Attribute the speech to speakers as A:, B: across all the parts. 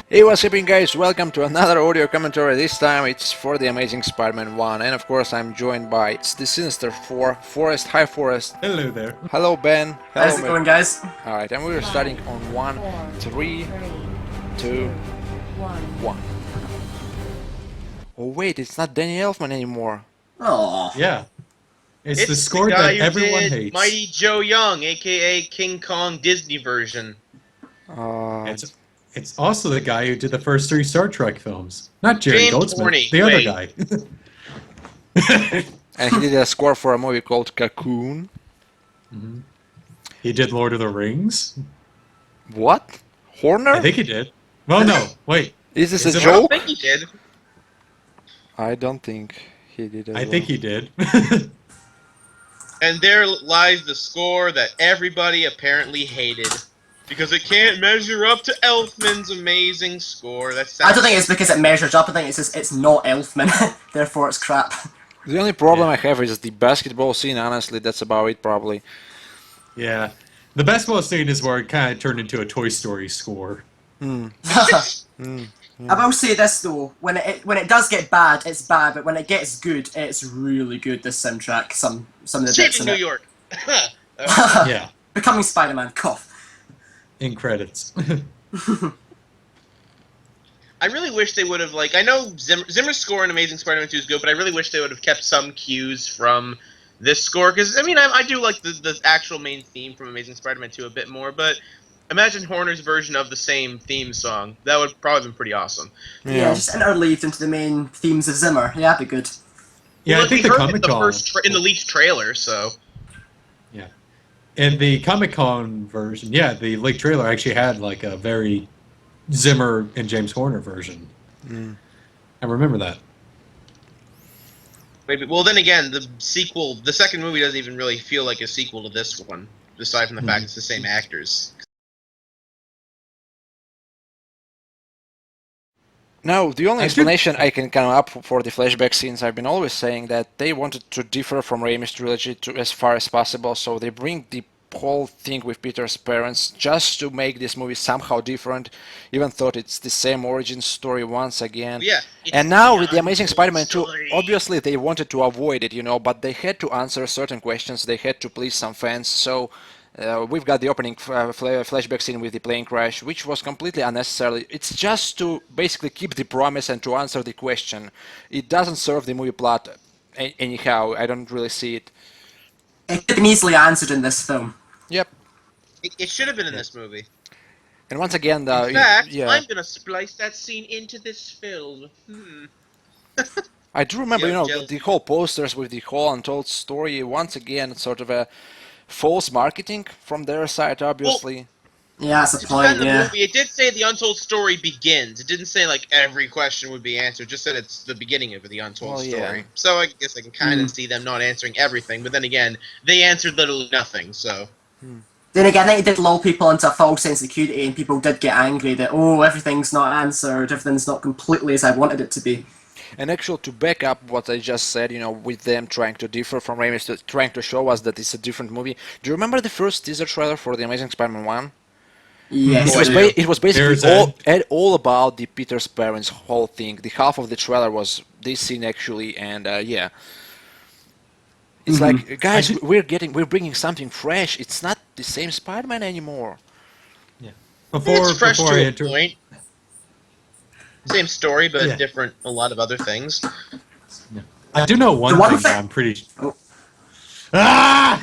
A: Hey, what's happening, guys? Welcome to another audio commentary. This time it's for the Amazing Spider-Man 1, and of course I'm joined by it's the Sinister 4, Forrest. Hi, Forrest.
B: Hello there.
A: Hello, Ben. Hello,
C: How's it going, guys?
A: Alright, and we're starting on 1, 3, 2, 1. Oh wait, it's not Danny Elfman anymore.
C: Oh,
B: Yeah, it's the
D: It's
B: score
D: the guy
B: that
D: who
B: everyone
D: did
B: hates.
D: Mighty Joe Young, aka King Kong Disney version.
A: Uh,
B: It's also the guy who did the first three Star Trek films. Not Jerry
D: James
B: Goldsmith,
D: Horney,
B: the other
D: wait.
B: guy.
A: and he did a score for a movie called Cocoon.
B: He did Lord of the Rings.
A: What? Horner?
B: I think he did. Well, no, wait.
A: Is this
B: Is
A: a
B: it-
D: I don't
A: joke?
D: think he did.
A: I don't think he did as
B: I think
A: well.
B: he did.
D: And there lies the score that everybody apparently hated. Because it can't measure up to Elfman's amazing score. That's
C: I don't think it's because it measures up. I think it's just it's not Elfman, therefore it's crap.
A: The only problem
B: Yeah.
A: I have is the basketball scene, honestly, that's about it probably.
B: Yeah. The basketball scene is where it kind of turned into a Toy Story score.
C: I will say this though: when it does get bad, it's bad, but when it gets good, it's really good. This soundtrack, some of the bits
D: Saving
C: in
D: New
C: it.
D: York.
B: Yeah,
C: Becoming Spider-Man, cough.
B: in credits.
D: I really wish they would have, like, I know Zimmer's score in Amazing Spider-Man 2 is good, but I really wish they would have kept some cues from this score, because, I mean, I do like the actual main theme from Amazing Spider-Man 2 a bit more, but imagine Horner's version of the same theme song. That would probably have been pretty awesome.
C: Yeah, just interleaved into the main themes of Zimmer. Yeah, that'd be good.
B: Yeah,
D: Well,
B: I think
D: we
B: the
D: heard it
B: Comic Con.
D: in the leaked trailer, so...
B: Yeah. And the Comic Con version, yeah, the leaked trailer actually had like a very Zimmer and James Horner version. I remember that.
D: Maybe. Well, then again, the second movie doesn't even really feel like a sequel to this one, aside from the fact it's the same actors.
A: No, the only
B: I
A: explanation I can come up for the flashback scenes, I've been always saying that they wanted to differ from Raimi's trilogy as far as possible, so they bring the whole thing with Peter's parents just to make this movie somehow different, even though it's the same origin story once again.
D: Yeah. it's
A: And now with the
D: the
A: Amazing
D: untold
A: Spider-Man 2,
D: story.
A: obviously they wanted to avoid it, but they had to answer certain questions, they had to please some fans, so we've got the opening flashback scene with the plane crash, which was completely unnecessary. It's just to basically keep the promise and to answer the question. It doesn't serve the movie plot anyhow, I don't really see it.
C: It could have been easily answered in this film.
A: Yep.
D: It should have been in this movie.
A: And once again,
D: In fact,
A: yeah.
D: I'm gonna splice that scene into this film.
A: I do remember,
D: Yeah, jealous.
A: the whole posters with the whole untold story. Once again, sort of a false marketing from their side, obviously.
C: Yeah, that's a
D: To
C: point.
D: defend the
C: Yeah.
D: movie, it did say the untold story begins. It didn't say like every question would be answered. It just said it's the beginning of the untold
A: Well, yeah.
D: story. So I guess I can kind of see them not answering everything. But then again, they answered literally nothing. So
C: Then again, I think it did lull people into a false sense of security, and people did get angry that everything's not answered, everything's not completely as I wanted it to be.
A: And actually, to back up what I just said, with them trying to differ from Raimi, trying to show us that it's a different movie. Do you remember the first teaser trailer for The Amazing Spider-Man 1?
C: Yes,
A: It was,
C: I do.
A: it was basically
B: There's
A: all about the Peter's parents whole thing. The half of the trailer was this scene actually, and yeah. It's like, guys, we're bringing something fresh. It's not the same Spider-Man anymore.
D: it's fresh
B: Before I
D: to a
B: enter,
D: point. Same story, but
B: Yeah.
D: different. A lot of other things.
B: I do know one
C: The one
B: thing
C: thing-
B: that I'm pretty.
C: Oh.
B: Ah!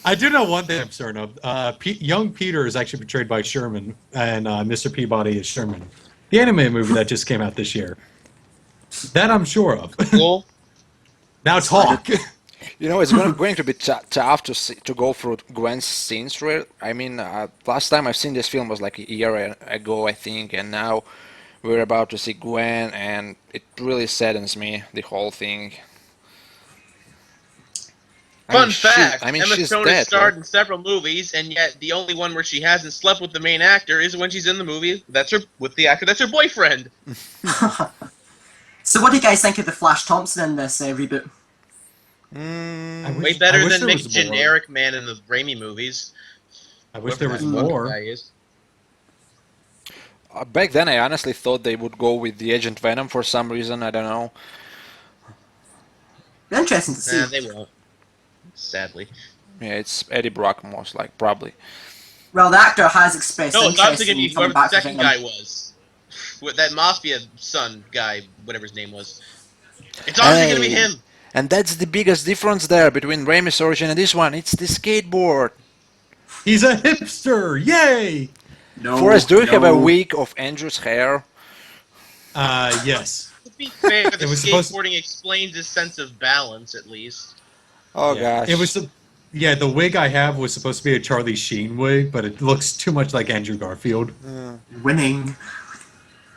B: I do know one thing I'm certain of. Young Peter is actually portrayed by Sherman, and Mr. Peabody is Sherman. The anime movie that just came out this year. That I'm sure of.
D: Cool.
B: Now talk.
A: It's going to be tough to go through Gwen's scenes. I mean, last time I've seen this film was like a year ago, I think, and now we're about to see Gwen, and it really saddens me, the whole thing.
D: Fun fact:
A: Emma
D: Emma
A: she's
D: Stone
A: dead,
D: has starred
A: right?
D: in several movies, and yet the only one where she hasn't slept with the main actor is when she's in the movie. That's her with the actor. That's her boyfriend.
C: So, what do you guys think of the Flash Thompson in this reboot?
D: Way better
B: I wish
D: than
B: there
D: Nick
B: was more.
D: Generic Man in the Raimi movies.
B: I wish there was
D: Whoever that fucking
B: more.
D: guy is.
A: Back then, I honestly thought they would go with the Agent Venom for some reason. I don't know.
C: Interesting to see.
D: Nah, they won't. Sadly.
A: Yeah, it's Eddie Brock most like probably.
C: Well, the actor has expressed
D: No, I was
C: interest
D: thinking
C: in
D: whoever
C: coming
D: the
C: back to
D: second
C: Venom.
D: guy was. With that Mafia son guy, whatever his name was. It's obviously gonna be
A: Hey.
D: him.
A: And that's the biggest difference there between Raimi's origin and this one. It's the skateboard.
B: He's a hipster! Yay!
C: No,
A: Forrest, do you have a
C: no.
A: wig of Andrew's hair?
B: Yes.
D: To be fair, the
B: was supposed-
D: skateboarding explains his sense of balance, at least.
A: Oh
B: Yeah.
A: gosh.
B: It was. Yeah, the wig I have was supposed to be a Charlie Sheen wig, but it looks too much like Andrew Garfield.
C: Winning.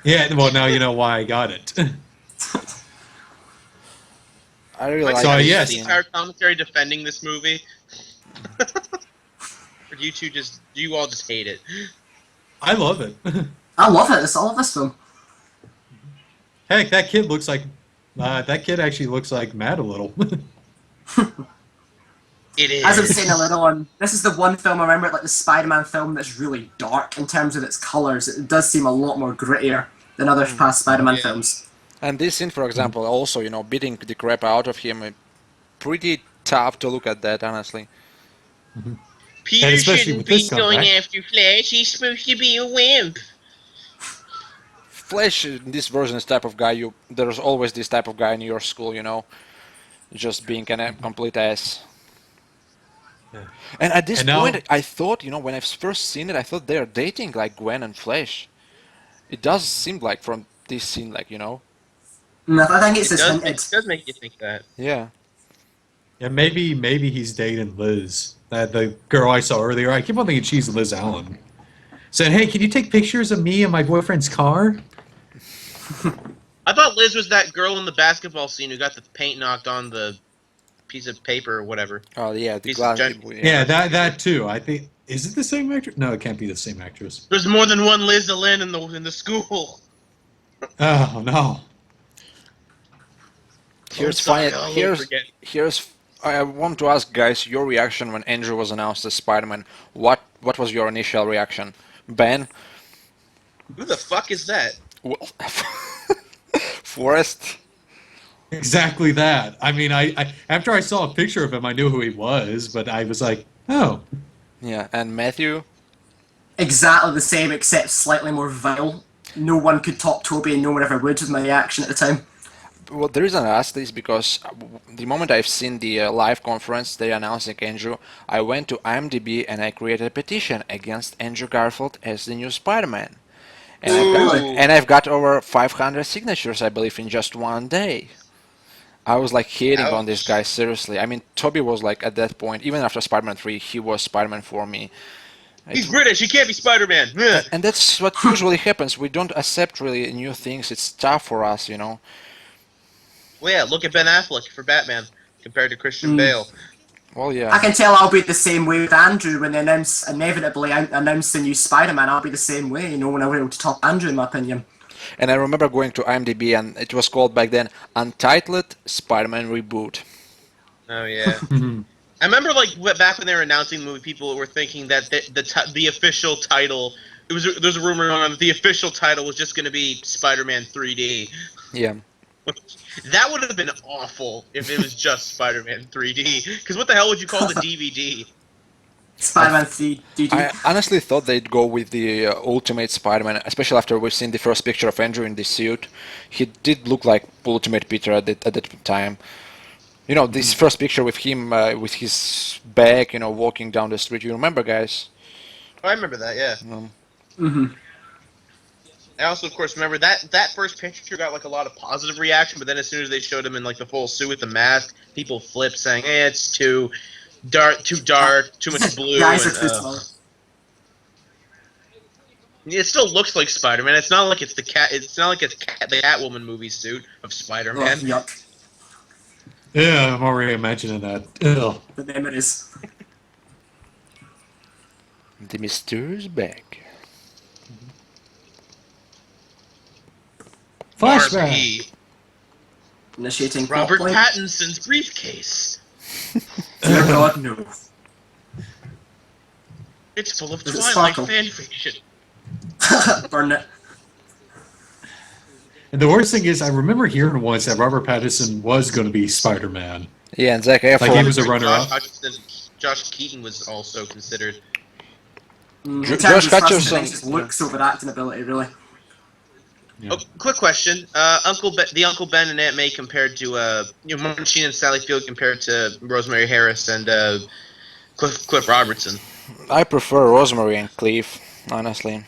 B: Yeah, well, now you know why I got it.
A: I really
D: Like,
A: like
B: So,
A: this
B: yes.
D: the
A: scene.
D: entire commentary defending this movie. Or do you all just hate it?
B: I love it.
C: I love it. I love this film.
B: Heck, that kid looks like. That kid actually looks like Matt a little.
D: It is.
C: As I was saying a little on, this is the one film I remember, like the Spider-Man film, that's really dark in terms of its colours. It does seem a lot more grittier than other past Spider-Man
D: Yeah.
C: films.
A: And this scene, for example, also, you know, beating the crap out of him, pretty tough to look at that, honestly.
D: Peter
B: And especially
D: shouldn't
B: with
D: be
B: this
D: going
B: comeback.
D: after Flash. He's supposed to be a wimp.
A: Flash, in this version, is type of guy there's always this type of guy in your school, you know, just being a complete ass.
B: Yeah.
A: And at this
B: And now-
A: point, I thought, you know, when I've first seen it, I thought they're dating like Gwen and Flash. It does seem like from this scene, like, you know.
C: I think it's
D: It
C: just
D: does,
C: hinted.
D: it does make you think that.
A: Yeah.
B: Yeah, maybe he's dating Liz, the girl I saw earlier. I keep on thinking she's Liz Allen. Said, "Hey, can you take pictures of me and my boyfriend's car?"
D: I thought Liz was that girl in the basketball scene who got the paint knocked on the piece of paper or whatever.
A: Oh, yeah, the
D: He's
A: glass.
D: giant-
B: Yeah, that too. I think is it the same actress? No, it can't be the same actress.
D: There's more than one Liz Lynn in the school.
B: Oh no.
A: Here's
D: sorry,
A: funny.
D: I'll forget.
A: Here's. I want to ask guys your reaction when Andrew was announced as Spider-Man. What was your initial reaction, Ben?
D: Who the fuck is that?
A: Well, Forrest.
B: Exactly that. I mean, I after I saw a picture of him, I knew who he was, but I was like, oh,
A: Yeah, and Matthew.
C: Exactly the same, except slightly more vile. No one could top Toby, and no one ever would, was my reaction at the time.
A: Well, the reason I asked this because the moment I've seen the live conference they announcing Andrew, I went to IMDb and I created a petition against Andrew Garfield as the new Spider-Man. And
D: Ooh.
A: I've got over 500 signatures, I believe, in just one day. I was like hating on this
D: Ouch.
A: guy, seriously. I mean, Toby was like, at that point, even after Spider-Man 3, he was Spider-Man for me.
D: He's British. He can't be Spider-Man. Ugh.
A: And that's what usually happens. We don't accept really new things. It's tough for us, you know.
D: Well, yeah. Look at Ben Affleck for Batman compared to Christian Bale.
A: Well,
C: I
A: yeah.
C: can tell I'll be the same way with Andrew when they inevitably announce the new Spider-Man. I'll be the same way, you know, when I were able to top Andrew, in my opinion.
A: And I remember going to IMDb, and it was called back then Untitled Spider-Man Reboot.
D: Oh yeah. I remember like back when they were announcing the movie, people were thinking that the official title. There's a rumor on that the official title was just going to be Spider-Man 3D.
A: Yeah.
D: That would have been awful if it was just Spider-Man 3D. Because what the hell would you call the DVD?
C: Spider-Man 3 DD.
A: I honestly thought they'd go with the Ultimate Spider-Man, especially after we've seen the first picture of Andrew in this suit. He did look like Ultimate Peter at that time. You know, this first picture with him, with his bag, you know, walking down the street. You remember, guys?
D: Oh, I remember that. Yeah.
C: Mm-hmm.
D: I also, of course, remember that first picture got like a lot of positive reaction, but then as soon as they showed him in like the full suit with the mask, people flipped saying, "Hey, it's too dark, too much blue."
C: Guys are
D: and,
C: too tall.
D: it still looks like Spider-Man. It's not like it's the cat. It's not like it's the Catwoman movie suit of
C: Oh,
D: Spider-Man.
C: yuck.
B: yeah, I'm already imagining that. Ugh.
C: The memories.
A: The mysterious bag.
B: Flashback.
D: RP.
C: Initiating plot
D: Robert
C: point.
D: Pattinson's briefcase.
C: Dear God, no.
D: It's full of
C: Does it
D: Twilight
C: sparkle?
D: fan fiction.
C: Burn it.
B: And the worst thing is, I remember hearing once that Robert Pattinson was going to be Spider-Man.
A: Yeah, and Zac
B: Like he
A: Efron.
B: was a runner-up.
D: Josh Keaton was also considered.
C: In
A: Josh
C: terms of
A: Hutcherson-
C: Fast and Furious, just looks over acting ability, really.
B: Yeah.
D: Oh, quick question. The Uncle Ben and Aunt May compared to Martin Sheen and Sally Field compared to Rosemary Harris and Cliff Robertson.
A: I prefer Rosemary and Cleve, honestly.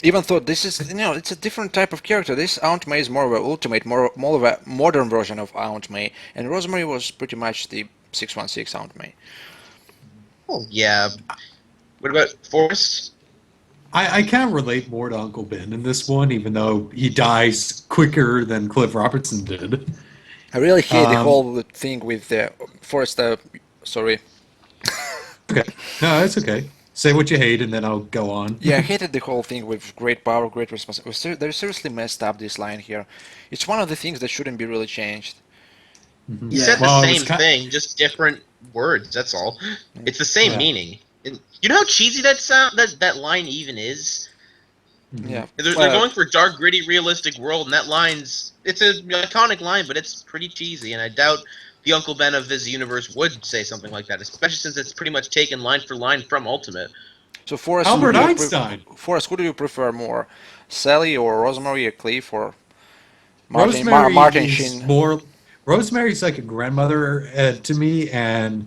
A: Even though this is, it's a different type of character. This Aunt May is more of a ultimate, more of a modern version of Aunt May, and Rosemary was pretty much the 616 Aunt May.
D: Oh yeah. What about Forrest?
B: I can't relate more to Uncle Ben in this one, even though he dies quicker than Cliff Robertson did.
A: I really hate the
B: Um,
A: whole thing with Forrest. Sorry.
B: Okay. No, that's okay. Say what you hate, and then I'll go on.
A: Yeah, I hated the whole thing with great power, great responsibility. They seriously messed up this line here. It's one of the things that shouldn't be really changed.
D: He
C: Yeah.
D: said the
B: Well, it was
D: same
B: ki-
D: thing, just different words. That's all. It's the same
B: Yeah.
D: meaning. And you know how cheesy that line even is.
A: Yeah.
D: They're going for dark, gritty, realistic world, and that it's an iconic line, but it's pretty cheesy. And I doubt the Uncle Ben of this universe would say something like that, especially since it's pretty much taken line for line from Ultimate.
A: So Forrest,
B: Albert
A: who do you
B: Einstein.
A: Forrest, who do you prefer more, Sally or Rosemary or Cleve or Martin?
B: Rosemary
A: Martin
B: is
A: Sheen.
B: more. Rosemary's like a grandmother to me, and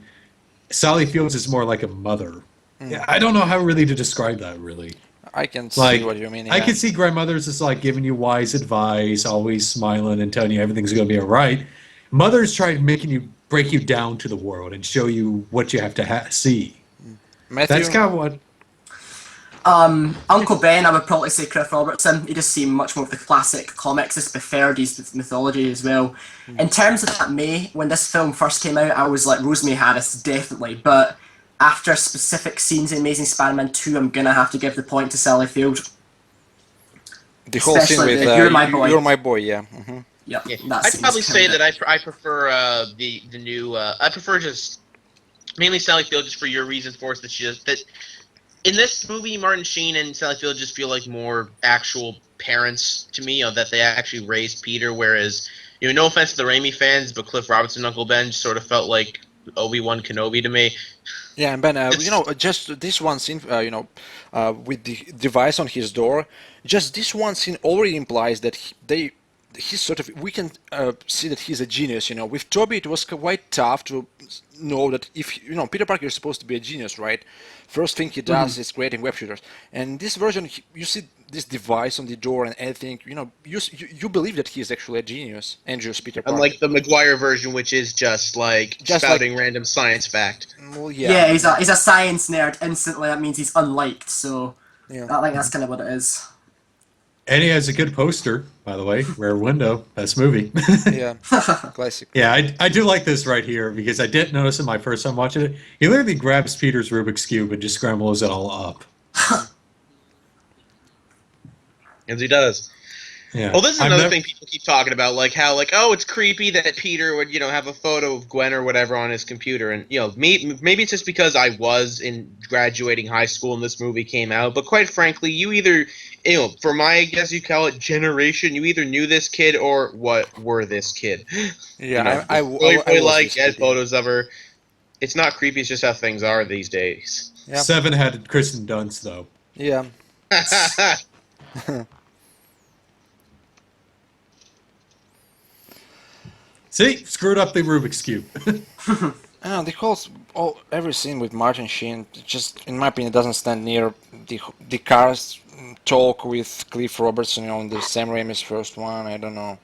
B: Sally Fields is more like a mother. Yeah, I don't know how really to describe that. Really,
A: I can see
B: like
A: what you mean.
B: I
A: Yeah.
B: can see grandmothers as like giving you wise advice, always smiling and telling you everything's going to be all right. Mothers try making you break you down to the world and show you what you have to see.
A: Matthew.
B: That's kind of what.
C: Uncle Ben, I would probably say Cliff Robertson. He just seemed much more of the classic comics. Just preferred his mythology as well. In terms of that May, when this film first came out, I was like Rosemary Harris, definitely. But after specific scenes in Amazing Spider-Man 2, I'm gonna have to give the point to Sally Field.
A: The whole scene
C: especially
A: with
C: the You're My Boy.
A: You're My Boy, yeah. Hmm.
C: Yep,
D: Yeah.
C: that
D: I'd
C: scene's
D: probably say
C: kinda-
D: that I prefer the new. I prefer just mainly Sally Field just for your reasons, Forrest. That in this movie, Martin Sheen and Sally Field just feel like more actual parents to me. That they actually raised Peter, whereas no offense to the Raimi fans, but Cliff Robinson and Uncle Ben just sort of felt like Obi-Wan Kenobi to me.
A: Yeah, and Ben, just this one scene, with the device on his door, just this one scene already implies that he's sort of, we can see that he's a genius. With Toby, it was quite tough to know that if Peter Parker is supposed to be a genius, right? First thing he does is creating web shooters, and this version, you see this device on the door, and I think you believe that he is actually a genius, Andrew's Peter Parker.
D: Unlike the Maguire version, which is just like spouting random science fact.
A: Well,
C: Yeah, he's a science nerd. Instantly, that means he's unliked. So
A: Yeah.
C: I think that's kind of what it is.
B: And he has a good poster, by the way. Rare Window. Best movie.
A: Yeah, classic.
B: Yeah, I do like this right here because I didn't notice it my first time watching it. He literally grabs Peter's Rubik's Cube and just scrambles it all up.
D: As he does.
B: Yeah.
D: Well, this is
B: I've
D: another
B: nev-
D: thing people keep talking about, like how, it's creepy that Peter would, have a photo of Gwen or whatever on his computer, and maybe it's just because I was in graduating high school and this movie came out, but quite frankly, you either, for my, I guess you call it generation, you either knew this kid or what were this kid.
A: Yeah, I
D: really
A: was
D: like
A: this
D: had
A: kid.
D: photos of her. It's not creepy; it's just how things are these days.
A: Yeah.
B: 7 had Kristen Dunst, though.
A: Yeah.
B: See? Screwed up the Rubik's Cube.
A: Every scene with Martin Sheen, just in my opinion, doesn't stand near the cars talk with Cliff Robertson in the Sam Raimi's first one. I don't know.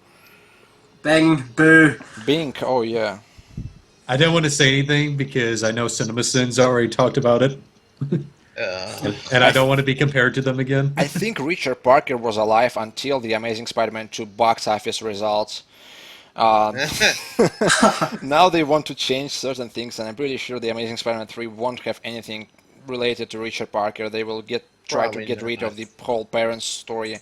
C: Bing, boo.
A: Bink, oh yeah.
B: I didn't want to say anything because I know CinemaSins already talked about it. And I don't want to be compared to them again.
A: I think Richard Parker was alive until the Amazing Spider-Man 2 box office results. Now they want to change certain things, and I'm pretty sure the Amazing Spider-Man 3 won't have anything related to Richard Parker. They will try to
D: Probably
A: get rid
D: not.
A: of the whole parents story.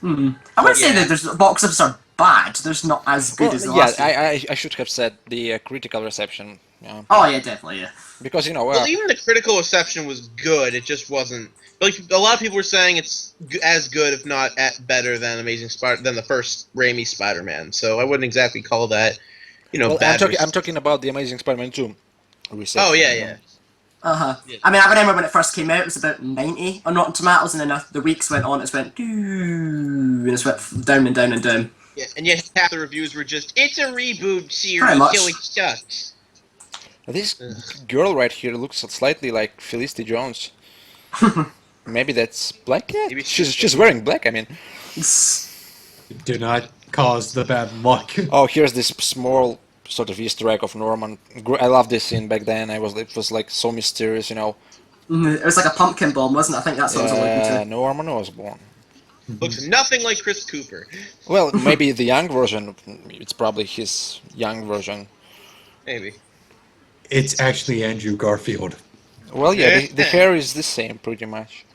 C: I wouldn't say
D: Yeah.
C: that there's box office are bad. There's not as good as the
A: yeah,
C: last.
A: I should have said the critical reception Yeah.
C: Oh yeah, definitely, yeah.
A: Because
D: Well, even the critical reception was good. It just wasn't like a lot of people were saying it's as good, if not better than than the first Raimi Spider-Man. So I wouldn't exactly call that,
A: well,
D: bad.
A: I'm talking about the Amazing Spider-Man 2
D: Oh
A: reception.
D: yeah,
A: you know.
D: yeah.
C: Uh-huh.
D: Yeah.
C: I mean, I remember when it first came out, it was about 90 on Rotten Tomatoes, and then the weeks went on, it went doo, and it went down and down and down.
D: Yeah, and yet half the reviews were just, it's a reboot series,
C: Pretty much.
D: so it sucks.
A: This
D: Ugh.
A: girl right here looks slightly like Felicity Jones. Maybe that's Black Cat.
D: Maybe
A: She's wearing black. I mean,
B: Do not cause the bad luck.
A: oh, here's this small sort of Easter egg of Norman. I love this scene back then. It was like so mysterious.
C: It was like a pumpkin bomb, wasn't it? I think that's what I was alluding to.
A: Norman Osborn.
D: Looks nothing like Chris Cooper.
A: Well, maybe the young version. It's probably his young version.
D: Maybe.
B: It's actually Andrew Garfield.
A: Well, yeah, the hair is the same pretty much.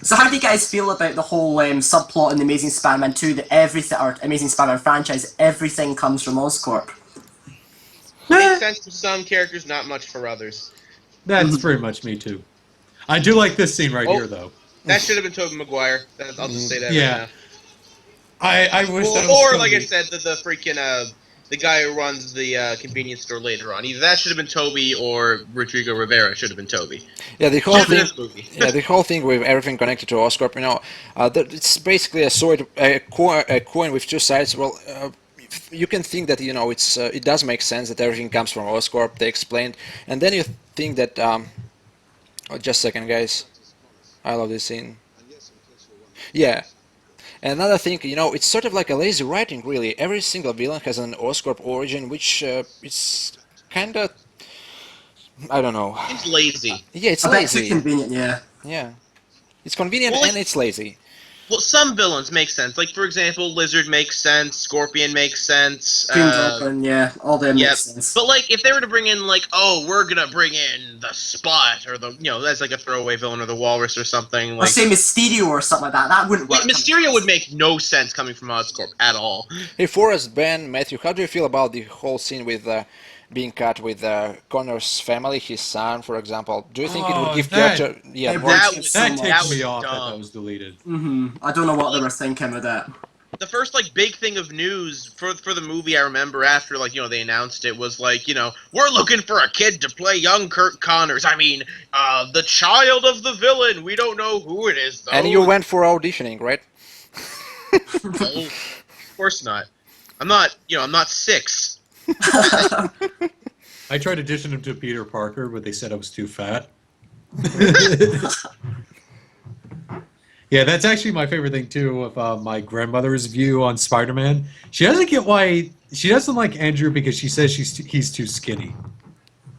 C: So how do you guys feel about the whole subplot in the Amazing Spider-Man 2 that everything, or Amazing Spider-Man franchise, everything comes from Oscorp?
D: Makes sense to some characters, not much for others.
B: That's pretty much me too. I do like this scene right
D: Oh.
B: here, though.
D: That should have been Tobey Maguire. I'll just say that
B: Yeah.
D: right
B: I
D: now.
B: wish that was
D: Or,
B: gonna
D: like I
B: be-
D: said, the freaking the guy who runs the convenience store later on. Either that should have been Toby or Rodrigo Rivera should have been Toby.
A: Yeah, the whole
D: Should have been
A: thing.
D: this movie.
A: Yeah, the whole thing with everything connected to Oscorp, it's basically a coin with two sides. Well, you can think that it does make sense that everything comes from Oscorp. They explained, and then you think that. Oh, just a second, guys. I love this scene. Yeah. And another thing, it's sort of like a lazy writing, really. Every single villain has an Oscorp origin, which it's kind of, I don't know.
D: It's lazy.
A: Yeah, it's
C: A bit too
A: lazy.
C: convenient, yeah.
A: Yeah. It's convenient
D: Well, like-
A: and it's lazy.
D: Well, some villains make sense. Like, for example, Lizard makes sense, Scorpion makes sense.
C: Green Goblin, yeah, all them
D: Yeah,
C: makes sense.
D: but like if they were to bring in like, oh, we're gonna bring in the Spot or the that's like a throwaway villain or the Walrus or something
C: Or
D: like.
C: say Mysterio or something like that, that wouldn't work.
D: Like, Mysterio would make no sense coming from Oscorp at all.
A: Hey, Forrest, Ben, Matthew, how do you feel about the whole scene with being cut with Connor's family, his son, for example? Do you think it would
B: Oh,
A: give
B: that-
A: character... Yeah,
C: That
A: more-
D: That
C: That
D: was
B: That
C: so
B: takes
D: that
B: me
D: was
B: off that
D: dumb.
B: that was deleted.
C: I don't know what they were thinking with that.
D: The first like big thing of news for the movie I remember after like they announced it was like we're looking for a kid to play young Kurt Connors. I mean the child of the villain. We don't know who it is though.
A: And you went for auditioning, right?
D: No, of course not. I'm not I'm not 6.
B: I tried auditioning him to Peter Parker, but they said I was too fat. Yeah, that's actually my favorite thing too of my grandmother's view on Spider-Man. She doesn't get why she doesn't like Andrew because she says he's too skinny.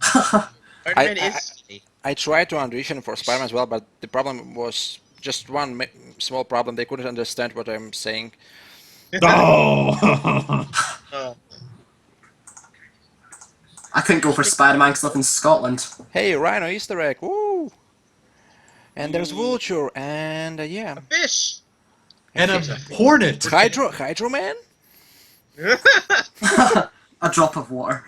D: Spider-Man
A: I-
D: is skinny.
A: I tried to audition for Spider-Man as well, but the problem was just one small problem. They couldn't understand what I'm saying.
B: Oh,
D: Uh,
C: I couldn't go for Spider-Man because I live in Scotland.
A: Hey, Rhino Easter egg, woo! And there's Vulture, and yeah,
D: fish.
B: and a hornet.
A: Hydro Man?
C: A drop of water.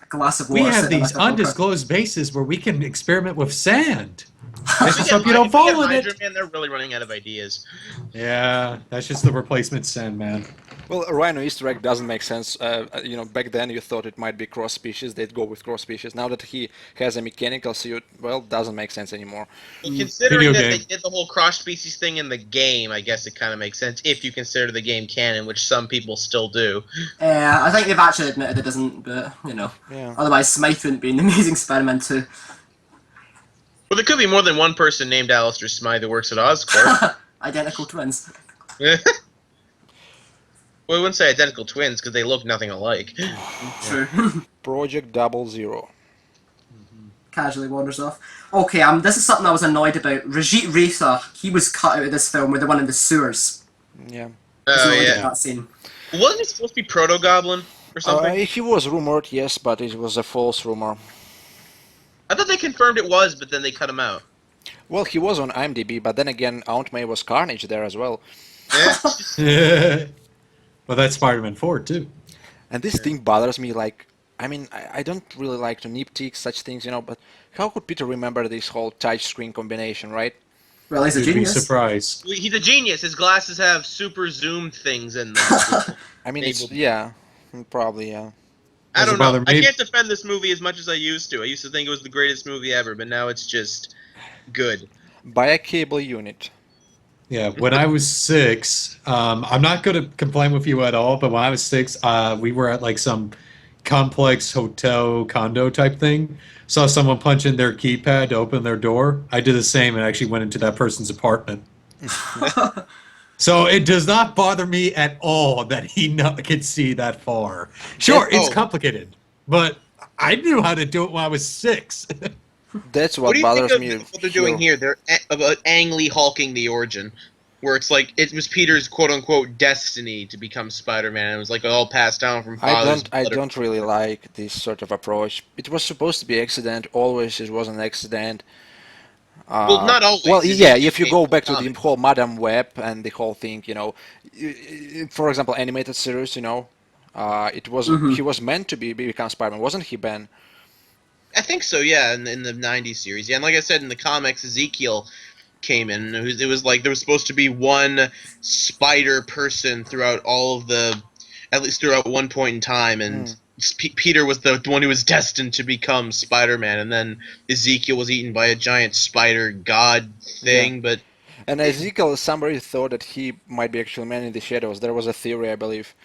C: A glass of
B: We
C: water.
B: have
C: sitting
B: these
C: like a poker.
B: undisclosed bases where we can experiment with sand.
D: If
B: That's just hope you don't fall in it.
D: Hydra Man, they're really running out of ideas.
B: Yeah, that's just the replacement Sandman.
A: Well, Rhino Easter egg doesn't make sense. Back then you thought it might be cross species. They'd go with cross species. Now that he has a mechanical suit, well, doesn't make sense anymore.
D: Well, considering
B: Video
D: that
B: game.
D: they did the whole cross species thing in the game, I guess it kind of makes sense if you consider the game canon, which some people still do.
C: I think they've actually admitted it doesn't, but
A: Yeah.
C: Otherwise Smythe wouldn't be in the Amazing Spider-Man 2.
D: Well, there could be more than one person named Alistair Smythe that works at Oscorp.
C: Identical twins.
D: Well, I wouldn't say identical twins because they look nothing alike.
C: True.
A: Project 00.
C: Casually wanders off. Okay, this is something I was annoyed about. Rajit Ratha, he was cut out of this film with the one in the sewers.
A: Yeah.
C: I was
D: Oh
C: annoyed at
D: yeah.
C: that scene.
D: Wasn't he supposed to be Proto Goblin or something?
A: He was rumored, yes, but it was a false rumor.
D: I thought they confirmed it was, but then they cut him out.
A: Well, he was on IMDb, but then again, Aunt May was Carnage there as well.
D: Yeah.
B: Well, that's Spider-Man 4 too.
A: And this thing bothers me like I mean, I don't really like to nitpick such things, but how could Peter remember this whole touch screen combination, right?
C: Well, he's a
B: You'd be
C: genius.
B: surprised.
D: Well, he's a genius. His glasses have super zoom things in them.
A: I mean, it's,
D: Able-
A: yeah, probably, yeah.
D: I
B: Doesn't
D: don't know.
B: bother
D: I
B: me.
D: can't defend this movie as much as I used to. I used to think it was the greatest movie ever, but now it's just good.
A: Buy a cable unit.
B: Yeah, when I was 6, I'm not going to complain with you at all, but when I was 6, we were at like some complex hotel condo type thing. Saw someone punch in their keypad to open their door. I did the same and actually went into that person's apartment. So it does not bother me at all that he could see that far. Sure, it's
D: Oh.
B: complicated, but I knew how to do it when I was 6.
A: That's
D: What
A: what
D: do you think
A: bothers
D: of
A: me.
D: what they're doing here? They're about Ang Lee hulking the origin, where it's like it was Peter's quote unquote destiny to become Spider-Man. It was like all passed down from fathers.
A: I don't really like this sort of approach. It was supposed to be accident. Always it was an accident.
D: Well, not always.
A: Well,
D: It's
A: yeah.
D: just
A: If you
D: made
A: go
D: for
A: back to the
D: comics.
A: whole Madam Web and the whole thing, for example, animated series, it was
C: Mhm.
A: he was meant to become Spider-Man, wasn't he, Ben?
D: I think so, yeah, in the '90s series, yeah. And like I said, in the comics, Ezekiel came in. It was like there was supposed to be one spider person throughout all of the, at least throughout one point in time, and Peter was the one who was destined to become Spider-Man, and then Ezekiel was eaten by a giant spider god thing. But
A: And Ezekiel, somebody thought that he might be actually Man in the Shadows. There was a theory, I believe.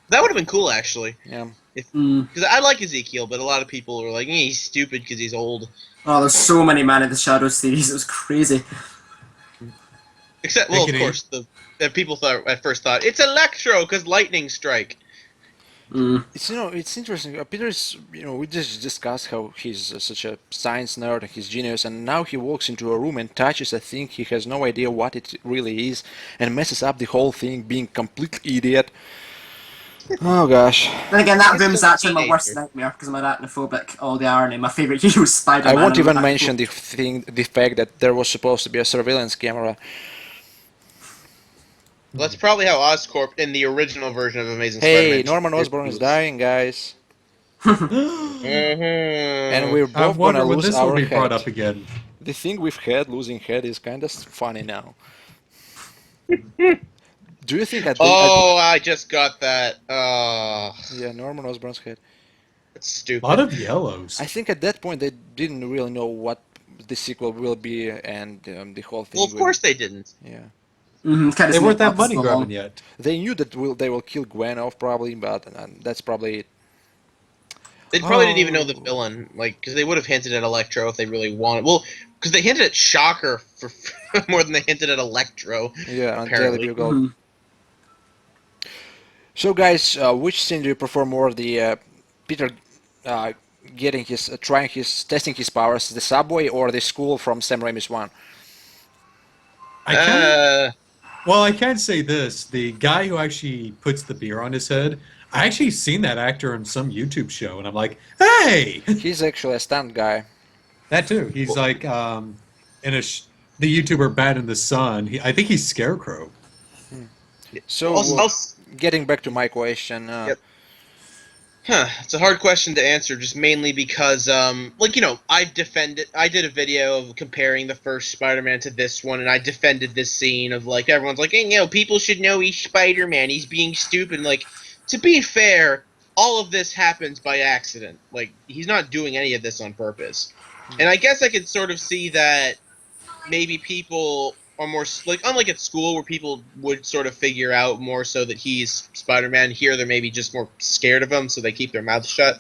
D: that would have been cool, actually,
A: Yeah.
C: Mm.
D: because I like Ezekiel, but a lot of people were like, he's stupid because he's old.
C: Oh, there's so many Man in the Shadows series. It was crazy.
D: Except, well, of
B: Thinking he-
D: course, the people thought at first thought it's Electro because lightning strike.
C: Mm.
A: It's interesting. Peter's, we just discussed how he's such a science nerd and he's genius, and now he walks into a room and touches a thing he has no idea what it really is, and messes up the whole thing, being complete idiot. Oh gosh,
C: Then again, that
D: He's
C: room's
D: still a
C: actually my worst
D: teenager.
C: nightmare because I'm arachnophobic. All the irony. My favorite hero is Spider-Man.
A: I won't
C: and I'm
A: even mention
C: arachnophobic.
A: the fact that there was supposed to be a surveillance camera.
D: Well, that's probably how Oscorp in the original version of Amazing
A: Hey,
D: Spider-Man.
A: Norman Osborn is dying, guys,
D: Mhm.
A: and we're
B: I
A: both
B: wonder
A: gonna
B: when
A: lose
B: this will
A: our
B: be brought
A: head.
B: up again.
A: The thing with head, losing head, is kind of funny now. Do you think
D: Oh, I just got that.
A: yeah, Norman Osborn's head?
D: That's
B: A
D: stupid.
B: lot of yellows.
A: I think at that point they didn't really know what the sequel will be, and the whole thing.
D: Well, of course they didn't.
A: Yeah,
C: Kind
B: They
C: of
B: weren't that money grabbing yet.
A: they knew that they will kill Gwen off probably, but that's probably it.
D: They probably didn't even know the
A: Oh.
D: villain, like, because they would have hinted at Electro if they really wanted. Well, because they hinted at Shocker for more than they hinted at Electro.
A: Yeah, on Daily
D: Apparently.
A: Bugle.
C: Mhm.
A: So guys, which scene do you prefer more? The Peter getting his, testing his powers, the subway, or the school from Sam Raimi's one?
B: I can
D: Uh,
B: Well, I can say this: the guy who actually puts the beer on his head, I actually seen that actor on some YouTube show, and I'm like, hey,
A: He's actually a stunt guy.
B: that too. He's like in the YouTuber Bad in the Sun. I think he's Scarecrow.
A: So
D: also,
A: getting back to my question,
D: Yep. It's a hard question to answer, just mainly because, I did a video of comparing the first Spider-Man to this one, and I defended this scene of, like, everyone's like, hey, people should know he's Spider-Man, he's being stupid. Like, to be fair, all of this happens by accident. Like, he's not doing any of this on purpose. And I guess I could sort of see that maybe people are more, like, unlike at school where people would sort of figure out more so that he's Spider-Man, here they're maybe just more scared of him, so they keep their mouths shut.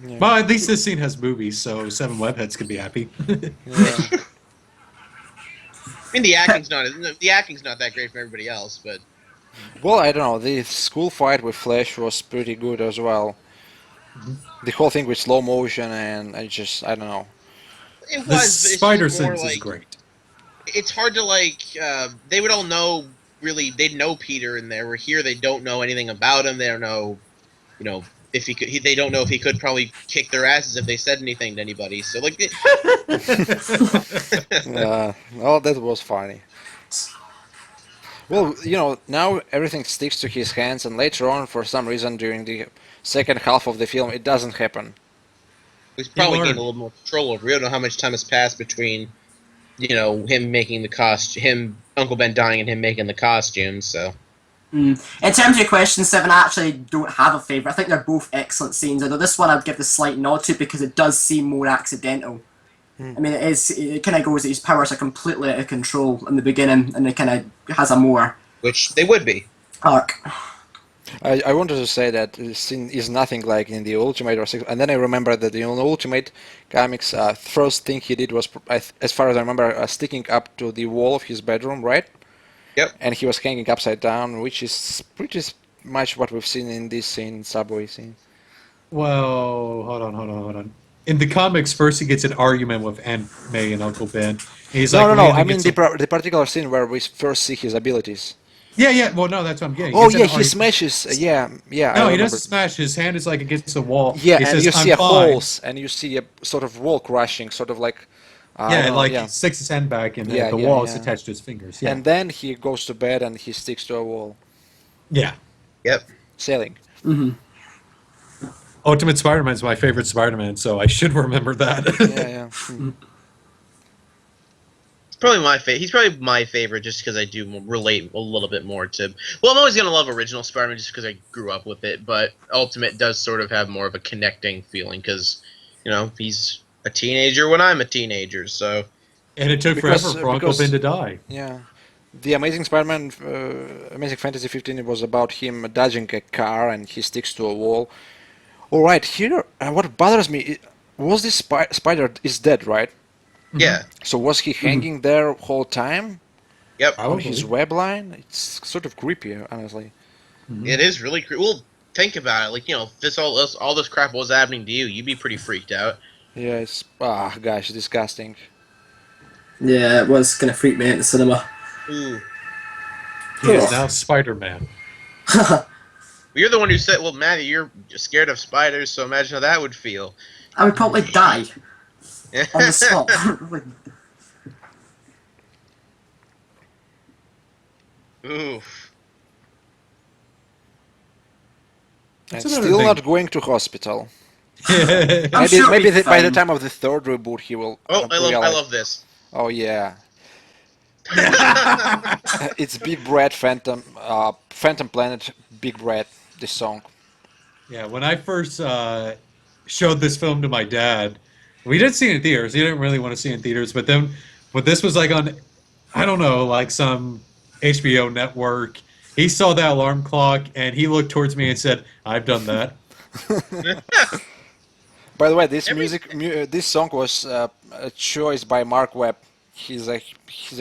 A: yeah.
B: Well, at least this scene has movies, so Seven Webheads can be happy.
A: Yeah.
D: I mean, the acting's not that great for everybody else, but
A: Well, I don't know. The school fight with Flash was pretty good as well. The whole thing with slow motion, and I don't know.
D: it was.
B: The
D: but it's just
B: spider
D: more
B: sense
D: like,
B: is great.
D: It's hard to they would all know, really, they'd know Peter in there, where here they don't know anything about him. They don't know, if he could. They don't know if he could probably kick their asses if they said anything to anybody. So like,
A: Oh, that was funny. Well, now everything sticks to his hands, and later on, for some reason, during the second half of the film, it doesn't happen.
D: He's probably
B: learned.
D: gained a little more control over. We don't know how much time has passed between, him making the Uncle Ben dying, and him making the costume. So
C: In terms of your question, Seven, I actually don't have a favourite. I think they're both excellent scenes, although this one I'd give the slight nod to because it does seem more accidental. I mean, it kind of goes that his powers are completely out of control in the beginning, and it kind of has a more
D: which they would be.
C: arc.
A: I wanted to say that this scene is nothing like in the Ultimate or Six, and then I remember that in the Ultimate comics, first thing he did was, as far as I remember, sticking up to the wall of his bedroom, right?
D: Yep.
A: And he was hanging upside down, which is pretty much what we've seen in this scene, subway scene.
B: Well, hold on. In the comics, first he gets an argument with Aunt May and Uncle Ben. He's
A: No,
B: like,
A: no, no.
B: really
A: I mean
B: gets
A: the particular scene where we first see his abilities.
B: Yeah. Well, no, that's what I'm getting.
A: Oh
B: gets in
A: yeah,
B: an
A: he
B: argument.
A: smashes. Yeah. I
B: No, he
A: remember.
B: doesn't smash. His hand is like against the wall.
A: Yeah,
B: he
A: and
B: says,
A: you see
B: "I'm
A: a
B: fine."
A: holes, and you see a sort of wall crushing, sort of like. I
B: Yeah,
A: don't know,
B: like
A: yeah.
B: he sticks his hand back, and
A: Yeah,
B: the
A: yeah,
B: wall is
A: yeah.
B: attached to his fingers. Yeah,
A: And then he goes to bed and he sticks to a wall,
B: yeah.
D: Yep.
A: sailing.
B: Ultimate Spider-Man is my favorite Spider-Man, so I should remember that.
A: Yeah.
D: It's probably my favorite. He's probably my favorite just because I do relate a little bit more to. Well, I'm always gonna love original Spider-Man just because I grew up with it, but Ultimate does sort of have more of a connecting feeling because, he's a teenager when I'm a teenager, so.
B: And it took
A: Because-
B: forever for Uncle
A: because-
B: Ben to die.
A: Yeah. The Amazing Spider-Man, Amazing Fantasy 15 was about him dodging a car and he sticks to a wall. All right, here, what bothers me was this spider is dead, right?
D: Yeah.
A: So was he hanging there whole time
D: Yep.
A: on his web line? It's sort of creepy, honestly.
D: It is really well. Think about it. Like if all this crap was happening to you, you'd be pretty freaked out.
A: Yeah, it's gosh, disgusting.
C: Yeah, it was going to freak me out in the cinema.
D: Ooh.
B: He is
C: Ugh.
B: now Spider-Man.
D: You're the one who said, "Well, Matty, you're scared of spiders, so imagine how that would feel."
C: I would probably die on the spot.
D: Oof.
A: And
B: That's another
A: still
B: thing.
A: not going to hospital.
C: I'm
A: Maybe
C: sure
A: maybe
C: he'll be
A: by the
C: fine.
A: time of the third reboot he will.
D: Oh, I
A: realize.
D: love this.
A: Oh yeah. It's Big Brad Phantom Planet Big Brad, this song.
B: Yeah, when I first showed this film to my dad, we did see it in theaters. He didn't really want to see it in theaters, but this was like on, I don't know, like some HBO network. He saw that alarm clock and he looked towards me and said, "I've done that."
A: By the way, this
D: Every-
A: this song was a choice by Mark Webb. He's a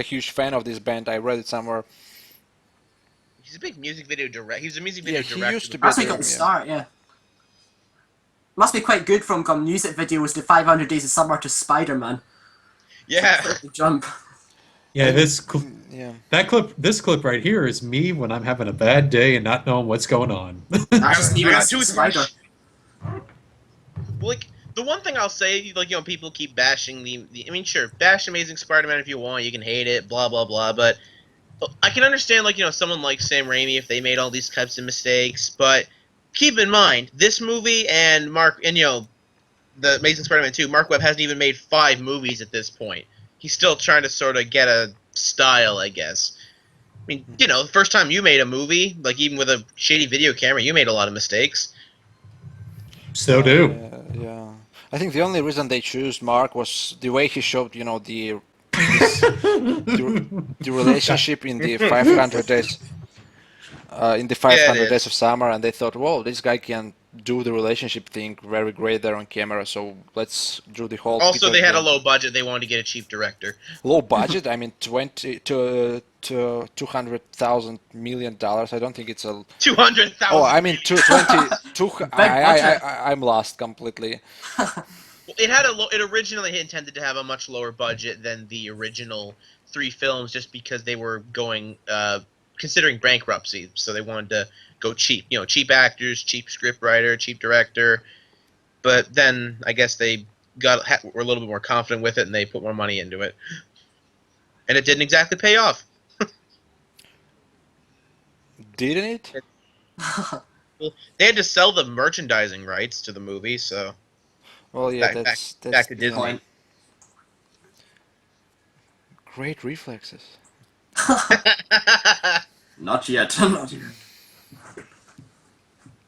A: huge fan of this band. I read it somewhere.
D: He's a big music video director. He's a music video
A: Yeah, he
D: director.
A: used to be
C: That's how
A: there,
C: he got the
A: yeah.
C: start, yeah. Must be quite good from music videos to 500 Days of Summer to Spider-Man.
D: Yeah.
C: The jump.
B: Yeah, this
A: Yeah.
B: clip right here is me when I'm having a bad day and not knowing what's going on.
C: That's just me
D: I
C: when I
D: got
C: see a
D: toothbrush.
C: spider.
D: Like the one thing I'll say, people keep bashing I mean, sure, bash Amazing Spider-Man if you want. You can hate it, blah blah blah. But I can understand, someone like Sam Raimi if they made all these types of mistakes. But keep in mind, this movie and the Amazing Spider-Man 2, Mark Webb hasn't even made 5 movies at this point. He's still trying to sort of get a style, I guess. I mean, the first time you made a movie, like even with a shady video camera, you made a lot of mistakes.
B: So do.
A: Yeah. I think the only reason they chose Mark was the way he showed, the relationship in the 500 days. In the 500
D: is.
A: Days of Summer, and they thought, "Whoa, this guy can do the relationship thing very great there on camera. So let's do the whole."
D: Also,
A: Peter
D: they had a
A: thing."
D: low budget. They wanted to get a cheap director.
A: Low budget. I mean, $200,000 million. I don't think it's a.
D: 200,000.
A: Oh, I mean, 220.
C: budget.
A: I'm lost completely.
D: It had it originally intended to have a much lower budget than the original 3 films, just because they were going considering bankruptcy, so they wanted to go cheap. Cheap actors, cheap script writer, cheap director. But then I guess they were a little bit more confident with it, and they put more money into it, and it didn't exactly pay off.
A: Didn't it?
D: Well, they had to sell the merchandising rights to the movie, so
A: Well, yeah,
D: back
A: that's
D: back to
A: you
D: Disney.
A: know,
C: Point.
A: great reflexes.
C: Not yet. Not yet.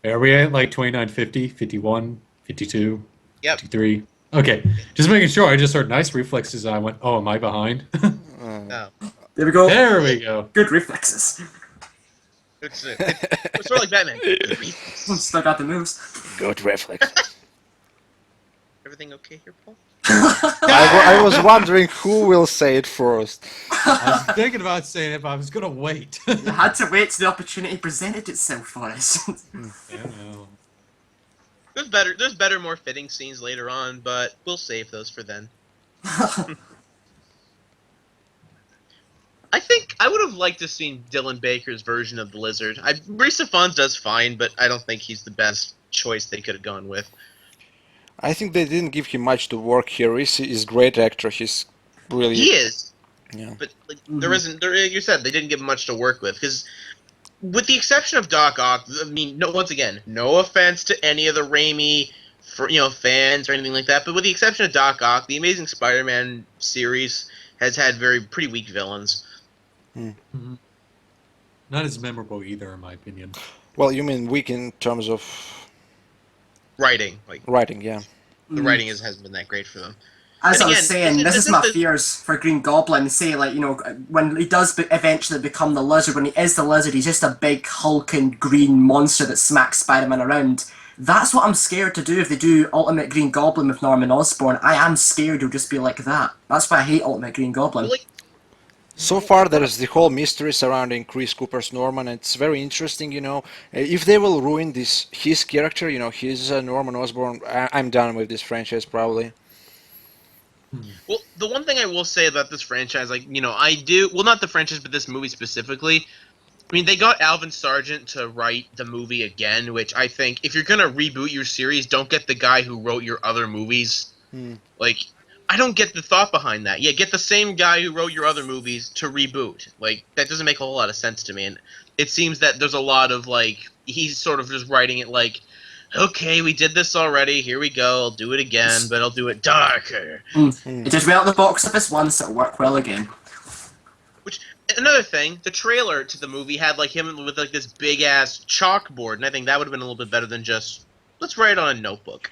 B: Are we at like 29, 50, 51, 52,
D: Yep.
B: 53? Okay, just making sure. I just heard nice reflexes. And I went, oh, am I behind?
D: No.
C: There we go.
B: There we go.
C: Good reflexes.
D: It's sort of like Batman.
C: Still got the moves.
A: Good reflexes.
D: Everything okay here, Paul?
A: I was wondering who will say it first.
B: I was thinking about saying it, but I was going to wait.
C: You had to wait till the opportunity presented itself for us.
B: Yeah, no.
D: There's better, more fitting scenes later on, but we'll save those for then. I think I would have liked to seen Dylan Baker's version of the Lizard. Risa Fons does fine, but I don't think he's the best choice they could have gone with.
A: I think they didn't give him much to work here. He's a great actor. He's really
D: He is,
A: yeah.
D: but like, there isn't. There, you said they didn't give him much to work with because, with the exception of Doc Ock, I mean, once again, no offense to any of the Raimi, fans or anything like that, but with the exception of Doc Ock, the Amazing Spider-Man series has had pretty weak villains.
B: Mhm. Not as memorable either, in my opinion.
A: Well, you mean weak in terms of
D: Writing, like
A: writing, yeah.
D: the writing hasn't been that great for them.
C: As
D: And
C: I was
D: again,
C: saying,
D: this
C: this
D: is
C: is my
D: the-
C: fears for Green Goblin. Say, like, when he does eventually become the Lizard, when he is the Lizard, he's just a big hulking green monster that smacks Spider-Man around. That's what I'm scared to do if they do Ultimate Green Goblin with Norman Osborn. I am scared he'll just be like that. That's why I hate Ultimate Green Goblin.
D: Like,
A: So far, there is the whole mystery surrounding Chris Cooper's Norman, and it's very interesting, If they will ruin his character, his Norman Osborn, I'm done with this franchise, probably.
D: well, the one thing I will say about this franchise, I do, well, not the franchise, but this movie specifically. I mean, they got Alvin Sargent to write the movie again, which I think, if you're gonna reboot your series, don't get the guy who wrote your other movies. Like, I don't get the thought behind that. Yeah, get the same guy who wrote your other movies to reboot. Like, that doesn't make a whole lot of sense to me. And it seems that there's a lot of, he's sort of just writing it like, okay, we did this already, here we go, I'll do it again, but I'll do it darker.
C: It did well at the box office once, it'll work well again.
D: Which, another thing, the trailer to the movie had, him with, this big-ass chalkboard, and I think that would have been a little bit better than just, let's write it on a notebook.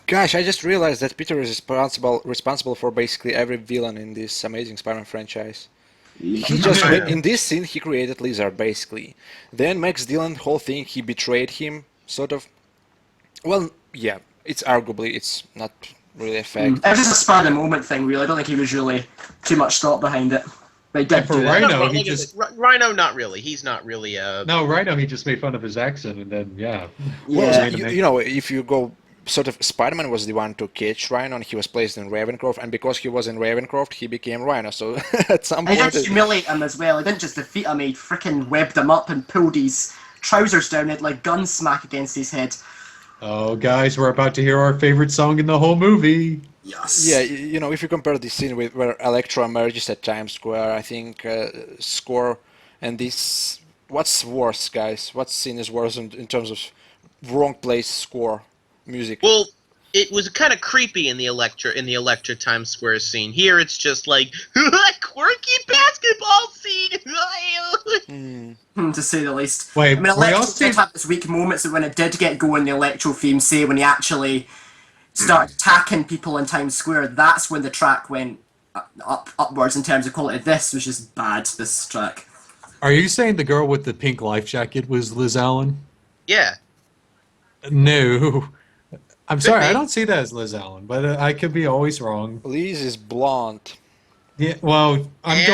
A: Gosh, I just realized that Peter is responsible for basically every villain in this Amazing Spider-Man franchise. He just in this scene he created Lizard basically. Then Max Dillon, whole thing, he betrayed him, sort of. Well, yeah, it's not really a fact.
C: It was just a spur of the moment thing, really. I don't think he was really too much thought behind it. But he did
B: And for
C: do it.
B: Rhino,
D: No,
B: he just
D: Rhino, not really. He's not really,
B: no Rhino. He just made fun of his accent, and then
C: Yeah.
A: Well,
B: Yeah.
A: if you go sort of, Spider-Man was the one to catch Rhino, and he was placed in Ravencroft, and because he was in Ravencroft, he became Rhino. So at some
C: He
A: point,
C: did humiliate him as well. He didn't just defeat him, he freaking webbed him up and pulled his trousers down. He had like gun smack against his head.
B: oh, guys, we're about to hear our favorite song in the whole movie.
C: Yes.
A: yeah, if you compare this scene with where Electro emerges at Times Square, I think score and this, what's worse, guys? What scene is worse in terms of wrong place score music?
D: well, it was kind of creepy in the Electra Times Square scene. Here, it's just like, quirky basketball scene!
C: To say the least.
B: Wait,
C: I mean,
B: we
C: Electro
B: also-
C: did have its weak moments when it did get going, the Electro theme, say, when he actually started attacking people in Times Square, that's when the track went upwards in terms of quality. This was just bad, this track.
B: Are you saying the girl with the pink life jacket was Liz Allen?
D: Yeah.
B: No. I'm sorry,
D: be.
B: I don't see that as Liz Allen, but I could be always wrong.
A: Liz is blonde.
B: Yeah, well, I'm
D: And-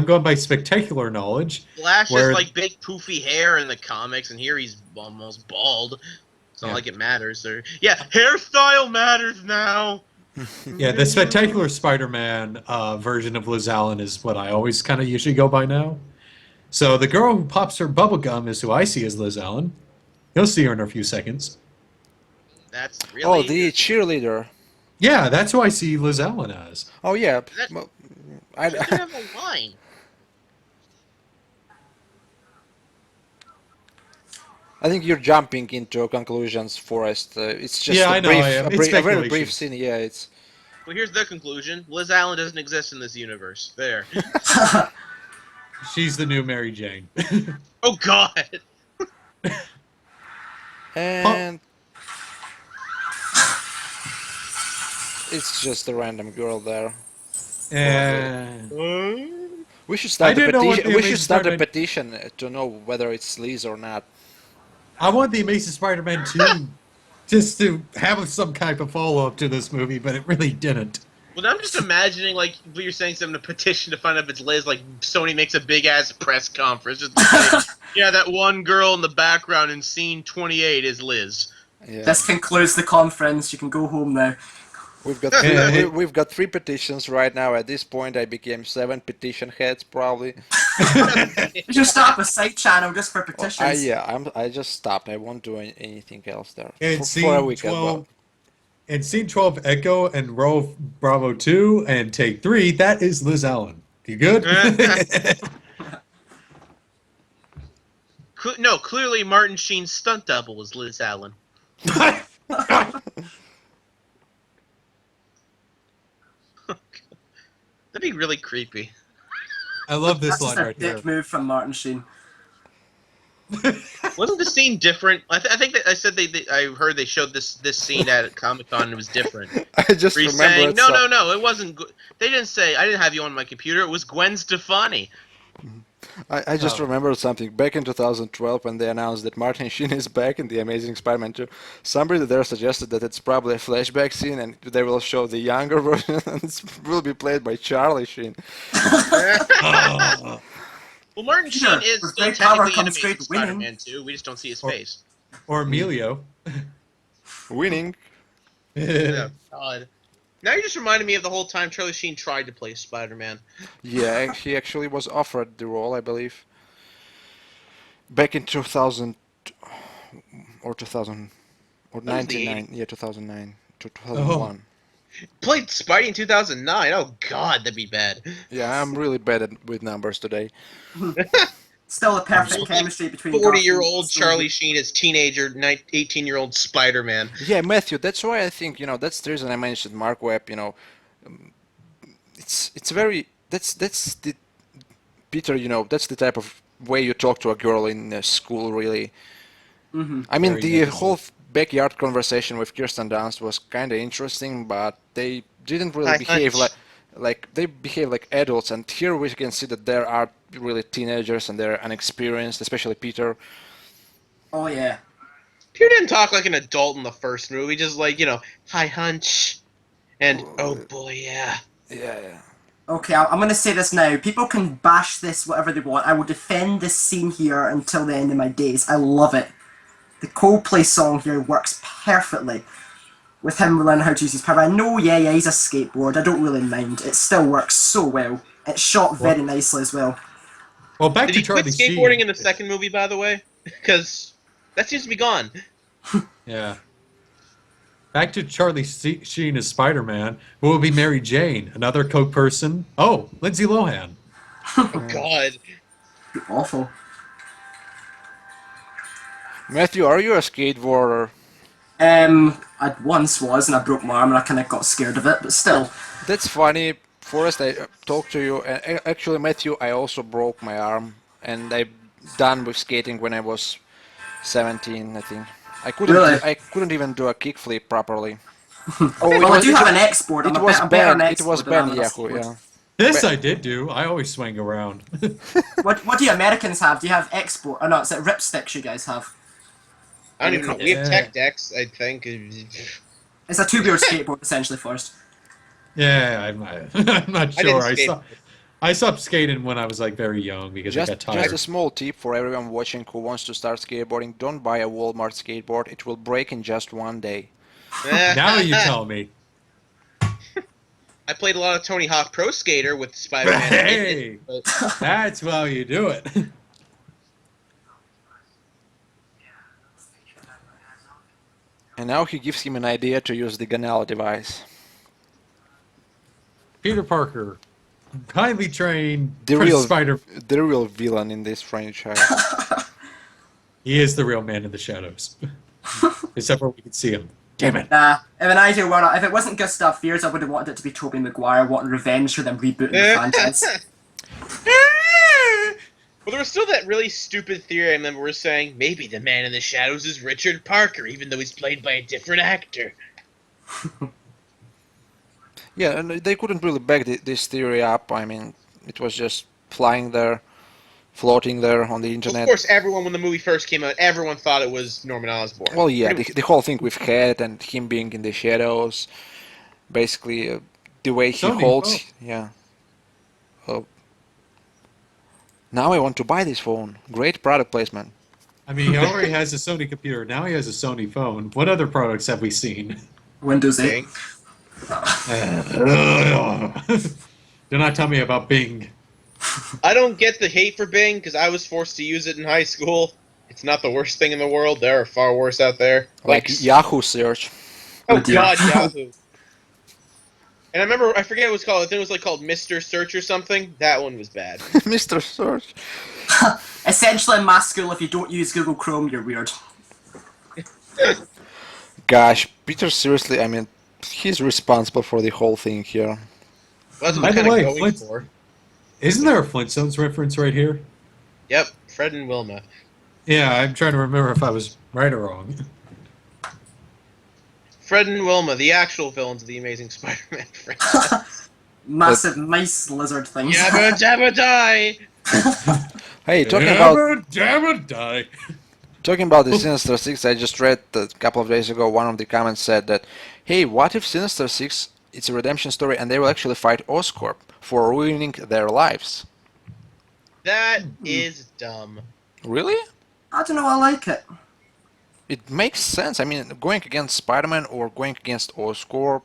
B: going by spectacular knowledge.
D: Flash
B: Where-
D: has, big poofy hair in the comics, and here he's almost bald. It's not
B: Yeah.
D: like it matters. Hairstyle matters now!
B: Yeah, the spectacular Spider-Man version of Liz Allen is what I always kind of usually go by now. So the girl who pops her bubble gum is who I see as Liz Allen. You'll see her in a few seconds.
D: That's
A: Oh,
D: really...
A: the cheerleader.
B: Yeah, that's who I see Liz Allen as.
A: Oh yeah.
D: That-
A: Well,
D: She doesn't have a line.
A: I think you're jumping into conclusions, Forrest. It's just
B: Yeah,
A: a
B: I know
A: brief,
B: I am.
A: a,
B: It's
A: brief, a very brief
B: speculation.
A: scene. Yeah, it's.
D: Well, here's the conclusion: Liz Allen doesn't exist in this universe. There.
B: She's the new Mary Jane.
D: Oh God.
A: And it's just a random girl there.
B: And
A: We should start
B: I
A: a
B: didn't know what
A: petition.
B: the
A: We should
B: Amazing
A: start a
B: Spider-Man-
A: petition to know whether it's Liz or not.
B: I want the Amazing Spider-Man 2 just to have some type of follow-up to this movie, but it really didn't.
D: Well, I'm just imagining, like, what you're saying, something a petition to find out if it's Liz. Like, Sony makes a big ass press conference. Just to say, yeah, that one girl in the background in scene 28 is Liz.
A: Yeah.
C: This concludes the conference. You can go home now.
A: We've got
B: Yeah.
A: we've got 3 petitions right now. At this point, I became 7 petition heads probably.
C: You should start up a side channel just for petitions.
A: I just stopped. I won't do anything else there
B: And
A: for a
B: scene
A: weekend.
B: 12, and scene 12, Echo and Row Bravo 2, and take 3. That is Liz Allen. You good?
D: No, clearly Martin Sheen's stunt double was Liz Allen. That'd be really creepy.
B: I love this
C: That's just
B: line
C: a
B: right there.
C: dick move from Martin Sheen.
D: Wasn't the scene different? I think that I said I heard they showed this scene at Comic Con and it was different.
A: I just
D: Were you
A: remember
D: saying
A: it
D: no,
A: so-
D: no, no? It wasn't. They didn't say I didn't have you on my computer. It was Gwen Stefani.
A: I just
B: Oh.
A: remembered something. Back in 2012, when they announced that Martin Sheen is back in The Amazing Spider-Man 2, somebody there suggested that it's probably a flashback scene and they will show the younger version and it will be played by Charlie Sheen.
B: Oh.
D: Well, Martin
C: Peter,
D: Sheen is
C: with
D: still
C: great power
D: technically in
C: comes
D: Amazing
C: great winning.
D: Spider-Man 2. We just don't see his face.
B: Or Emilio.
A: Winning.
D: Yeah. God. Now you just reminded me of the whole time Charlie Sheen tried to play Spider-Man.
A: Yeah, he actually was offered the role, I believe. Back in 2000 or 2000 or
D: That was the
A: 99, yeah, 2009 to 2001.
D: Played Spidey in 2009. Oh God, that'd be bad.
A: Yeah, I'm really bad with numbers today.
C: Still the perfect
D: sorry.
C: chemistry between
D: 40-year-old
C: Garfield
D: Charlie Sheen as teenager, 18-year-old Spider-Man.
A: Yeah, Matthew, that's why I think, that's the reason I mentioned Mark Webb, it's very that's the Peter, that's the type of way you talk to a girl in school really. I mean,
B: Very
A: the
B: innocent.
A: whole backyard conversation with Kirsten Dunst was kind of interesting, but they didn't really
D: Hi,
A: behave
D: hunch.
A: like they behave like adults, and here we can see that there are really teenagers and they're unexperienced, especially Peter.
C: Oh yeah.
D: Peter didn't talk like an adult in the first movie, just like, hi hunch, and oh boy, yeah.
A: Yeah.
C: Okay, I'm gonna say this now. People can bash this whatever they want. I will defend this scene here until the end of my days. I love it. The Coldplay song here works perfectly with him learning how to use his power. I know, yeah, he's a skateboard. I don't really mind. It still works so well. It's shot very nicely as well.
B: Well, back
D: Did
B: to
D: he quit
B: Charlie
D: skateboarding
B: Sheen.
D: in the second movie, by the way? Because that seems to be gone.
B: Yeah. Back to Charlie Sheen as Spider-Man. Who will be Mary Jane? Another Coke person? Oh, Lindsay Lohan.
D: Oh God.
C: Awful.
A: Matthew, are you a skateboarder?
C: I once was, and I broke my arm, and I kind of got scared of it. But still,
A: That's funny. Forrest, I talked to you, and actually, Matthew, I also broke my arm, and I done with skating when I was 17, I think. I couldn't.
C: Really?
A: I couldn't even do a kickflip properly.
C: well, I do have an X-board. I'm
A: It was
C: I'm better on
A: Ben. It was
C: X-board than I am
A: Ben
C: on a
A: Yahoo.
C: skateboard.
A: Yeah.
B: This I did do. I always swing around.
C: What do you Americans have? Do you have X-board? Or no, it's ripsticks you guys have.
D: I don't even know. We have
B: Yeah.
D: Tech Decks, I think.
C: It's a two-wheel skateboard, essentially, first.
B: Yeah, I'm not
D: I
B: sure.
D: didn't
B: I stopped skating when I was like very young because I got
A: Just
B: tired.
A: a small tip for everyone watching who wants to start skateboarding: don't buy a Walmart skateboard. It will break in just one day.
B: Now you tell me.
D: I played a lot of Tony Hawk Pro Skater with Spider-Man.
B: Hey!
D: but
B: That's how you do it.
A: And now he gives him an idea to use the Ganella device.
B: Peter Parker, kindly trained
A: The
B: Prince
A: real
B: Spider.
A: the real villain in this franchise.
B: He is the real man in the shadows. Except where we can see him. Damn it.
C: Nah, in an ideal world, if it wasn't Gustav Fiers, I would have wanted it to be Tobey Maguire wanting revenge for them rebooting the franchise.
D: Well, there was still that really stupid theory I remember we're saying, maybe the man in the shadows is Richard Parker, even though he's played by a different actor.
A: Yeah, and they couldn't really back this theory up. I mean, it was just flying there, floating there on the
D: Well,
A: internet.
D: of course, everyone, when the movie first came out, everyone thought it was Norman Osborn.
A: Well, yeah,
D: Pretty
A: the whole thing with Head and him being in the shadows, basically the way he
B: Sony,
A: holds.
B: oh.
A: Yeah. Oh. Now I want to buy this phone. Great product placement.
B: I mean, he already has a Sony computer. Now he has a Sony phone. What other products have we seen?
C: Windows 8.
D: Bing.
B: Do not tell me about Bing.
D: I don't get the hate for Bing, because I was forced to use it in high school. It's not the worst thing in the world. There are far worse out there.
A: Like Yahoo search.
D: Oh
C: Oh, dear.
D: God, Yahoo. And I remember, I forget what it was called. I think it was like called Mr. Search or something. That one was bad.
A: Mr. Search.
C: Essentially, in my school, if you don't use Google Chrome, you're weird.
A: Gosh, Peter, seriously, I mean, he's responsible for the whole thing here.
D: Well, that's
B: By
D: what
B: the
D: I'm
B: way,
D: kind of going
B: Flint-
D: for.
B: Isn't there a Flintstones reference right here?
D: Yep, Fred and Wilma.
B: Yeah, I'm trying to remember if I was right or wrong.
D: Fred and Wilma, the actual villains of the Amazing Spider-Man franchise.
C: Massive mice lizard things.
D: Yabba dabba die!
A: Hey, talking about
B: Dabba die.
A: talking about the Sinister Six, I just read a couple of days ago. One of the comments said that, "Hey, what if Sinister Six? It's a redemption story, and they will actually fight Oscorp for ruining their lives."
D: That is dumb.
A: Really?
C: I don't know, I like it.
A: It makes sense. I mean, going against Spider-Man or going against Oscorp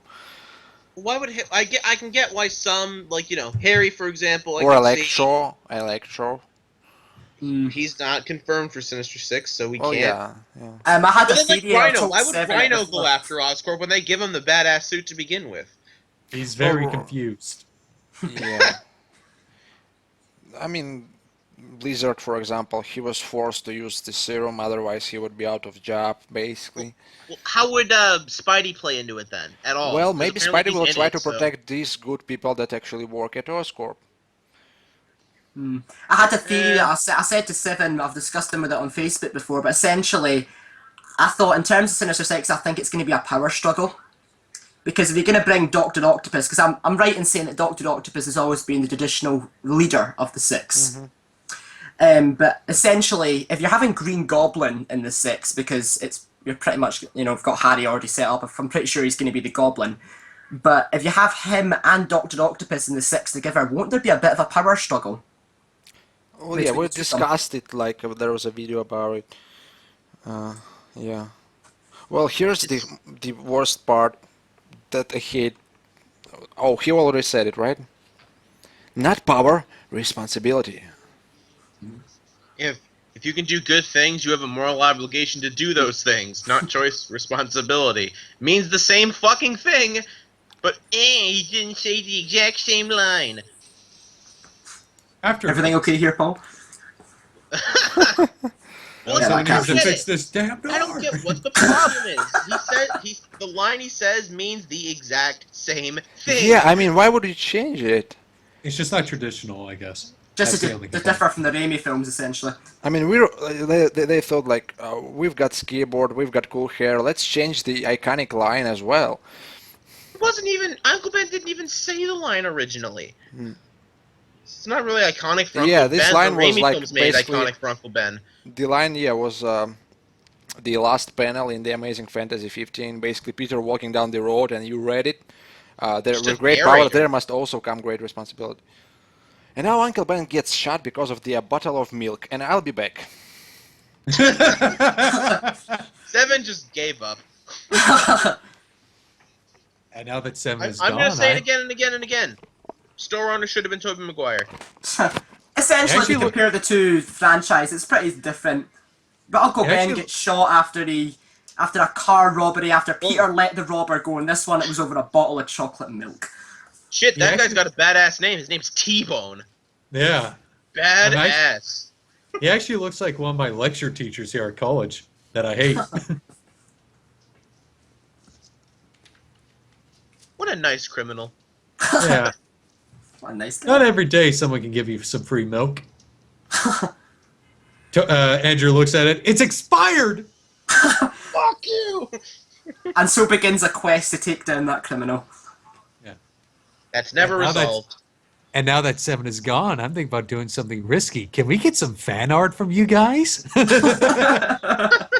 D: Why would I can get why some, like, you know, Harry, for example, I
A: or
D: can see
A: Electro.
D: he's not confirmed for Sinister Six, so we
A: Oh
D: can't.
A: yeah, yeah.
C: I had
D: But
C: a
D: then, like,
C: theory. I
D: Rhino,
C: told
D: why would
C: Seven
D: Rhino
C: it
D: go
C: was-
D: after Oscorp when they give him the badass suit to begin with?
B: He's very
A: Oh.
B: confused.
A: Yeah. I mean, Blizzard, for example, he was forced to use the serum, otherwise he would be out of job, basically.
D: Well, how would Spidey play into it then? At all?
A: Well,
D: 'Cause
A: maybe
D: apparently
A: Spidey will
D: he's in
A: try
D: it,
A: to
D: so-
A: protect these good people that actually work at Oscorp.
C: I had a theory that I said to Seven, I've discussed them with it on Facebook before, but essentially, I thought in terms of Sinister Six, I think it's going to be a power struggle. Because if you're going to bring Dr. Octopus, because I'm right in saying that Dr. Octopus has always been the traditional leader of the Six. But essentially, if you're having Green Goblin in the Six, because you're pretty much, you've got Harry already set up, I'm pretty sure he's going to be the Goblin. But if you have him and Dr. Octopus in the Six together, won't there be a bit of a power struggle?
A: Well,
C: Which
A: yeah,
C: we
A: we
C: could do some-
A: discussed it, like there was a video about it. Yeah. Well, here's the worst part that I hate. Oh, he already said it, right? Not power, responsibility.
D: If you can do good things, you have a moral obligation to do those things. Not choice, responsibility. Means the same fucking thing, but he didn't say the exact same line.
B: After
C: Everything okay here, Paul?
D: Well,
C: Yeah,
D: I
C: like
D: don't
B: needs to
D: get
B: fix
D: it.
B: this damn door.
D: I don't get what the problem is. The line he says means the exact same thing.
A: Yeah, I mean, why would you change it?
B: It's just not traditional, I guess.
C: Just
B: That's
C: to,
B: the only
C: to
B: complaint.
C: differ from the Raimi films, essentially.
A: I mean, they thought like, we've got skateboard, we've got cool hair, let's change the iconic line as well.
D: It wasn't even Uncle Ben didn't even say the line originally. It's not really iconic for Uncle
A: Yeah,
D: Ben.
A: this line
D: the
A: was
D: Raimi
A: like
D: films made
A: basically-
D: iconic for Uncle Ben.
A: The line, yeah, was the last panel in the Amazing Fantasy 15. Basically, Peter walking down the road, and you read it. There
D: Just a
A: with great power,
D: narrator.
A: there must also come great responsibility. And now Uncle Ben gets shot because of the bottle of milk, and I'll be back.
D: Seven just gave up.
B: And now that Seven is
D: I'm
B: gone,
D: gonna say it again and again and again. Store owner should have been Tobey Maguire.
C: Essentially, if you
B: Actually,
C: compare the two franchises, it's pretty different. But Uncle Ben
B: Actually-
C: gets shot after a car robbery, after Peter let the robber go, and this one it was over a bottle of chocolate milk.
D: Shit, that
B: Yeah,
D: guy's got a badass name. His name's T-Bone.
B: Yeah.
D: Badass.
B: He actually looks like one of my lecture teachers here at college that I hate.
D: What a nice criminal.
B: Yeah.
C: What a nice
B: Not
C: guy.
B: every day someone can give you some free milk. Andrew looks at it. It's expired!
D: Fuck you!
C: And so begins a quest to take down that criminal.
D: That's never
B: Now that's-
D: resolved.
B: And now that 7 is gone, I'm thinking about doing something risky. Can we get some fan art from you guys?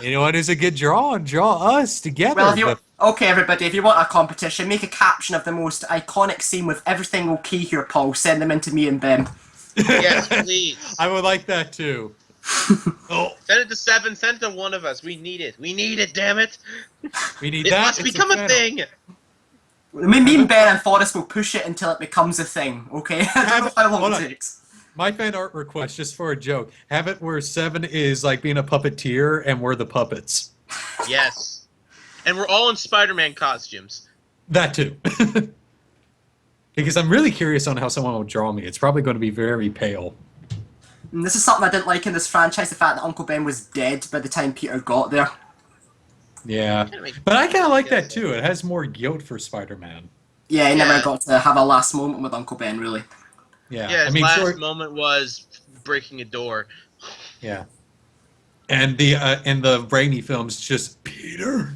B: Anyone who's a good draw and draw us together.
C: Well, if you
B: But-
C: okay, everybody, if you want a competition, make a caption of the most iconic scene with everything okay here, Paul. Send them in to me and Ben.
D: Yes, please.
B: I would like that too. Oh,
D: Send it to 7. Send it to one of us. We need it. We need it. Damn it!
B: we need
D: It
B: that.
D: must
B: and some
D: become a
B: fan art.
D: thing.
C: Me and Ben and Forrest will push it until it becomes a thing. Okay, I don't know how long
B: Hold
C: it
B: on.
C: takes.
B: My fan art request, just for a joke, have it where 7 is like being a puppeteer and we're the puppets.
D: Yes. And we're all in Spider-Man costumes.
B: That too. Because I'm really curious on how someone will draw me. It's probably going to be very pale.
C: And this is something I didn't like in this franchise: the fact that Uncle Ben was dead by the time Peter got there.
B: Yeah. But I kind of like that too. It has more guilt for Spider-Man.
C: Yeah, he
D: Yeah.
C: never got to have a last moment with Uncle Ben, really.
B: Yeah.
D: Yeah,
B: I
D: his
B: mean,
D: last
B: sure.
D: moment was breaking a door.
B: Yeah. And the Raimi films just Peter.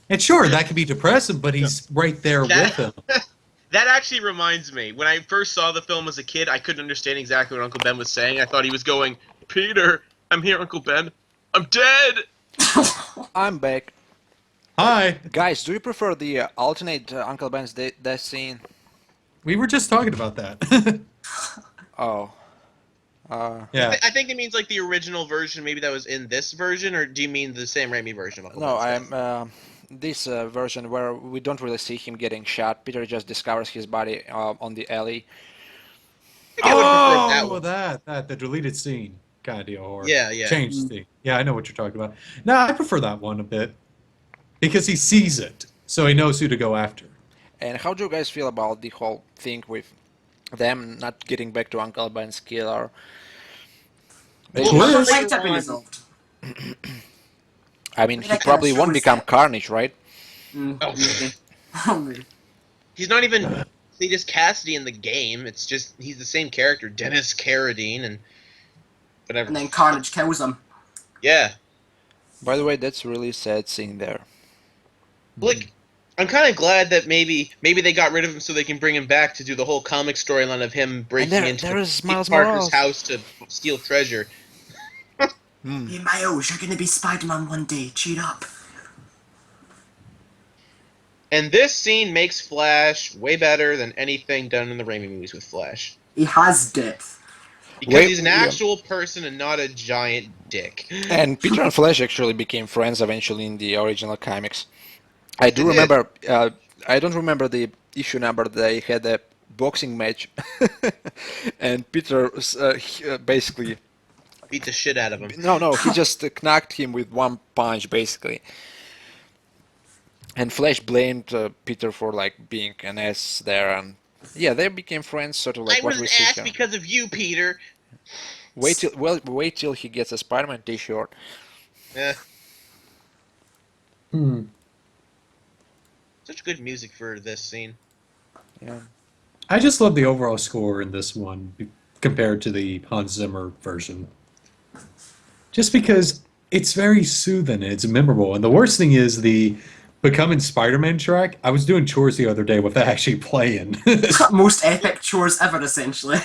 B: And sure, that could be depressing, but he's right there
D: That-
B: with him.
D: That actually reminds me. When I first saw the film as a kid, I couldn't understand exactly what Uncle Ben was saying. I thought he was going, "Peter, I'm here, Uncle Ben. I'm dead."
A: I'm back.
B: Hi.
A: Guys, do you prefer the alternate Uncle Ben's death scene?
B: We were just talking about that.
A: Oh.
B: Yeah.
D: I think it means like the original version, maybe that was in this version, or do you mean the Sam Raimi version of Uncle
A: No,
D: Ben's death?
A: I'm this version where we don't really see him getting shot. Peter just discovers his body on the alley.
D: I think I would prefer that one.
B: that the deleted scene kind of deal. Or
D: Yeah, yeah.
B: changed the. Yeah, I know what you're talking about. No, I prefer that one a bit because he sees it, so he knows who to go after.
A: And how do you guys feel about the whole thing with them not getting back to Uncle Ben's killer?
D: Well,
B: Well,
C: I
B: Liz-
C: liked it being resolved.
A: I mean,
C: that
A: he
C: kind of
A: probably won't
C: shows
A: become
C: that-
A: Carnage, right?
D: Oh.
C: Maybe. Oh, maybe.
D: He's not even Cletus Cassidy in the game. It's just he's the same character, Dennis Carradine, and whatever.
C: And then Carnage kills him.
D: Yeah,
A: By the way, that's a really sad scene there.
D: like I'm kind of glad that maybe they got rid of him so they can bring him back to do the whole comic storyline of him breaking
A: there
D: into
A: is
D: Peter
A: Miles
D: Parker's
A: Morales.
D: house to steal treasure.
C: Hey, Miles, you're gonna be Spider-Man one day. Cheer up.
D: And this scene makes Flash way better than anything done in the Raimi movies with Flash.
C: He has depth.
D: Because
A: Wait,
D: he's an
A: yeah.
D: actual person and not a giant dick.
A: And Peter and Flash actually became friends eventually in the original comics. I do
D: They did.
A: remember. I don't remember the issue number. They had a boxing match, and Peter basically
D: Beat the shit out of him.
A: no, he just knocked him with one punch basically. And Flash blamed Peter for like being an ass there, and yeah, they became friends, sort of like
D: I
A: what
D: was
A: we
D: an
A: see
D: ass
A: here.
D: because of you, Peter.
A: Wait till he gets a Spider-Man T-shirt.
D: Eh,
B: Hmm.
D: such good music for this scene.
A: Yeah.
B: I just love the overall score in this one compared to the Hans Zimmer version. Just because it's very soothing, it's memorable, and the worst thing is the Becoming Spider-Man track. I was doing chores the other day with that actually playing.
C: Most epic chores ever, essentially.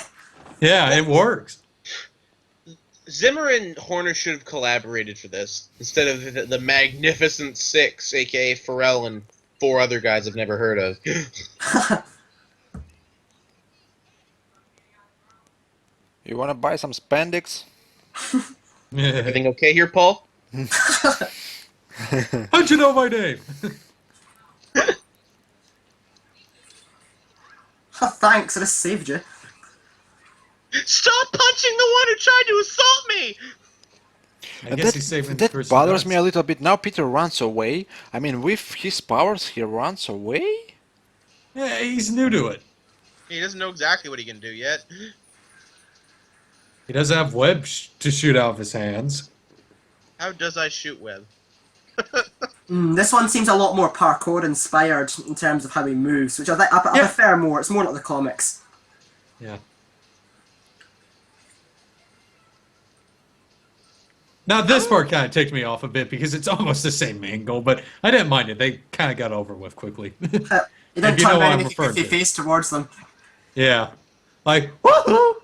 B: Yeah, it works.
D: Zimmer and Horner should have collaborated for this instead of the Magnificent Six, aka Pharrell and 4 other guys I've never heard of.
A: You wanna buy some spandex?
D: Everything okay here, Paul?
B: How'd you know my name?
C: Thanks, I just saved you.
D: Stop punching the one who tried to assault me!
B: I
A: And
B: guess he's saving
A: that
B: for some
A: bothers me a
B: nuts.
A: little bit. Now Peter runs away. I mean, with his powers, he runs away?
B: Yeah, he's new to it.
D: He doesn't know exactly what he can do yet.
B: He doesn't have web to shoot out of his hands.
D: How does I shoot web?
C: This one seems a lot more parkour inspired in terms of how he moves, which I prefer more. It's more like the comics.
B: Yeah. Now this part kind of ticked me off a bit because it's almost the same angle, but I didn't mind it. They kind of got over with quickly.
C: He didn't
B: If you know
C: turn
B: what
C: around
B: I'm
C: and make a
B: referring
C: goofy
B: to.
C: face towards them.
B: Yeah. Like, woohoo!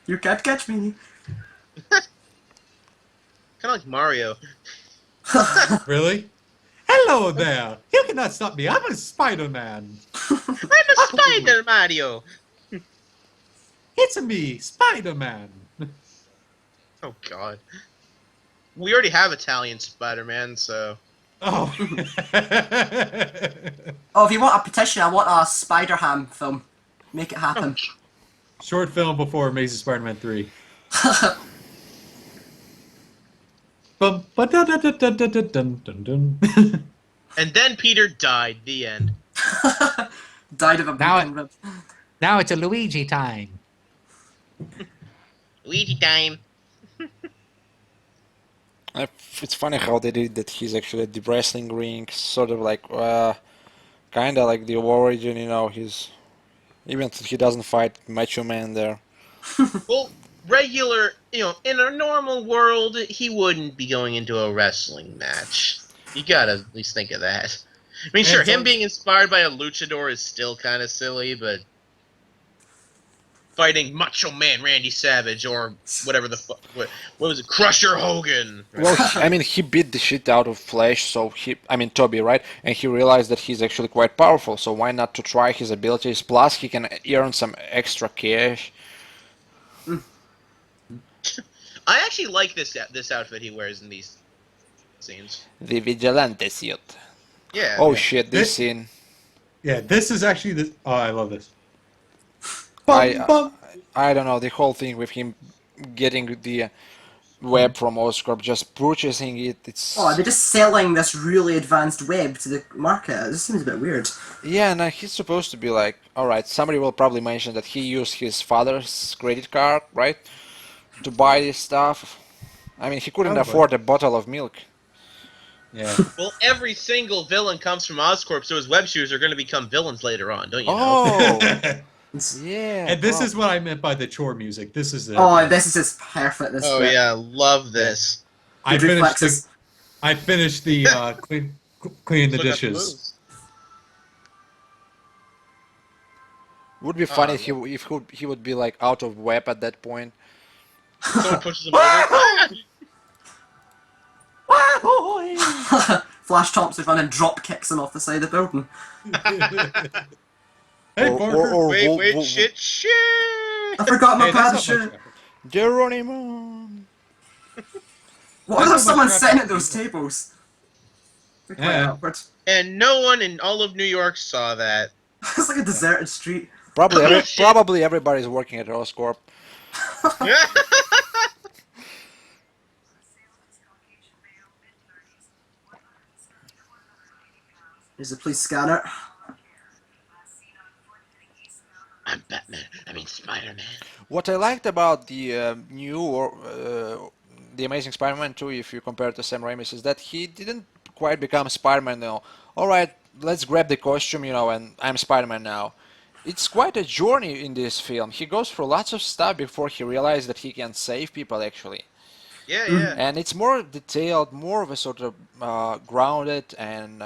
C: You can't catch me.
D: Kind of like Mario.
B: Really? Hello there! You cannot stop me. I'm a Spider-Man.
D: I'm a spider, Mario.
B: It's me, Spider-Man.
D: Oh God. We already have Italian Spider-Man, so.
B: Oh.
C: Oh, if you want a petition, I want a Spider-Ham film. Make it happen.
B: Short film before Amazing Spider-Man 3. Bum, ba-da-da-da-da-da-dun-dun-dun.
D: And then Peter died. The end.
C: Died of a
E: Now
C: broken rib.
E: Now it's a Luigi time.
D: Luigi time.
A: It's funny how they did that. He's actually at the wrestling ring, sort of like, kind of like the origin, you know. He's even if he doesn't fight Macho Man there.
D: Well, regular, in a normal world, he wouldn't be going into a wrestling match. You gotta at least think of that. I mean, sure, him being inspired by a luchador is still kind of silly, but fighting Macho Man Randy Savage or whatever the fuck, what was it, Crusher Hogan?
A: Well, I mean, he beat the shit out of Flash, so Toby, right? And he realized that he's actually quite powerful, so why not to try his abilities? Plus, he can earn some extra cash.
D: I actually like this outfit he wears in these scenes.
A: The Vigilante suit.
D: Yeah.
A: Oh shit, this
B: This-
A: scene.
B: Yeah, this is actually the. Oh, I love this.
A: I don't know, the whole thing with him getting the web from Oscorp, just purchasing it, it's...
C: Oh, they're just selling this really advanced web to the market. It just seems a bit weird.
A: Yeah, and he's supposed to be like, alright, somebody will probably mention that he used his father's credit card, right? To buy this stuff. I mean, he couldn't
B: Probably.
A: afford a bottle of milk.
B: Yeah.
D: Well, every single villain comes from Oscorp, so his web shoes are going to become villains later on, don't you know?
A: Oh!
C: It's-
A: Yeah.
B: And this
A: bro.
B: is what I meant by the chore music. This is the.
C: Oh, this is just perfect. This
D: Oh
C: bit.
D: yeah, love this.
B: I
C: Good
B: finished
C: reflexes.
B: the. I finished the cleaning the
D: Look at
B: dishes.
D: moves.
A: Would be funny if he would be like out of web at that point.
D: Someone pushes him over.
C: Flash Thompson running drop kicks him off the side of the building.
B: Hey,
A: Or-
B: Parker.
A: or- or-
D: Wait,
A: Wo-
D: wait,
A: wo-
D: shit.
C: I forgot my
B: Hey, that's
C: parachute.
B: not much effort.
A: Geronimo!
C: What if
B: That's
C: someone
B: not much
C: sitting at
B: effort.
C: those tables? They're quite
B: Yeah.
C: awkward.
D: And no one in all of New York saw that.
C: It's like a deserted street.
A: Probably,
D: Oh, shit.
A: probably everybody's working at Oscorp.
C: Here's the police scanner.
D: I'm Batman. I mean Spider-Man.
A: What I liked about the the Amazing Spider-Man 2, if you compare it to Sam Raimi's, is that he didn't quite become Spider-Man. You know, all right, let's grab the costume, you know, and I'm Spider-Man now. It's quite a journey in this film. He goes through lots of stuff before he realizes that he can save people, actually.
D: Yeah, yeah.
A: And it's more detailed, more of a sort of grounded, and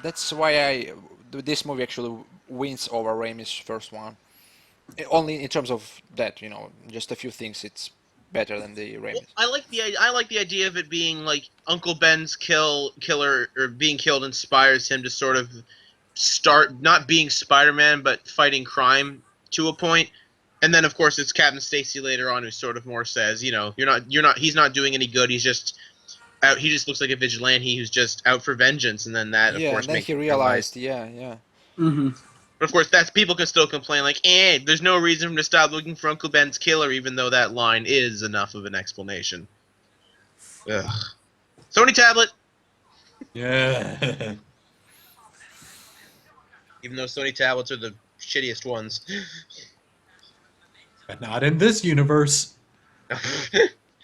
A: that's why this movie actually wins over Raimi's first one. Only in terms of that, you know, just a few things it's better than the
D: Well,
A: Raimi's.
D: I like the idea of it being like Uncle Ben's killer or being killed inspires him to sort of start not being Spider-Man but fighting crime to a point. And then of course it's Captain Stacy later on who sort of more says, you know, he's not doing any good. He's just out. He just looks like a vigilante who's just out for vengeance. And then that of
A: Yeah,
D: course
A: and then
D: makes
A: he
D: him
A: realized,
D: realize-
A: yeah.
C: Mm-hmm.
D: But of course, that's people can still complain like, there's no reason for him to stop looking for Uncle Ben's killer, even though that line is enough of an explanation. Ugh. Sony tablet,
B: Yeah.
D: even though Sony tablets are the shittiest ones.
B: But not in this universe.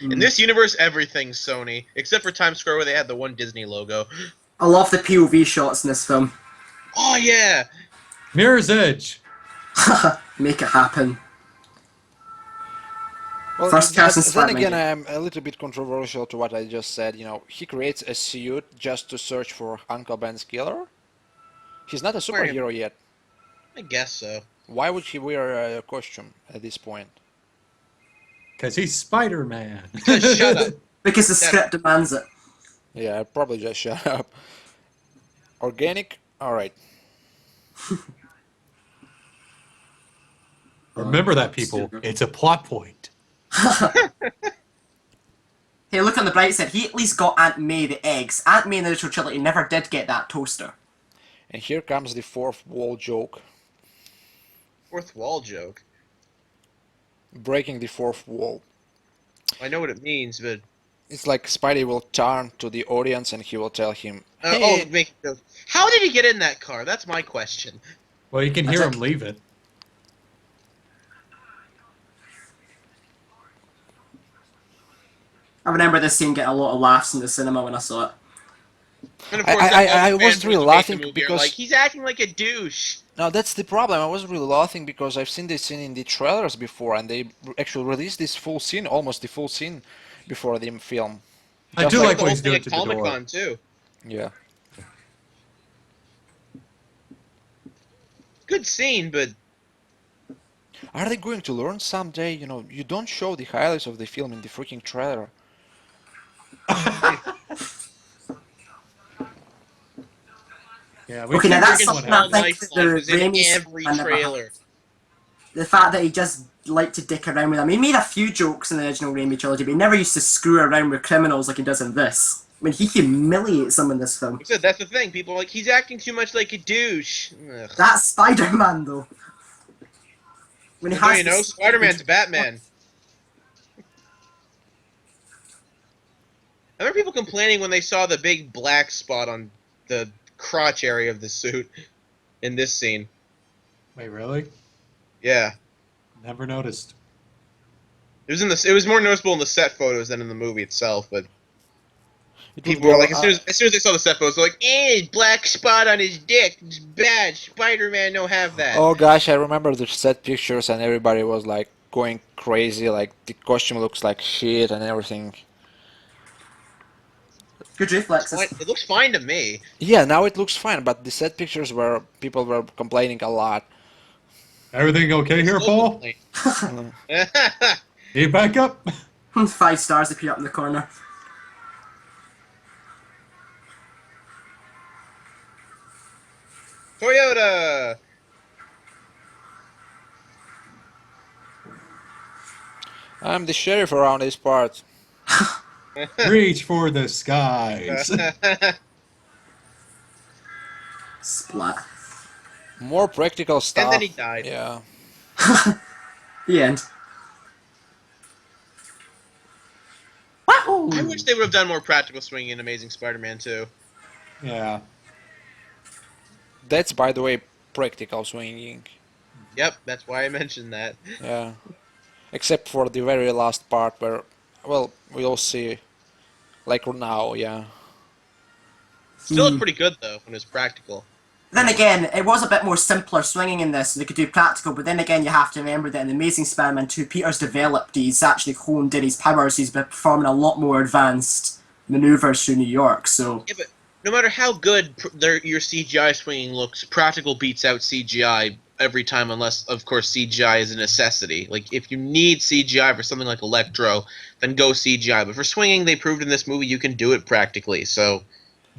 D: In this universe, everything's Sony, except for Times Square where they had the one Disney logo.
C: I love the POV shots in this film.
D: Oh yeah!
B: Mirror's Edge.
C: Make it happen.
A: Well,
C: First
A: then,
C: person
A: then
C: Spider-Man
A: again,
C: game.
A: I'm a little bit controversial to what I just said. You know, he creates a suit just to search for Uncle Ben's killer. He's not a superhero yet.
D: I guess so.
A: Why would he wear a costume at this point?
B: Because he's Spider-Man.
D: Just shut up.
C: Because the script demands it.
A: Yeah, I'd probably just shut up. Organic? Alright.
B: Remember that, people. It's a plot point.
C: Hey, look on the bright side. He at least got Aunt May the eggs. Aunt May in the original trilogy never did get that toaster.
A: And here comes the fourth wall joke.
D: Fourth wall joke.
A: Breaking the fourth wall.
D: I know what it means, but
A: It's like Spidey will turn to the audience and he will tell him,
D: oh,
A: hey,
D: make a joke. How did he get in that car? That's my question.
B: Well, you can hear
C: That's
B: him leave it.
C: I remember this scene getting a lot of laughs in the cinema when I saw it.
D: And of
A: I-
D: course,
A: I-
D: all the
A: I
D: fans
A: wasn't
D: who
A: really
D: make the
A: laughing
D: movie are
A: because-
D: like, he's acting like a douche.
A: No, that's the problem. I wasn't really laughing because I've seen this scene in the trailers before, and they actually released this full scene, almost the full scene, before the film.
B: I
A: Just
B: do
A: like
B: like
D: the
B: what
D: whole
B: he's
D: thing
B: doing
D: at
B: to the door.
D: Comic-Con too.
A: Yeah.
D: Good scene, but
A: Are they going to learn someday? You know, you don't show the highlights of the film in the freaking trailer.
B: Yeah, we
C: Okay, now
B: can't
C: that's
B: get
C: something
B: one
C: I
B: out.
C: think
D: Nice
C: that
D: line
C: the
D: was in
C: Raimi
D: every
C: Spider-Man never
D: trailer.
C: had. The fact that he just liked to dick around with them. He made a few jokes in the original Raimi trilogy, but he never used to screw around with criminals like he does in this. I mean, he humiliates them in this film.
D: Like I said, that's the thing. People are like, he's acting too much like a douche. Ugh.
C: That's Spider-Man, though. When he
D: Well,
C: has
D: you
C: to
D: know,
C: speak-
D: Spider-Man's Batman. I remember people complaining when they saw the big black spot on the crotch area of the suit in this scene.
B: Wait, really?
D: Yeah,
B: Never noticed.
D: it was in the. It was more noticeable in the set photos than in the movie itself. But
A: It would
D: people were
A: go,
D: like, as soon as they saw the set photos, they're like, "Eh, black spot on his dick. It's bad. Spider-Man don't have that."
A: oh gosh, I remember the set pictures and everybody was like going crazy, like the costume looks like shit and everything.
C: Good reflexes.
D: It looks fine to me.
A: Yeah, now it looks fine, but the set pictures were people were complaining a lot.
B: Everything okay here, Paul? Need back up?
C: 5 stars appear up in the corner.
D: Toyota.
A: I'm the sheriff around this part.
B: Reach for the skies.
C: Splat.
A: More practical stuff.
D: then he died.
A: Yeah.
C: The end. Wahoo!
D: I wish they would have done more practical swinging in Amazing Spider-Man 2.
B: Yeah.
A: That's, by the way, practical swinging.
D: Yep, that's why I mentioned that.
A: Yeah. Except for the very last part where, well, we'll see. Like now, yeah.
D: Still looked pretty good though when it was practical.
C: Then again, it was a bit more simpler swinging in this, so they could do practical, but then again, you have to remember that in The Amazing Spider-Man 2, Peter's developed, he's actually honed in his powers, he's been performing a lot more advanced maneuvers through New York, so...
D: Yeah, but no matter how good your CGI swinging looks, practical beats out CGI every time, unless, of course, CGI is a necessity. Like, if you need CGI for something like Electro, then go CGI. But for swinging, they proved in this movie you can do it practically, so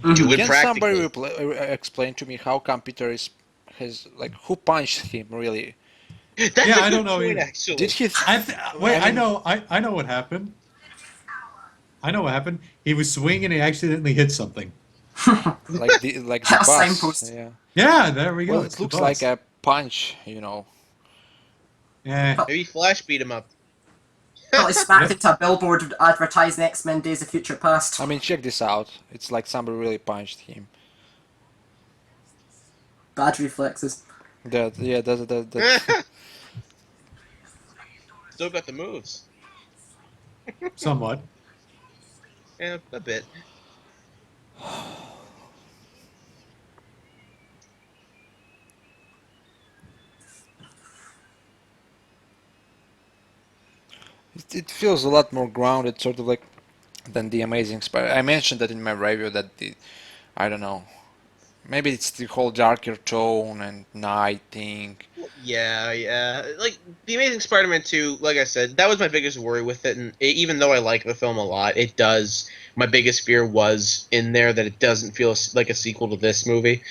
D: do it
A: Can
D: practically.
A: somebody explain to me how come Peter has, like, who punched him, really?
D: That's
B: Yeah,
D: a
B: I
D: good
B: don't know
D: point,
B: either.
D: actually.
A: Did he...
B: Wait,
A: I
B: I
A: mean-
B: know what happened. I know what happened. He was swinging and he accidentally hit something.
A: like the
C: A
A: bus?
C: signpost.
A: Yeah.
B: Yeah, there we go.
A: Well,
B: it's
A: it
B: the
A: looks
B: bus.
A: like a punch, you know.
B: Yeah.
D: Maybe Flash beat him up.
C: Probably smacked into a billboard advertising X-Men Days of Future Past.
A: I mean, check this out. It's like somebody really punched him.
C: Bad reflexes.
A: That.
D: Still got the moves.
B: Somewhat.
D: Yeah, a bit.
A: It feels a lot more grounded, sort of like than the Amazing Spider. I mentioned that in my review that I don't know. Maybe it's the whole darker tone and night thing.
D: Yeah. Like the Amazing Spider-Man 2, like I said, that was my biggest worry with it. And even though I like the film a lot, it does. My biggest fear was in there that it doesn't feel like a sequel to this movie.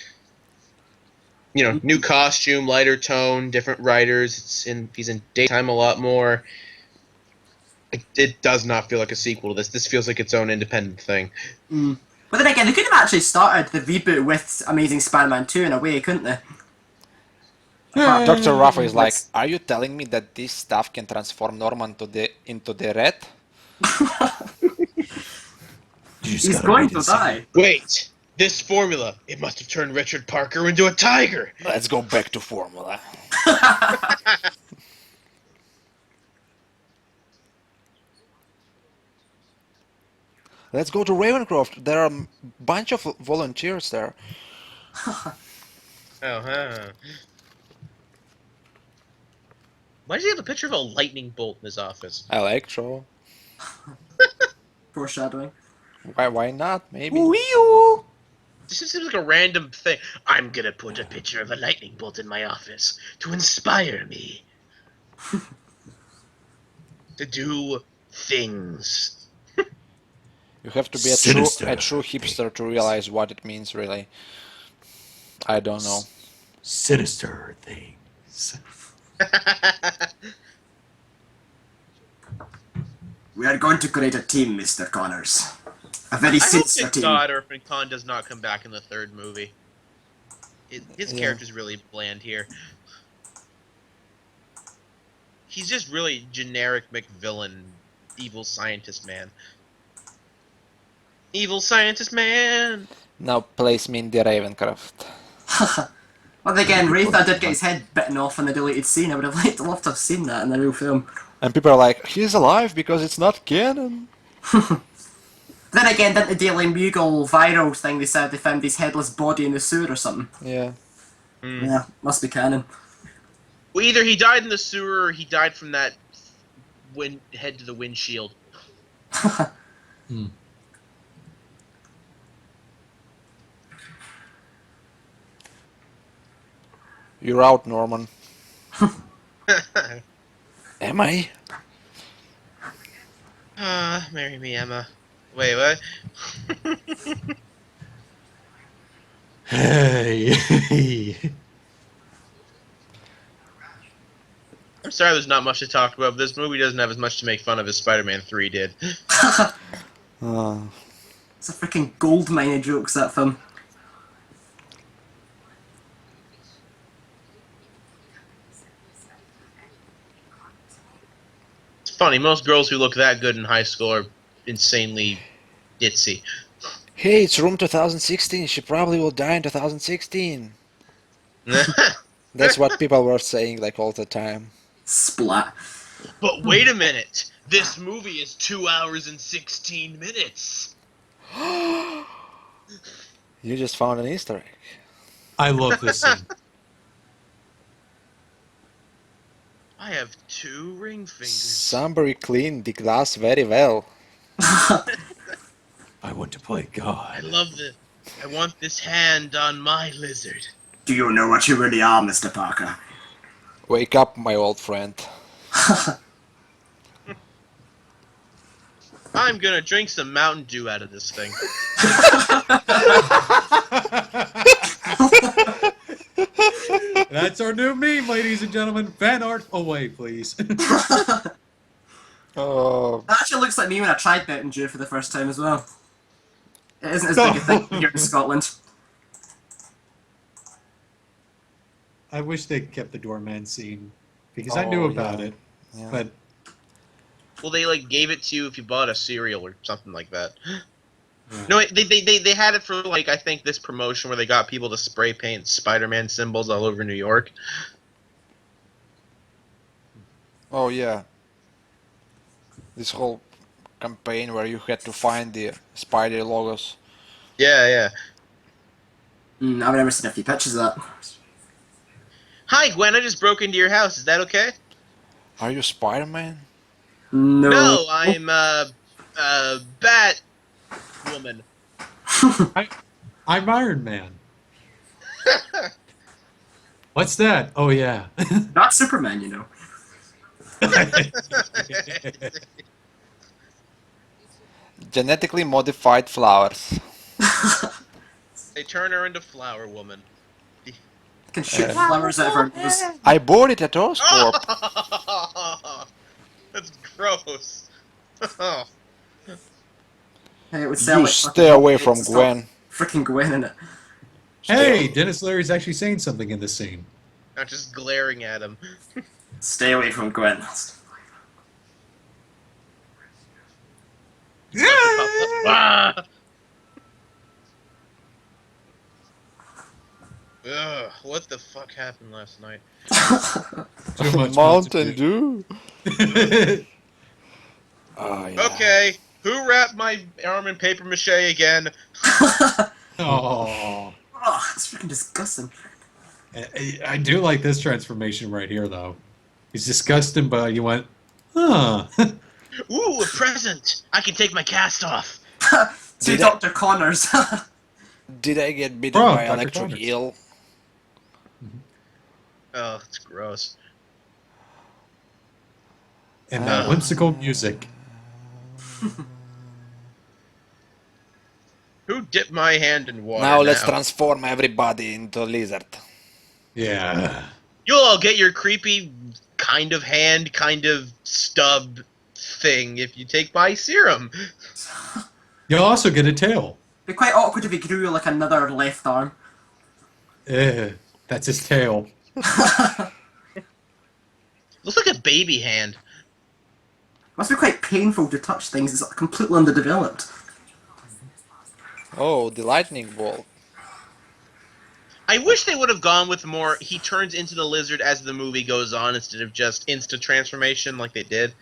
D: You know, new costume, lighter tone, different writers. He's in daytime a lot more. It does not feel like a sequel to this. This feels like its own independent thing.
C: Mm. But then again, they could have actually started the reboot with Amazing Spider-Man 2 in a way, couldn't they?
A: Dr. Rafa is like,
C: Let's-
A: are you telling me that this stuff can transform Norman into the red?
C: He's going to die.
D: Wait, this formula, it must have turned Richard Parker into a tiger.
A: Let's go back to formula. Let's go to Ravencroft. There are a bunch of volunteers there.
D: Oh, huh. Why does he have a picture of a lightning bolt in his office?
A: Electro.
C: Foreshadowing.
A: Why not? Maybe.
D: This just seems like a random thing. I'm gonna put a picture of a lightning bolt in my office to inspire me to do things.
A: You have to be
B: Sinister.
A: a true hipster to realize what it means, really. I don't know.
B: Sinister things.
C: We are going to create a team, Mr. Connors. A very
D: I hope
C: sinister
D: that
C: team.
D: God Orphan Khan does not come back in the third movie. His
A: Yeah.
D: character's really bland here. He's just really generic McVillain, evil scientist man. Evil scientist man!
A: Now place me in the Ravencroft.
C: But again, Wraitha did get his head bitten off in the deleted scene. I would have loved to have seen that in the real film.
A: And people are like, he's alive because it's not canon.
C: Then again, didn't the Daily Bugle viral thing, they said they found his headless body in the sewer or something?
A: Yeah.
C: Yeah, must be canon.
D: Well, either he died in the sewer or he died from that head to the windshield.
A: You're out, Norman. Am I?
D: Marry me, Emma. Wait, what?
B: Hey.
D: I'm sorry there's not much to talk about, but this movie doesn't have as much to make fun of as Spider-Man 3 did.
C: It's a freaking gold mine of jokes, that film.
D: It's funny, most girls who look that good in high school are insanely ditzy.
A: Hey, it's Room 2016. She probably will die in 2016. That's what people were saying like all the time.
C: Splat.
D: But wait a minute! This movie is 2 hours and 16 minutes!
A: You just found an Easter egg.
B: I love this scene.
D: I have 2 ring fingers.
A: Somebody cleaned the glass very well.
B: I want to play
D: I
B: God.
D: love this. I want this hand on my lizard.
C: Do you know what you really are, Mr. Parker?
A: Wake up, my old friend.
D: I'm gonna drink some Mountain Dew out of this thing.
B: That's our new meme, ladies and gentlemen. Fan art away, please.
A: Oh,
C: That actually looks like me when I tried Mountain Dew for the first time as well. It isn't as big a thing here in Scotland.
B: I wish they kept the doorman scene because I knew
A: Oh,
B: about
A: yeah.
B: it,
A: yeah.
B: but
D: Well, they like gave it to you if you bought a cereal or something like that.
B: Yeah.
D: No, they had it for like I think this promotion where they got people to spray paint Spider-Man symbols all over New York.
A: Oh yeah. This whole campaign where you had to find the Spider logos.
D: Yeah.
C: I've never seen a few pictures of that.
D: Hi, Gwen. I just broke into your house. Is that okay?
A: Are you Spider-Man?
C: No.
D: No, I'm Bat Woman.
B: I'm Iron Man. What's that? Oh yeah.
C: Not Superman, you know.
A: Genetically modified flowers.
D: They turn her into Flower Woman.
C: Can shoot flowers out of her nose.
A: I bought it at Oscorp.
D: That's gross.
C: Hey, it would sound
A: You
C: like
A: stay away from
C: Stop
A: Gwen.
C: Freaking Gwen in it.
B: Hey, Dennis Leary's actually saying something in this scene.
D: Not just glaring at him.
C: Stay away from Gwen.
D: Ah! Ugh, what the fuck happened last night?
B: Too much
A: Mountain Dew. Oh, yeah.
D: Okay, who wrapped my arm in paper mache again?
B: Oh,
C: Oh, it's freaking disgusting.
B: I do like this transformation right here, though. He's disgusted, but you went, huh.
D: Ooh, a present! I can take my cast off.
C: To
A: Did
C: Dr. Connors.
A: Did I get bitten
B: Bro,
A: by
B: Dr.
A: electric
B: Connors.
A: eel?
D: Oh, it's gross.
B: And that whimsical music.
D: Who dipped my hand in water?
A: Now let's transform everybody into lizard.
B: Yeah.
D: You'll all get your creepy kind of hand, kind of stub thing if you take my serum.
B: You'll also get a tail.
C: It'd be quite awkward if he grew like another left arm.
B: That's his tail.
D: Looks like a baby hand.
C: Must be quite painful to touch things. It's completely underdeveloped.
A: Oh, the lightning bolt.
D: I wish they would have gone with more he turns into the lizard as the movie goes on instead of just instant transformation like they did.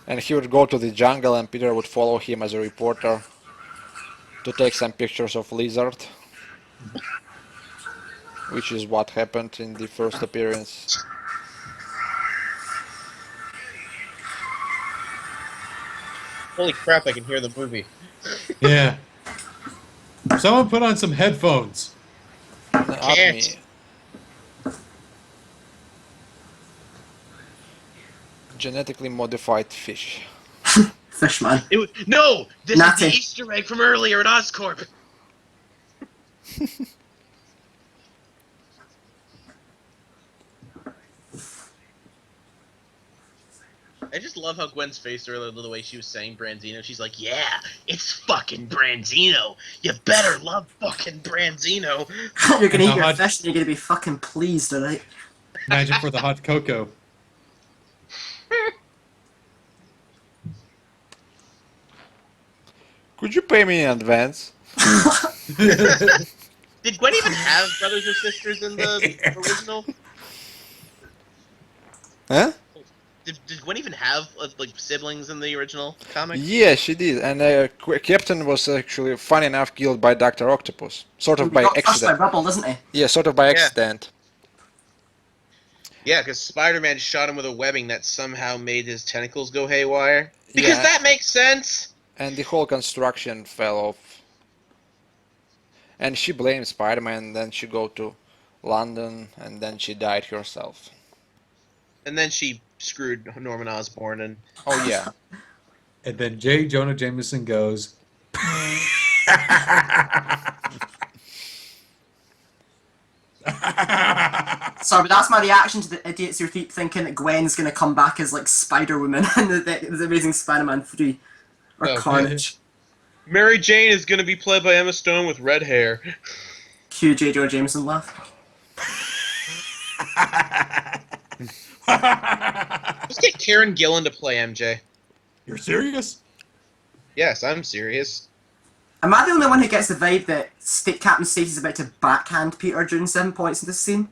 A: And he would go to the jungle and Peter would follow him as a reporter to take some pictures of lizard. Which is what happened in the first appearance.
D: Holy crap, I can hear the movie.
B: Yeah. Someone put on some headphones.
A: Not
D: Can't.
A: me. Genetically modified fish.
C: Fishman.
D: No! This
C: Natty.
D: is the Easter egg from earlier at Oscorp! I just love how Gwen's face earlier, the way she was saying Branzino. She's like, yeah, it's fucking Branzino. You better love fucking Branzino.
C: You're gonna eat your
B: hot-
C: fish and you're gonna be fucking pleased, alright?
B: Imagine for the hot cocoa.
A: Could you pay me in advance?
D: Did Gwen even have brothers or sisters in the original?
A: Huh?
D: Did Gwen even have like siblings in the original comic?
A: Yeah, she did. And Captain was actually, funny enough, killed by Dr. Octopus. Sort of
C: He
A: by
C: got crushed by
A: accident.
C: rubble, doesn't he?
A: Yeah, sort of by accident.
D: Yeah, because Spider-Man shot him with a webbing that somehow made his tentacles go haywire. Because
A: Yeah.
D: that makes sense.
A: And the whole construction fell off. And she blamed Spider-Man, then she go to London, and then she died herself.
D: And then she screwed Norman Osborn and
A: Oh yeah.
B: And then J. Jonah Jameson goes,
C: Sorry, but that's my reaction to the idiots who keep thinking that Gwen's gonna come back as like Spider-Woman in the Amazing Spider-Man 3. Or
D: Oh,
C: Carnage.
D: Mary Jane is going to be played by Emma Stone with red hair.
C: Cue J. Jonah Jameson laugh.
D: Let's get Karen Gillan to play MJ.
B: "You're serious?"
D: Yes, I'm serious.
C: Am I the only one who gets the vibe that Captain Stacy's about to backhand Peter during 7 points in this scene?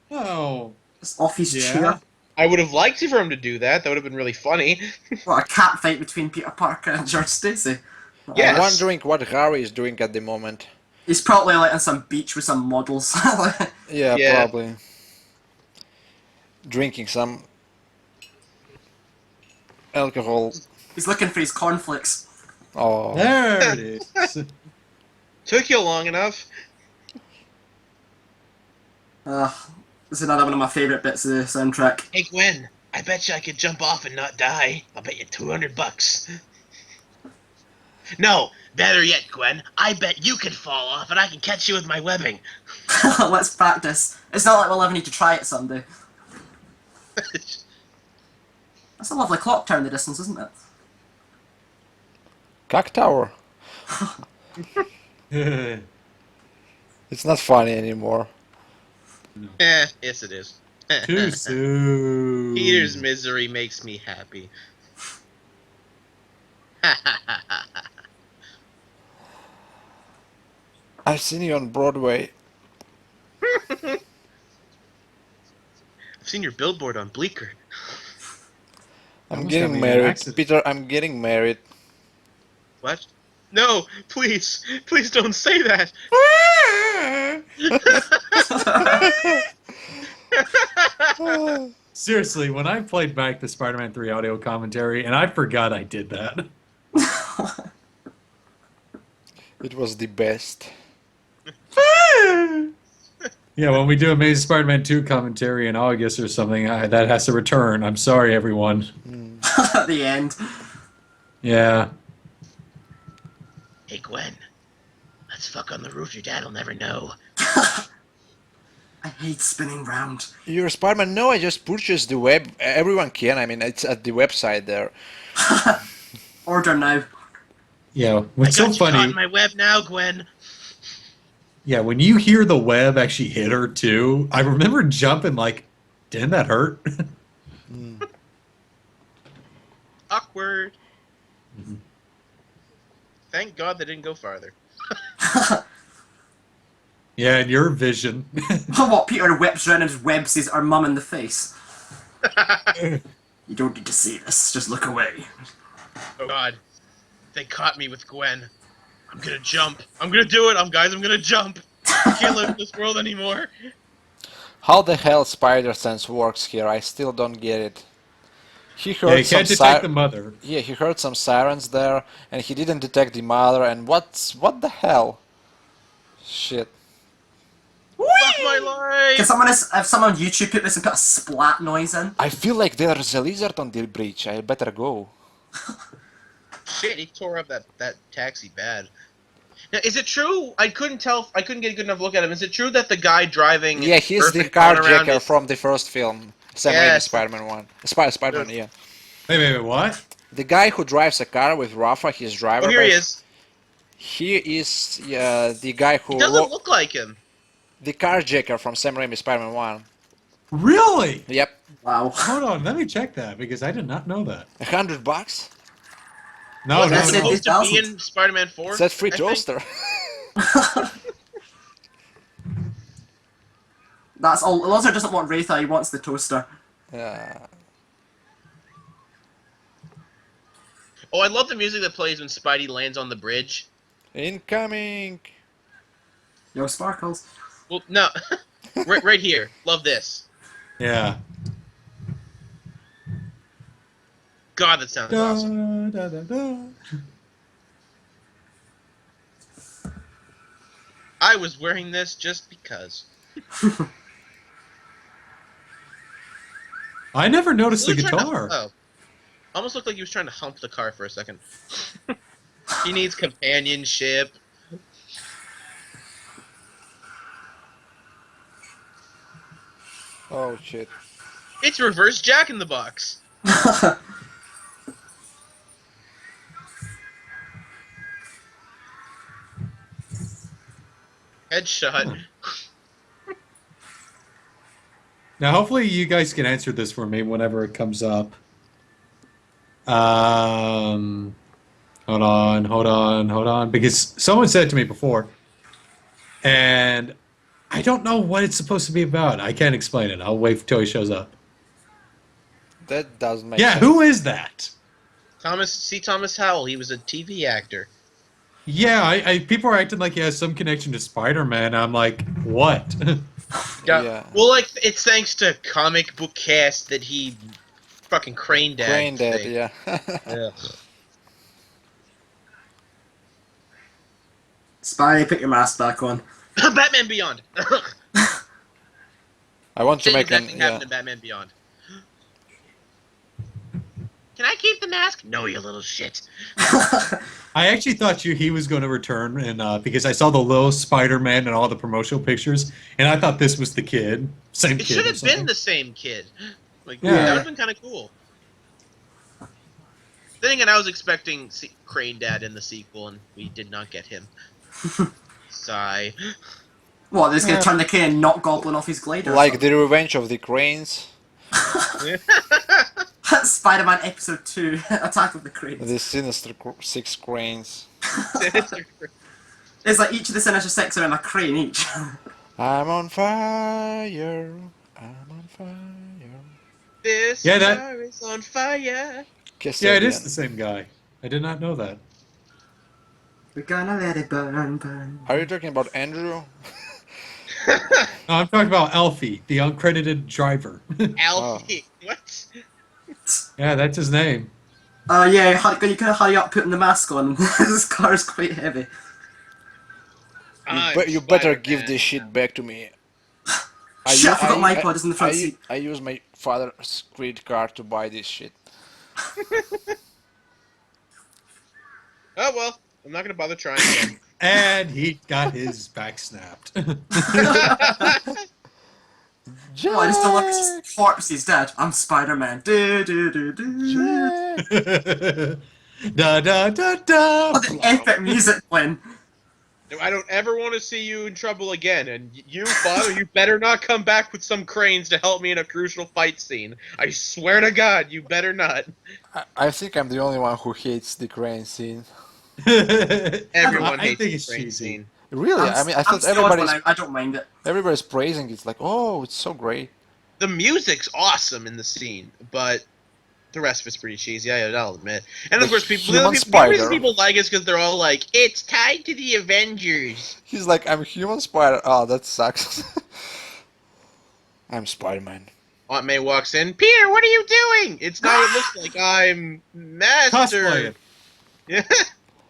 B: Oh,
C: Just off his
B: Yeah.
C: chair.
D: I would have liked for him to do that. That would have been really funny.
C: What, a cat fight between Peter Parker and George Stacy?
D: Yes.
A: I'm wondering what Harry is doing at the moment.
C: He's probably like on some beach with some models.
A: Yeah,
D: Yeah.
A: probably. Drinking some alcohol.
C: He's looking for his cornflakes.
A: Oh,
B: There it is.
D: Took you long enough.
C: This is another one of my favourite bits of the soundtrack.
D: Hey Gwen, I bet you I could jump off and not die. I'll bet you $200. No, better yet, Gwen. I bet you could fall off and I can catch you with my webbing.
C: Let's practice. It's not like we'll ever need to try it someday. That's a lovely clock tower in the distance, isn't it?
A: Cock Tower. It's not funny anymore.
D: Yes it is.
B: Too soon.
D: Peter's misery makes me happy.
A: I've seen you on Broadway.
D: I've seen your billboard on Bleecker.
A: I'm
B: must have
A: getting
B: an
A: married.
B: accident.
A: Peter, I'm getting married.
D: What? No, please don't say that.
B: Seriously, when I played back the Spider-Man 3 audio commentary, and I forgot I did that.
A: It was the best.
B: Yeah, when we do Amazing Spider-Man 2 commentary in August or something, that has to return. I'm sorry, everyone.
C: At the end.
B: Yeah.
D: Hey Gwen, let's fuck on the roof. Your dad'll never know.
C: I hate spinning round.
A: You're Spider-Man? No, I just purchased the web. Everyone can. I mean, it's at the website there.
C: Order now.
B: Yeah,
D: I
B: what's
D: got
B: so
D: you caught
B: funny...
D: in my web now, Gwen.
B: Yeah, when you hear the web actually hit her too, I remember jumping like, didn't that hurt?
D: Awkward. Thank God they didn't go farther.
B: Yeah, in your vision.
C: What, Peter whips around and just webs our mum in the face? You don't need to see this, just look away.
D: Oh God, they caught me with Gwen. I'm gonna jump. I'm gonna do it. I'm gonna jump. I can't live in this world anymore.
A: How the hell Spider Sense works here? I still don't get it. He
B: Yeah,
A: heard
B: you
A: some
B: can't detect the mother.
A: Yeah, he heard some sirens there, and he didn't detect the mother. And what the hell? Shit.
D: Fuck my life.
C: Can someone, have someone on YouTube put this and put a splat noise in?
A: I feel like there's a lizard on the bridge. I better go.
D: Shit, he tore up that taxi bad. Now, is it true? I couldn't tell. I couldn't get a good enough look at him. Is it true that the guy driving?
A: Yeah, he's
D: Earth
A: the
D: and Dawn around
A: carjacker
D: is-
A: from the first film. Sam Raimi
D: Yes.
A: Spider-Man 1. Spider-Man, yeah.
B: Wait, what?
A: The guy who drives a car with Rafa, his driver.
D: Oh, here he
A: guy,
D: is.
A: He is the guy who
D: He doesn't look like him.
A: the carjacker from Sam Raimi Spider-Man 1.
B: Really?
A: Yep.
C: Wow.
B: Hold on, let me check that because I did not know that.
A: $100?
B: No,
D: Wasn't
B: no,
C: that's
D: it
C: it.
B: no.
D: supposed to be
C: 8,000.
D: in Spider-Man 4?
A: It's that free
D: I think?
A: toaster.
C: That's all. Lozer doesn't want Wraitha, he wants the toaster.
A: Yeah.
D: Oh, I love the music that plays when Spidey lands on the bridge.
A: Incoming.
C: Yo, Sparkles.
D: Well, no, right here. Love this.
B: Yeah.
D: God, that sounds
B: Da,
D: awesome.
B: da, da, da.
D: I was wearing this just because.
B: I never noticed the
D: He was trying to-
B: guitar.
D: oh. Almost looked like he was trying to hump the car for a second. He needs companionship.
A: Oh shit.
D: It's reverse Jack in the Box. Headshot.
B: Now, hopefully, you guys can answer this for me whenever it comes up. Hold on, because someone said it to me before, and I don't know what it's supposed to be about. I can't explain it. I'll wait till he shows up.
A: That doesn't make
B: Yeah,
A: sense.
B: who is that?
D: Thomas Howell. He was a TV actor.
B: Yeah, people are acting like he has some connection to Spider-Man. I'm like, what?
A: Yeah.
D: Well, like it's thanks to comic book cast that he fucking Crane Dad.
A: Brain dead,
D: thing.
A: yeah.
D: Yeah.
C: Spy, put your mask back on.
D: Batman Beyond.
A: I want to
D: Same
A: make
D: exact
A: an
D: thing
A: yeah.
D: happened in Batman Beyond. Can I keep the mask? No, you little shit.
B: I actually thought he was going to return, and because I saw the little Spider-Man and all the promotional pictures, and I thought this was the kid, same
D: It
B: kid.
D: should
B: or
D: have
B: something.
D: been the same kid. Like
B: Yeah.
D: that would have been kind of cool. Then again, I was expecting Crane Dad in the sequel, and we did not get him. Sigh.
C: What, they're just gonna turn the key and knock Goblin off his glider? or
A: Like
C: something?
A: the Revenge of the Cranes,
C: Spider-Man Episode 2, Attack of the Cranes.
A: the Sinister Six Cranes.
C: It's like each of the Sinister Six are in a crane each.
A: I'm on fire. I'm on fire.
D: This
B: Yeah, that-
D: star is on fire.
A: Kiss
B: Yeah, it is
A: again.
B: the same guy. I did not know that.
C: We're gonna let it burn, burn.
A: Are you talking about Andrew?
B: No, I'm talking about Alfie, the uncredited driver.
D: Alfie. What?
B: Yeah, that's his name.
C: Yeah, you gotta hurry up putting the mask on. This car's quite heavy.
A: You better
D: Spider-Man.
A: give this shit back to me.
C: Shit, I forgot my iPod is in the front
A: I,
C: seat.
A: I use my father's credit card to buy this shit.
D: Oh well, I'm not gonna bother trying again.
B: And he got his back snapped.
C: Oh, I just don't look at his corpse, he's dead. I'm Spider-Man. Do, do, do, do.
B: Da da da da.
C: Oh, the epic music playing.
D: I don't ever want to see you in trouble again, and you, father, you better not come back with some cranes to help me in a crucial fight scene. I swear to God, you better not.
A: I think I'm the only one who hates the crane scene.
D: Everyone
B: I
D: hates
B: think
D: the
B: it's
D: crane
B: cheesy.
D: scene.
A: Really? I mean, I thought
C: I'm the odd one
A: everybody's
C: out. I don't mind it.
A: everybody's praising it. It's like, oh, it's so great.
D: The music's awesome in the scene, but the rest of it's pretty cheesy. I'll admit. And of
A: The
D: course, people,
A: human
D: the reason
A: spider.
D: people like it is because they're all like, "It's tied to the Avengers."
A: He's like, I'm human spider. Oh, that sucks. I'm Spider-Man.
D: Aunt May walks in. Peter, what are you doing? It's not what it looks like. I'm Master.
B: Cosplayer.
D: Yeah.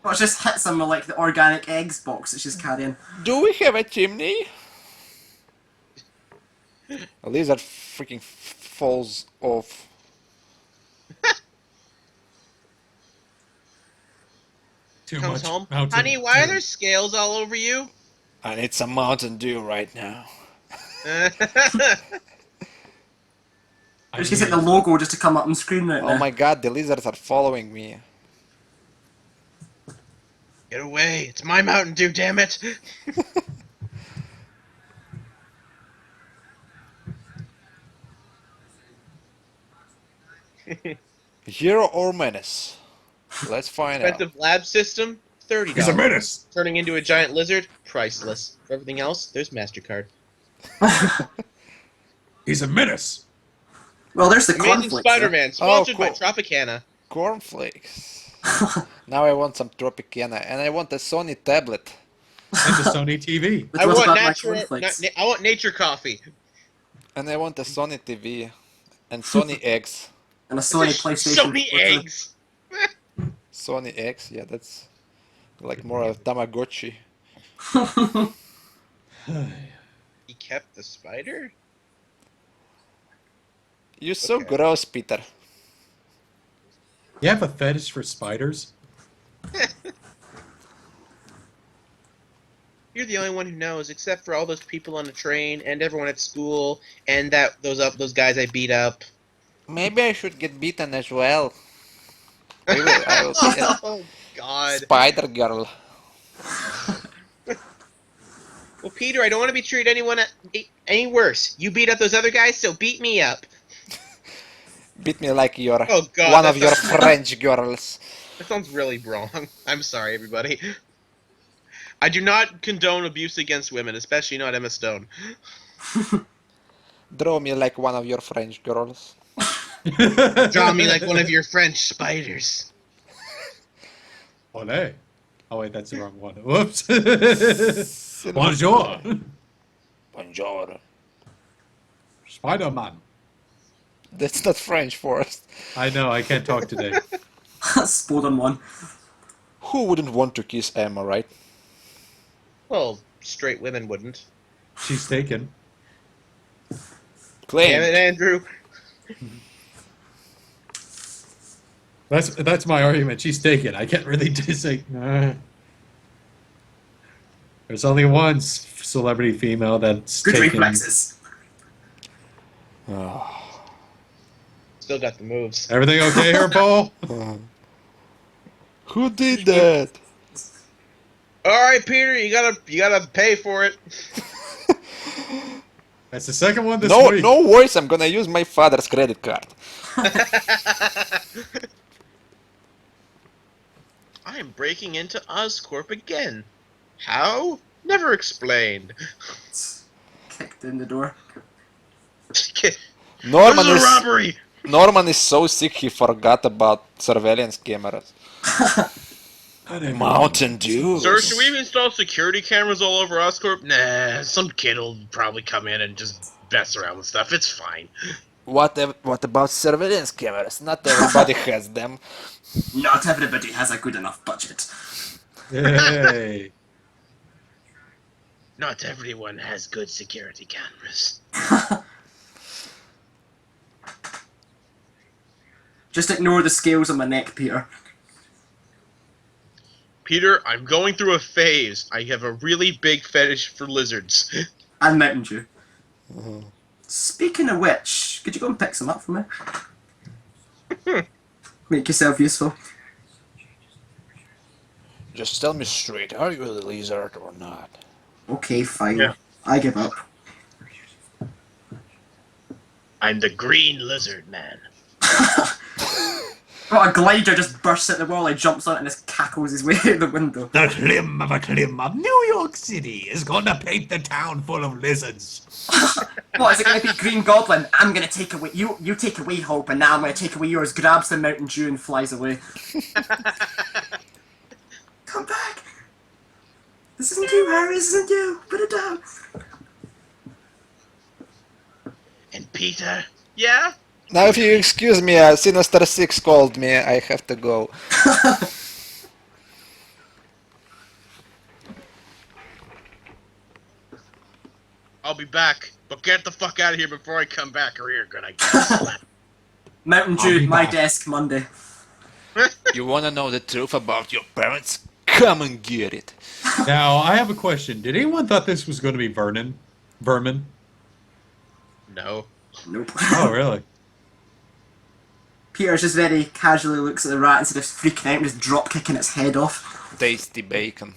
C: Well, it just hits him with like the organic eggs box that she's carrying.
A: Do we have a chimney? A lizard freaking falls off.
B: Too
D: Comes
B: much
D: home.
B: Mountain
D: Honey, why are
B: Dew.
D: there scales all over you?
A: I need some Mountain Dew right now.
B: I
C: Just hit the
B: mean,
C: logo just to come up on screen right
A: Oh
C: now.
A: my god, the lizards are following me.
D: Get away! It's my Mountain Dew, damn it!
A: Hero or menace? Let's find out.
D: Expensive lab system, $30.
B: He's a menace.
D: Turning into a giant lizard, priceless. For everything else, there's MasterCard.
B: He's a menace.
C: Well, there's the
D: Amazing
C: conflict.
D: Spider-Man, sponsored by
A: cool.
D: Tropicana.
A: Cornflakes. Now I want some Tropicana and I want a Sony tablet.
B: And the Sony TV.
C: Which
D: I
C: was
D: want
C: about my
D: natural.
C: cornflakes.
D: I want nature coffee.
A: And I want a Sony TV and Sony X.
C: And a Sony PlayStation.
D: Sony
C: 4.
D: eggs.
A: Sony X, yeah, that's like more of Tamagotchi.
D: He kept the spider.
A: You're so
D: Okay.
A: gross, Peter.
B: You have a fetish for spiders?
D: You're the only one who knows, except for all those people on the train and everyone at school and those guys I beat up.
A: Maybe I should get beaten as well. I will be a
D: Oh God.
A: Spider Girl.
D: Well, Peter, I don't want to be treated any worse. You beat up those other guys, so beat me up.
A: Beat me like you're
D: Oh, God,
A: one
D: that
A: of your
D: sounds-
A: French girls.
D: That sounds really wrong. I'm sorry, everybody. I do not condone abuse against women, especially not Emma Stone.
A: Draw me like one of your French girls.
D: Draw me like one of your French spiders.
B: Olé. Oh wait, that's the wrong one. Whoops. Bonjour.
A: Bonjour.
B: Spider-Man.
A: That's not French, Forrest.
B: I know, I can't talk today.
C: Sport on one.
A: Who wouldn't want to kiss Emma, right?
D: Well, straight women wouldn't.
B: She's taken.
A: Claim.
D: Damn it, Andrew.
B: That's my argument. She's taken. I can't really just say. Nah. There's only one celebrity female that's
C: Good
B: taken.
C: reflexes.
D: Still got the moves.
B: Everything okay here, Paul?
A: Who did that?
D: All right, Peter, you gotta pay for it.
B: That's the second one this
A: No,
B: week.
A: no worries. I'm gonna use my father's credit card.
D: I am breaking into Oscorp again. How? Never explained.
C: Kicked in the door.
D: This
A: Norman
D: is a
A: is
D: robbery.
A: Norman is so sick he forgot about surveillance cameras. Mountain Dew.
D: Sir, should we install security cameras all over Oscorp? Nah, some kid will probably come in and just mess around with stuff. It's fine.
A: What about surveillance cameras? Not everybody has them.
C: Not everybody has a good enough budget.
B: Hey.
D: Not everyone has good security cameras.
C: Just ignore the scales on my neck, Peter.
D: Peter, I'm going through a phase. I have a really big fetish for lizards.
C: And Mountain Dew. Speaking of which, could you go and pick some up for me? Make yourself useful.
A: Just tell me straight, are you a lizard or not?
C: Okay, fine.
D: Yeah.
C: I give up.
D: I'm the green lizard man.
C: Oh, a glider just bursts at the wall, he jumps on it and just cackles his way out the window.
E: The Clim of a Clim of New York City is going to paint the town full of lizards.
C: What, is it going to be Green Goblin? I'm going to take away... You take away Hope, and now I'm going to take away yours, grabs the Mountain Dew and flies away. Come back! This isn't you, Harry, this isn't you! Put it down!
D: And Peter? Yeah?
A: Now if you excuse me, Sinister Six called me, I have to go.
D: I'll be back, but get the fuck out of here before I come back or you're gonna get slapped.
C: Mountain
E: I'll
C: Dew,
E: be
C: my
E: back.
C: desk, Monday.
A: You wanna know the truth about your parents? Come and get it.
B: Now, I have a question. Did anyone thought this was going to be Vermin?
D: No.
C: Nope.
B: Oh, really?
C: Peter just very casually looks at the rat instead of freaking out and just drop kicking its head off.
A: Tasty bacon.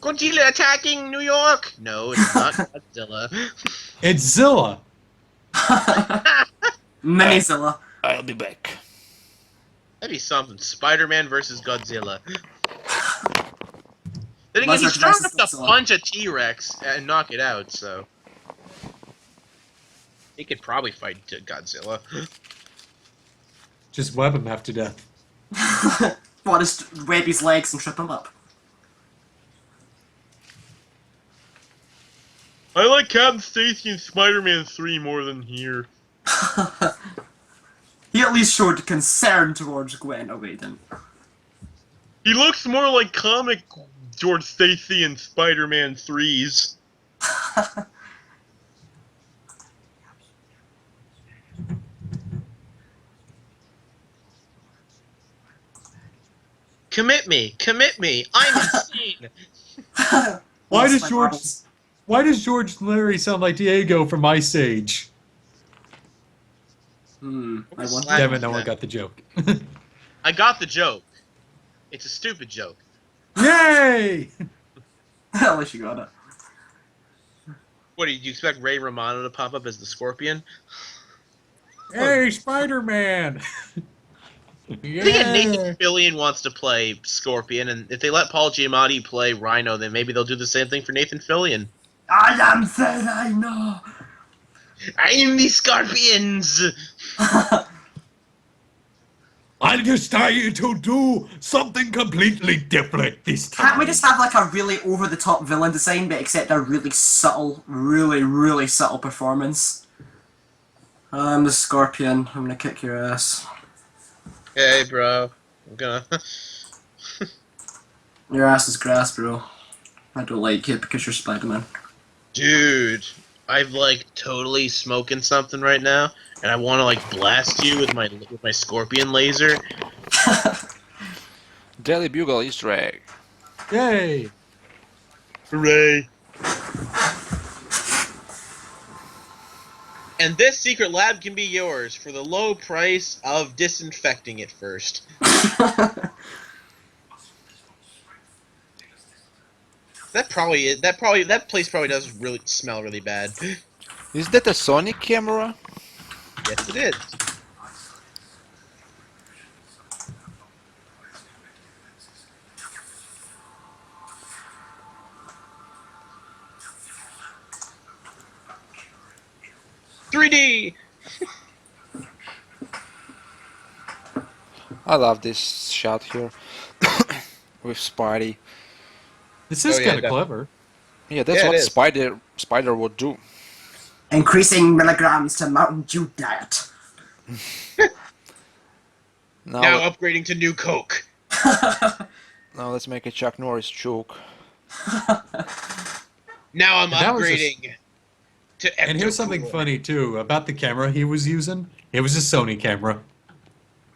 D: Godzilla attacking New York? No, it's not Godzilla.
B: It's Zilla.
C: Minizilla.
A: I'll be back.
D: That'd be something. Spider-Man versus Godzilla. Then again,
C: Lizard
D: he's strong
C: versus
D: enough to
C: Godzilla.
D: punch a T-Rex and knock it out, so... He could probably fight Godzilla.
B: Just web him half to death.
C: What, just web his legs and trip him up?
D: I like Captain Stacy and Spider-Man 3 more than here.
C: He at least showed concern towards Gwen. Oh, wait, he didn't.
D: He looks more like comic George Stacy and Spider-Man 3s. Commit me, I'm insane.
B: Why
C: Lost
B: does
C: my
B: George-
C: marbles.
B: Why does George Larry sound like Diego from Ice Age?
C: I wonder.
D: Slap.
B: Damn it, no one got the joke.
D: I got the joke. It's a stupid joke.
B: Yay!
C: At least you got it.
D: What, did you expect Ray Romano to pop up as the Scorpion?
B: Hey, Spider-Man!
D: I think Nathan Fillion wants to play Scorpion, and if they let Paul Giamatti play Rhino, then maybe they'll do the same thing for Nathan Fillion.
C: I am the Rhino!
D: I am the Scorpions!
E: I'll just tell you to do something completely different this time.
C: Can't we just have like a really over-the-top villain design, but except a really subtle, really subtle performance? I'm the Scorpion. I'm gonna kick your ass.
D: Hey, bro. I'm gonna.
C: Your ass is grass, bro. I don't like it because you're Spider-Man.
D: Dude, I'm like totally smoking something right now, and I want to like blast you with my scorpion laser.
A: Daily Bugle Easter egg.
B: Yay!
D: Hooray! And this secret lab can be yours for the low price of disinfecting it first. That place probably does really smell really bad.
A: Is that a Sony camera?
D: Yes, it is. "3D."
A: I love this shot here with Spidey.
B: This is
D: Oh, yeah,
B: kind of
D: definitely.
B: clever.
A: Yeah, that's
D: Yeah, it
A: what
D: is.
A: Spider would do.
C: Increasing milligrams to Mountain Dew diet.
D: Now upgrading to new Coke.
A: Now let's make a Chuck Norris joke.
D: Now I'm
B: That was
D: upgrading to
B: And here's something
D: Ecto-Cooler.
B: funny too about the camera he was using. It was a Sony camera.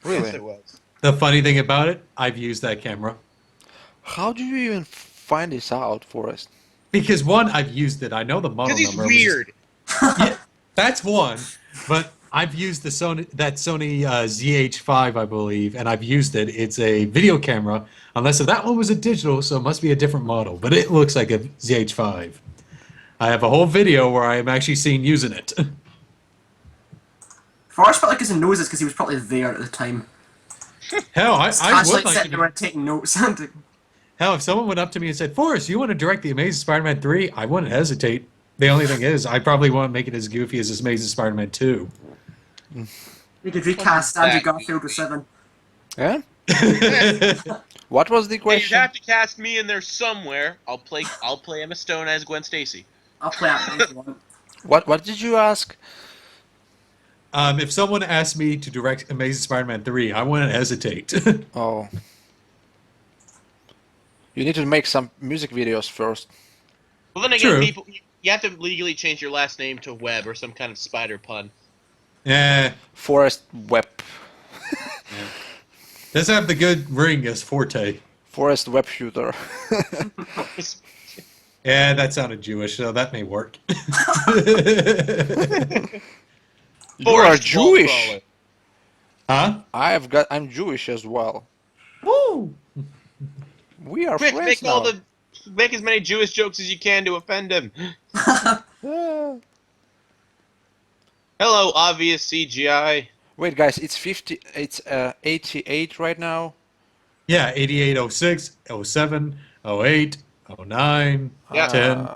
D: Yes,
A: Really?
D: it was.
B: The funny thing about it, I've used that camera.
A: How do you even find this out, Forrest?
B: Because one, I've used it. I know the model
D: Because he's
B: number. It was-
D: weird.
B: Yeah, that's one. But I've used the Sony ZH5, I believe, and I've used it. It's a video camera, unless if that one was a digital, so it must be a different model. But it looks like a ZH5. I have a whole video where I am actually seen using it.
C: Forrest probably doesn't know this because he was probably there at the time.
B: Hell, I
C: Actually,
B: would like
C: sitting
B: to.
C: there and taking notes.
B: Hell, if someone went up to me and said, "Forrest, you want to direct the Amazing Spider-Man 3?" I wouldn't hesitate. The only thing is, I probably won't make it as goofy as this Amazing Spider-Man 2.
C: We could recast Andrew Garfield with 7.
A: Yeah? What was the
D: And you'd
A: question?
D: have to cast me in there somewhere. I'll play Emma Stone as Gwen Stacy.
C: I'll play it if you want.
A: What did you ask?
B: If someone asked me to direct Amazing Spider-Man 3, I wouldn't hesitate.
A: Oh. You need to make some music videos first.
D: Well, then again,
B: True.
D: you have to legally change your last name to Webb or some kind of spider pun.
B: Yeah,
A: Forrest Web.
B: doesn't have the good ring as Forte.
A: Forrest Web Shooter.
B: Yeah, that sounded Jewish, so that may work.
A: You are
D: Forrest
A: Jewish.
D: Wallcrawler.
B: Huh?
A: I'm Jewish as well.
B: Woo!
A: We are
D: Quick,
A: friends
D: make
A: now.
D: make as many Jewish jokes as you can to offend him.
A: Ah.
D: Hello, obvious CGI.
A: Wait, guys, it's 50. It's 88 right now.
B: Yeah, 88, 06, 07, 08, 09,
D: Yeah.
B: 10.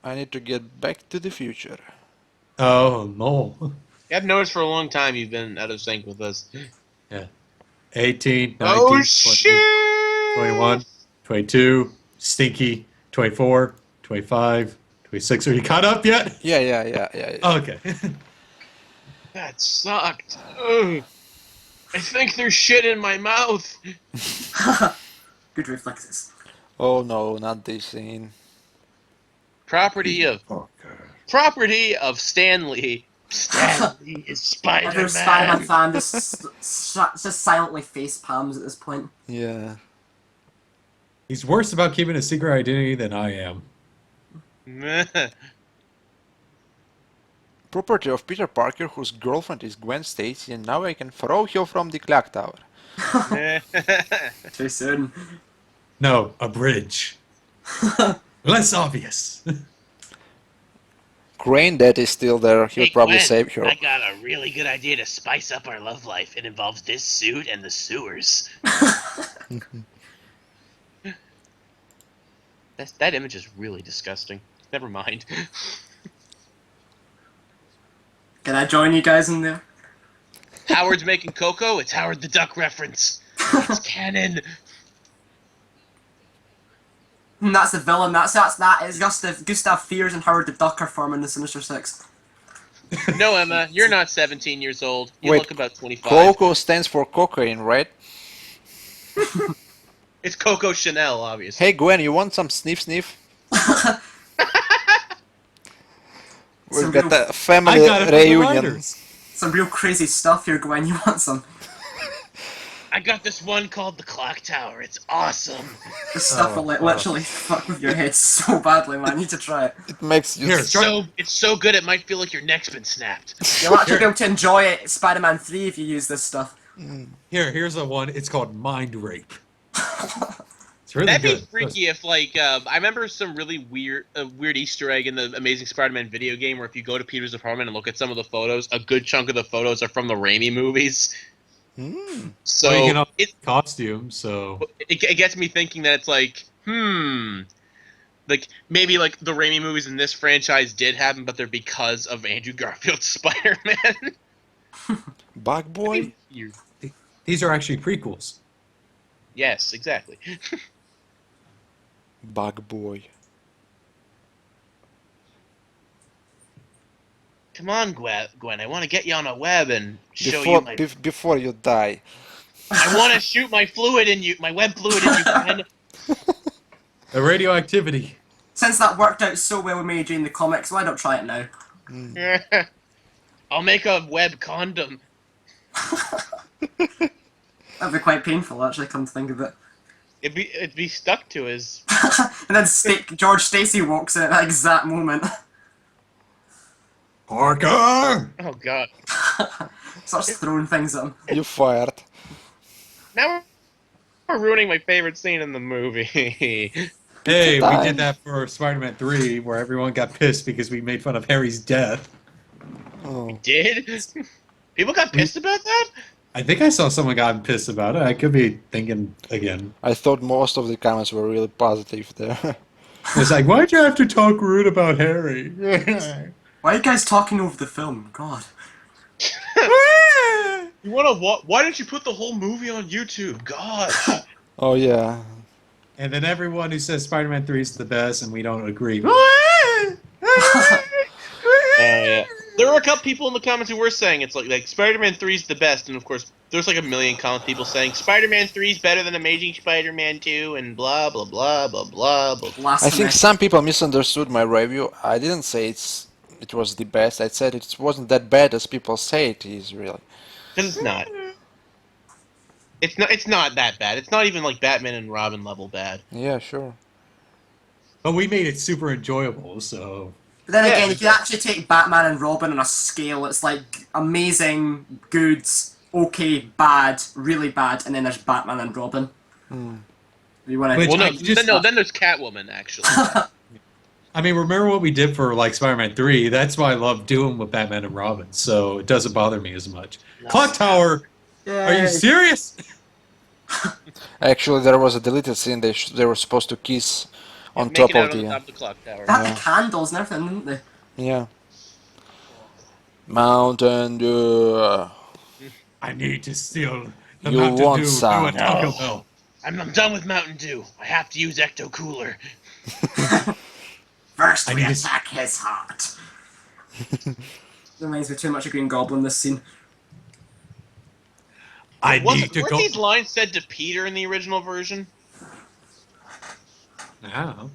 A: I need to get back to the future.
B: Oh, no.
D: I've noticed for a long time you've been out of sync with us.
B: 18, 19,
D: Oh
B: 20,
D: shit!
B: 21, 22, Stinky, 24, 25, 26. Are you caught up yet?
A: Yeah.
B: Okay.
D: That sucked. Ugh. I think there's shit in my mouth.
C: Good reflexes.
A: Oh no, not this scene.
D: Property of Stan Lee. Stan Lee is
C: Every Spider-Man
D: Spider-Man.
C: fan just silently face palms at this point.
A: Yeah.
B: He's worse about keeping a secret identity than I am.
A: Property of Peter Parker, whose girlfriend is Gwen Stacy, and now I can throw her from the clock tower.
C: Too soon.
B: No, a bridge. Less obvious.
A: Crane Dad is still there. He'll
F: Hey,
A: probably
F: Gwen,
A: save her.
F: I got a really good idea to spice up our love life. It involves this suit and the sewers.
D: That image is really disgusting. Never mind.
C: Can I join you guys in there?
F: Howard's making Coco. It's Howard the Duck reference. It's canon.
C: And that's the villain. That is Gustav Fiers and Howard the Duck are forming the Sinister Six.
F: No, Emma, you're not 17 years old. You
A: Wait,
F: look about 25.
A: Coco stands for cocaine, right?
F: It's Coco Chanel, obviously.
A: Hey Gwen, you want some sniff sniff? We've
C: Some
A: got
C: real-
A: a family
B: I got it from the
A: reunion.
B: writers.
C: Some real crazy stuff here, Gwen. You want some?
F: I got this one called the Clock Tower. It's awesome.
C: This stuff will literally fuck with your head so badly, man. You need to try it.
A: It makes you.
B: Here,
F: It's so good it might feel like your neck's been snapped.
C: You'll actually be able to enjoy it, Spider-Man 3, if you use this stuff.
B: Here's a one. It's called Mind Rape. It's really
F: That'd be
B: good.
F: freaky if, like, I remember some really weird Easter egg in the Amazing Spider-Man video game where if you go to Peter's apartment and look at some of the photos, a good chunk of the photos are from the Raimi movies. So
B: Well, you can
F: it,
B: costume, so
F: it gets me thinking that it's like, like maybe like the Raimi movies in this franchise did happen, but they're because of Andrew Garfield's Spider-Man.
A: Bug Boy?
B: these are actually prequels.
F: Yes, exactly.
A: Bug Boy.
F: Come on, Gwen. I want to get you on a web and show you my.
A: Before you die.
F: I want to shoot my fluid in you, my web fluid in you, Gwen.
B: The radioactivity.
C: Since that worked out so well with me during the comics, why don't try it now?
F: I'll make a web condom.
C: That'd be quite painful, actually, come to think of it.
F: It'd be stuck to his.
C: And then George Stacy walks in at that exact moment.
B: Parker!
F: Oh God.
C: Starts throwing things at him.
A: You fired.
F: Now we're ruining my favorite scene in the movie.
B: Hey, we
A: time.
B: did that for Spider-Man 3, where everyone got pissed because we made fun of Harry's death.
A: Oh.
F: Did? People got pissed about that?
B: I think I saw someone got pissed about it. I could be thinking again.
A: I thought most of the comments were really positive there.
B: It's like, why'd you have to talk rude about Harry?
C: Why are you guys talking over the film? God.
F: You wanna what? Why didn't you put the whole movie on YouTube? God.
A: Oh yeah.
B: And then everyone who says Spider-Man 3 is the best, and we don't agree.
F: Yeah. There were a couple people in the comments who were saying it's like Spider-Man 3 is the best, and of course there's like a million comment people saying Spider-Man 3 is better than Amazing Spider-Man 2, and blah blah blah blah blah blah.
A: I think some people misunderstood my review. I didn't say it was the best. I said it wasn't that bad as people say it is, really.
F: Because it's not. It's not that bad. It's not even like Batman and Robin level bad.
A: Yeah, sure.
B: But we made it super enjoyable, so...
C: But then
F: Yeah,
C: again, if you actually take Batman and Robin on a scale, it's like amazing, good, okay, bad, really bad, and then there's Batman and Robin. You want
B: Which
C: to?
F: Well,
B: I just-
F: then there's Catwoman actually.
B: I mean, remember what we did for, like, Spider-Man 3? That's why I love doing with Batman and Robin, so it doesn't bother me as much. Clock Tower! Are you serious?
A: Actually, there was a deleted scene. They were supposed to kiss on
F: Make
A: top
F: it out
A: of
F: on
A: the.
F: top of the clock tower.
C: They had the candles and everything, didn't they?
A: Yeah. Mountain Dew.
B: I need to steal the
A: You
B: Mountain
A: want
B: Dew
A: some?
B: to a Taco Bell.
F: I'm done with Mountain Dew. I have to use Ecto Cooler.
C: First,
B: I
C: we
B: need to-
C: attack his heart. Reminds me too much of Green Goblin, this scene.
B: I
F: Weren't
B: need to go...
F: these lines said to Peter in the original version?
B: Now.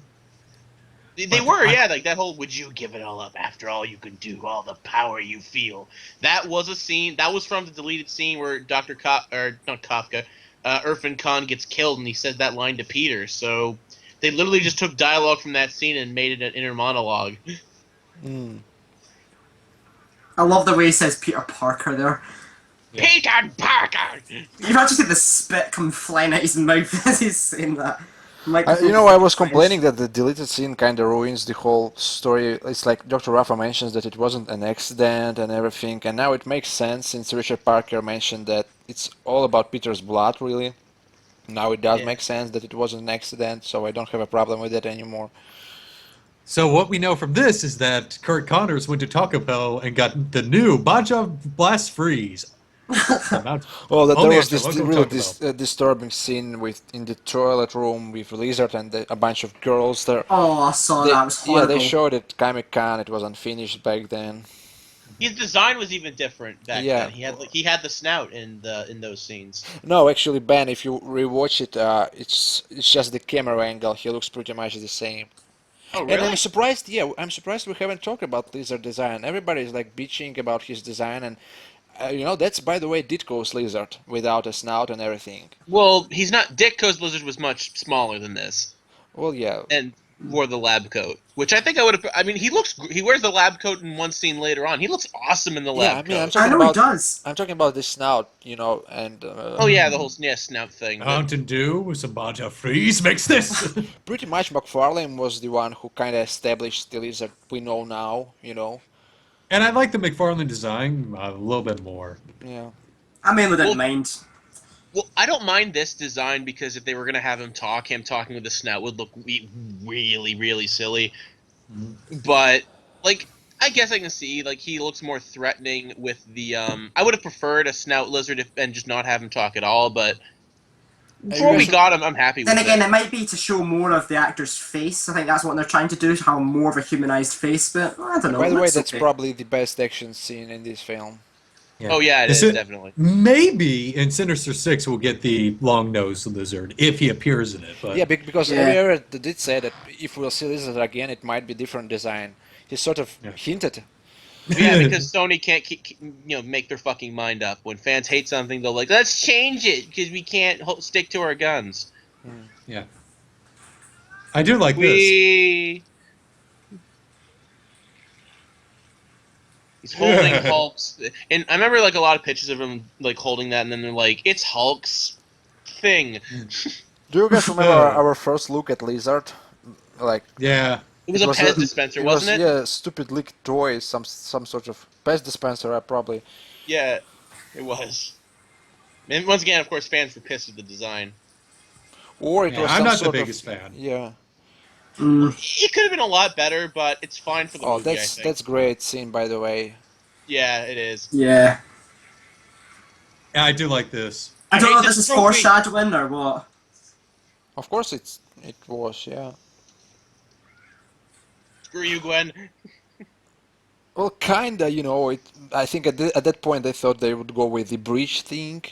F: They were, yeah. Like that whole "Would you give it all up after all you can do, all the power you feel"? That was a scene. That was from the deleted scene where Dr. Irfan Khan gets killed, and he says that line to Peter. So they literally just took dialogue from that scene and made it an inner monologue.
C: I love the way he says Peter Parker there.
F: Peter Parker.
C: You imagine the spit come flying out his mouth as he's saying that.
A: I was complaining that the deleted scene kind of ruins the whole story. It's like Dr. Rafa mentions that it wasn't an accident and everything, and now it makes sense since Richard Parker mentioned that it's all about Peter's blood, really. Now it does make sense that it wasn't an accident, so I don't have a problem with that anymore.
B: So what we know from this is that Kurt Connors went to Taco Bell and got the new Baja Blast Freeze.
A: Well, there
B: Only
A: was
B: at
A: this
B: your local
A: really
B: Taco Bell.
A: disturbing scene in the toilet room with Lizard and a bunch of girls there.
C: Oh, I saw that. It was
A: Yeah,
C: horrible.
A: they showed it Comic Con. It was unfinished back then.
F: His design was even different back
A: Yeah.
F: then. He had the snout in those scenes.
A: No, actually, Ben, if you rewatch it, it's just the camera angle. He looks pretty much the same.
F: Oh
A: And
F: really?
A: I'm surprised. Yeah, I'm surprised we haven't talked about Lizard design. Everybody's like bitching about his design, and that's by the way Ditko's Lizard without a snout and everything.
F: Well, he's not. Ditko's Blizzard was much smaller than this,
A: Well, yeah.
F: and wore the lab coat, which I think I would have. I mean, he wears the lab coat in one scene later on. He looks awesome in the
A: Yeah,
F: lab
A: I mean, I'm
F: coat.
C: I
A: talking
C: know he
A: about
C: does.
A: I'm talking about the snout, and
F: Oh yeah, the whole snout thing. but-
B: Mountain Dew with some Baja Freeze makes this.
A: pretty much McFarlane was the one who kind of established the Lizard we know now.
B: And I like the McFarlane design a little bit more.
A: Yeah.
C: I mainly didn't
F: Well-
C: mind.
F: Well, I don't mind this design because if they were gonna have him talking with the snout would look really, really silly. But like, I guess I can see like he looks more threatening with the. I would have preferred a snout lizard and just not have him talk at all. But before we got him, I'm happy with
C: Then again,
F: it.
C: it might be to show more of the actor's face. I think that's what they're trying to do, to have more of a humanized face. But I don't know.
A: By the way,
C: looks
A: that's
C: okay.
A: probably the best action scene in this film.
F: Oh yeah, it is definitely.
B: Maybe in Sinister Six we'll get the long-nosed lizard if he appears in it. But
A: Yeah, because
C: Yeah.
A: Ariel did say that if we'll see Lizard again, it might be different design. He sort of
B: Yeah.
A: hinted.
F: Yeah, because Sony can't make their fucking mind up. When fans hate something, they'll like, let's change it because we can't stick to our guns.
B: yeah, I do like this.
F: We. He's holding Hulk's, and I remember like a lot of pictures of him like holding that, and then they're like, "It's Hulk's thing."
A: Do you guys remember our first look at Lizard? Like
B: Yeah,
F: It was a Pez dispenser, wasn't it?
A: Yeah, stupid leaked toy, some sort of Pez dispenser, probably.
F: Yeah, it was. And once again, of course, fans were pissed at the design.
A: Or it
B: Yeah,
A: was
B: I'm
A: some
B: not the
A: sort
B: biggest
A: of,
B: fan.
A: Yeah.
F: It could have been a lot better, but it's fine for the
A: Oh,
F: movie. I
A: that's
F: think.
A: that's great scene, by the way.
F: Yeah, it is.
C: Yeah.
B: I do like this.
C: I don't know if
F: Hey,
C: this is
F: just trophy.
C: foreshadowing or what.
A: Of course, it was, yeah.
F: Screw you, Gwen.
A: Well, kinda, I think at that point they thought they would go with the breach thing.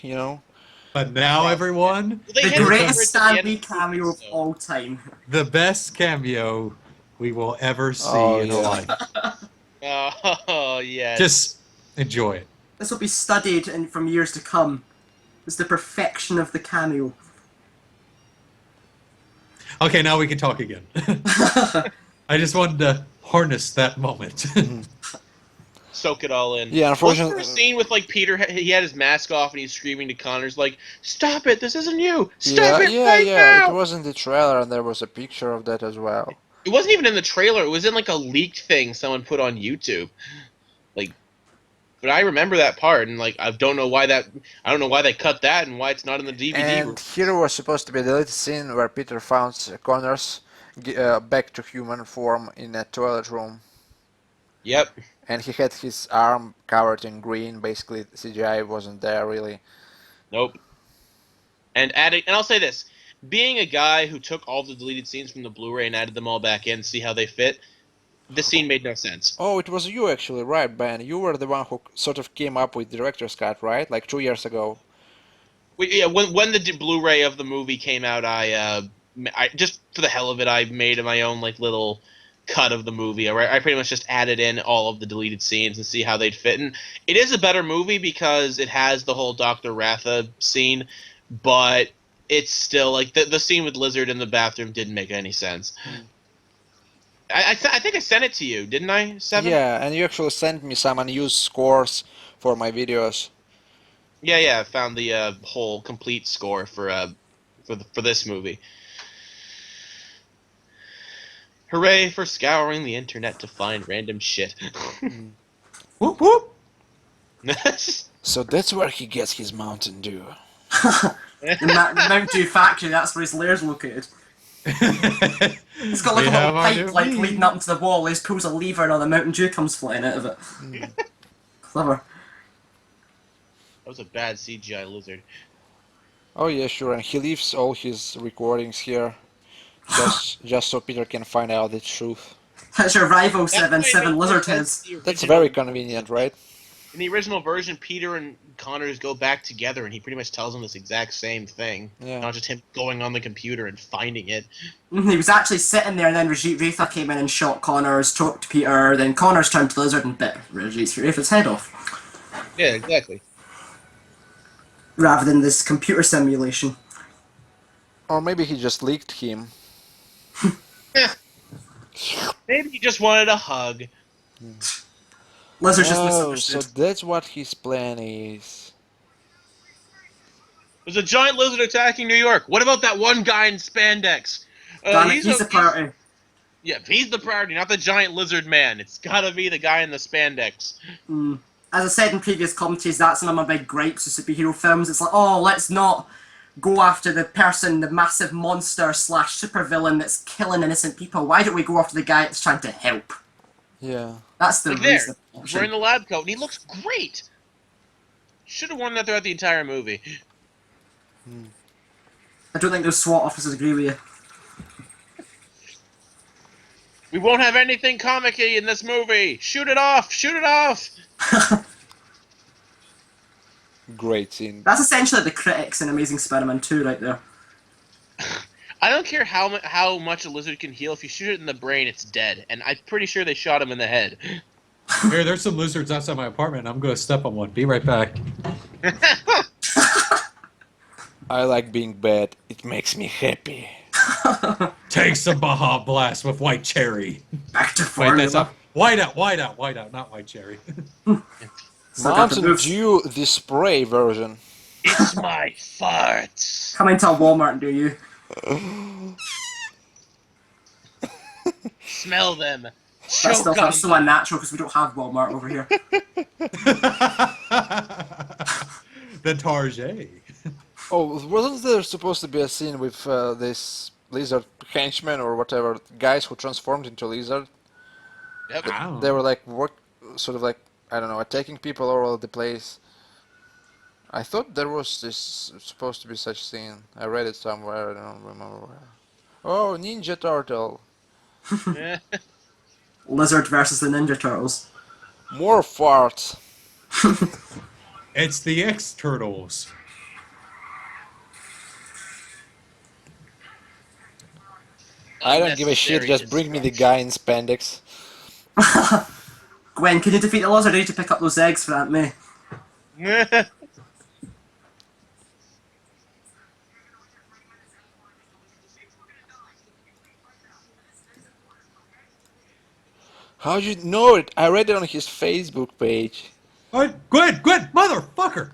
B: But now, everyone,
F: They
C: The
F: hit it
C: greatest
F: at the
C: Stan
F: end
C: Lee
F: of the
C: cameo
F: movie,
C: of
F: so-
C: all time.
B: the best cameo we will ever see
A: Oh,
B: in
A: yeah.
B: our life.
F: Oh yeah.
B: Just enjoy it.
C: This will be studied from years to come. It's the perfection of the cameo.
B: Okay, now we can talk again. I just wanted to harness that moment.
F: soak it all in.
A: Yeah,
F: Wasn't
A: unfortunately.
F: there a scene with like Peter? He had his mask off and he's screaming to Connors like, "Stop it! This isn't you! Stop it right
A: yeah.
F: now!"
A: It was in the trailer, and there was a picture of that as well.
F: It wasn't even in the trailer. It was in like a leaked thing someone put on YouTube. Like, but I remember that part, and like I don't know why they cut that and why it's not in the DVD.
A: And here was supposed to be a deleted scene where Peter found Connors back to human form in a toilet room,
F: Yep.
A: and he had his arm covered in green. Basically, CGI wasn't there really.
F: Nope. And I'll say this: being a guy who took all the deleted scenes from the Blu-ray and added them all back in to see how they fit, this scene made no sense.
A: Oh, it was you actually, right, Ben? You were the one who sort of came up with director's cut, right? Like 2 years ago.
F: Yeah, when the Blu-ray of the movie came out, I just for the hell of it, I made my own like little cut of the movie. I pretty much just added in all of the deleted scenes and see how they'd fit. And it is a better movie because it has the whole Dr. Ratha scene, but it's still like the scene with Lizard in the bathroom didn't make any sense. I think I sent it to you, didn't I, Seven?
A: Yeah, and you actually sent me some unused scores for my videos.
F: Yeah. I found the whole complete score for this movie. Hooray for scouring the internet to find random shit.
B: Whoop whoop.
A: So that's where he gets his Mountain Dew.
C: In that Mountain Dew factory, that's where his lair's located. It's got like
B: We
C: a little
B: have our
C: pipe
B: new
C: like
B: bean.
C: leading up into the wall. He just pulls a lever and all the Mountain Dew comes flying out of it. Clever.
F: That was a bad CGI lizard.
A: Oh yeah, sure. And he leaves all his recordings here, just so Peter can find out the truth.
C: That's your rival,
F: That's why it
C: 7
F: makes more
C: lizard
F: sense
C: heads.
F: in the
A: That's
F: original-
A: very convenient, right?
F: In the original version, Peter and Connors go back together, and he pretty much tells him this exact same thing.
A: Yeah.
F: Not just him going on the computer and finding it.
C: He was actually sitting there, and then Rajit Retha came in and shot Connors, talked to Peter, then Connors turned to the lizard and bit Rajit Retha's head off.
F: Yeah, exactly.
C: Rather than this computer simulation.
A: Or maybe he just leaked him.
F: Maybe he just wanted a hug.
C: Lizard just
A: Oh, so
C: misunderstood.
A: that's what his plan is.
F: There's a giant lizard attacking New York. What about that one guy in spandex?
C: Damn it, he's the priority.
F: Yeah, he's the priority, not the giant lizard man. It's gotta be the guy in the spandex.
C: As I said in previous commentaries, that's one of my big gripes with superhero films. It's like, oh, let's not go after the person, the massive monster / supervillain that's killing innocent people. Why don't we go after the guy that's trying to help?
A: Yeah.
C: That's the
F: Like there,
C: reason.
F: he's wearing the lab coat, and he looks great. Should have worn that throughout the entire movie.
C: I don't think those SWAT officers agree with you.
F: We won't have anything comic-y in this movie. Shoot it off! Shoot it off!
A: Great scene.
C: That's essentially the critics in Amazing Spider-Man 2 right there.
F: I don't care how much a lizard can heal. If you shoot it in the brain, it's dead. And I'm pretty sure they shot him in the head.
B: Here, there's some lizards outside my apartment. I'm going to step on one. Be right back.
A: I like being bad. It makes me happy.
B: Take some Baja Blast with white cherry.
C: Back to
B: Wait,
C: formula.
B: that's not white out, not white cherry.
C: Still got the
A: Mountain
C: moves.
A: Dew, the spray version.
F: It's my farts.
C: Come into a Walmart and do you.
F: Smell them.
C: That's
F: Choke
C: still
F: on
C: that's so unnatural because we don't have Walmart over here.
B: The Target.
A: Oh, wasn't there supposed to be a scene with this lizard henchman or whatever guys who transformed into lizard?
F: Yep.
B: Wow.
A: They were like sort of like, I don't know, attacking people all over the place. I thought there was this supposed to be such scene. I read it somewhere. I don't remember where. Oh, Ninja Turtle.
C: Lizard versus the Ninja Turtles.
A: More farts.
B: It's the X-Turtles.
A: I don't give a shit.
F: Unnecessary
A: Just bring me the guy in spandex.
C: Gwen, can you defeat the lizard? I need to pick up those eggs for Aunt May.
A: How'd you know it? I read it on his Facebook page.
B: Gwen, motherfucker!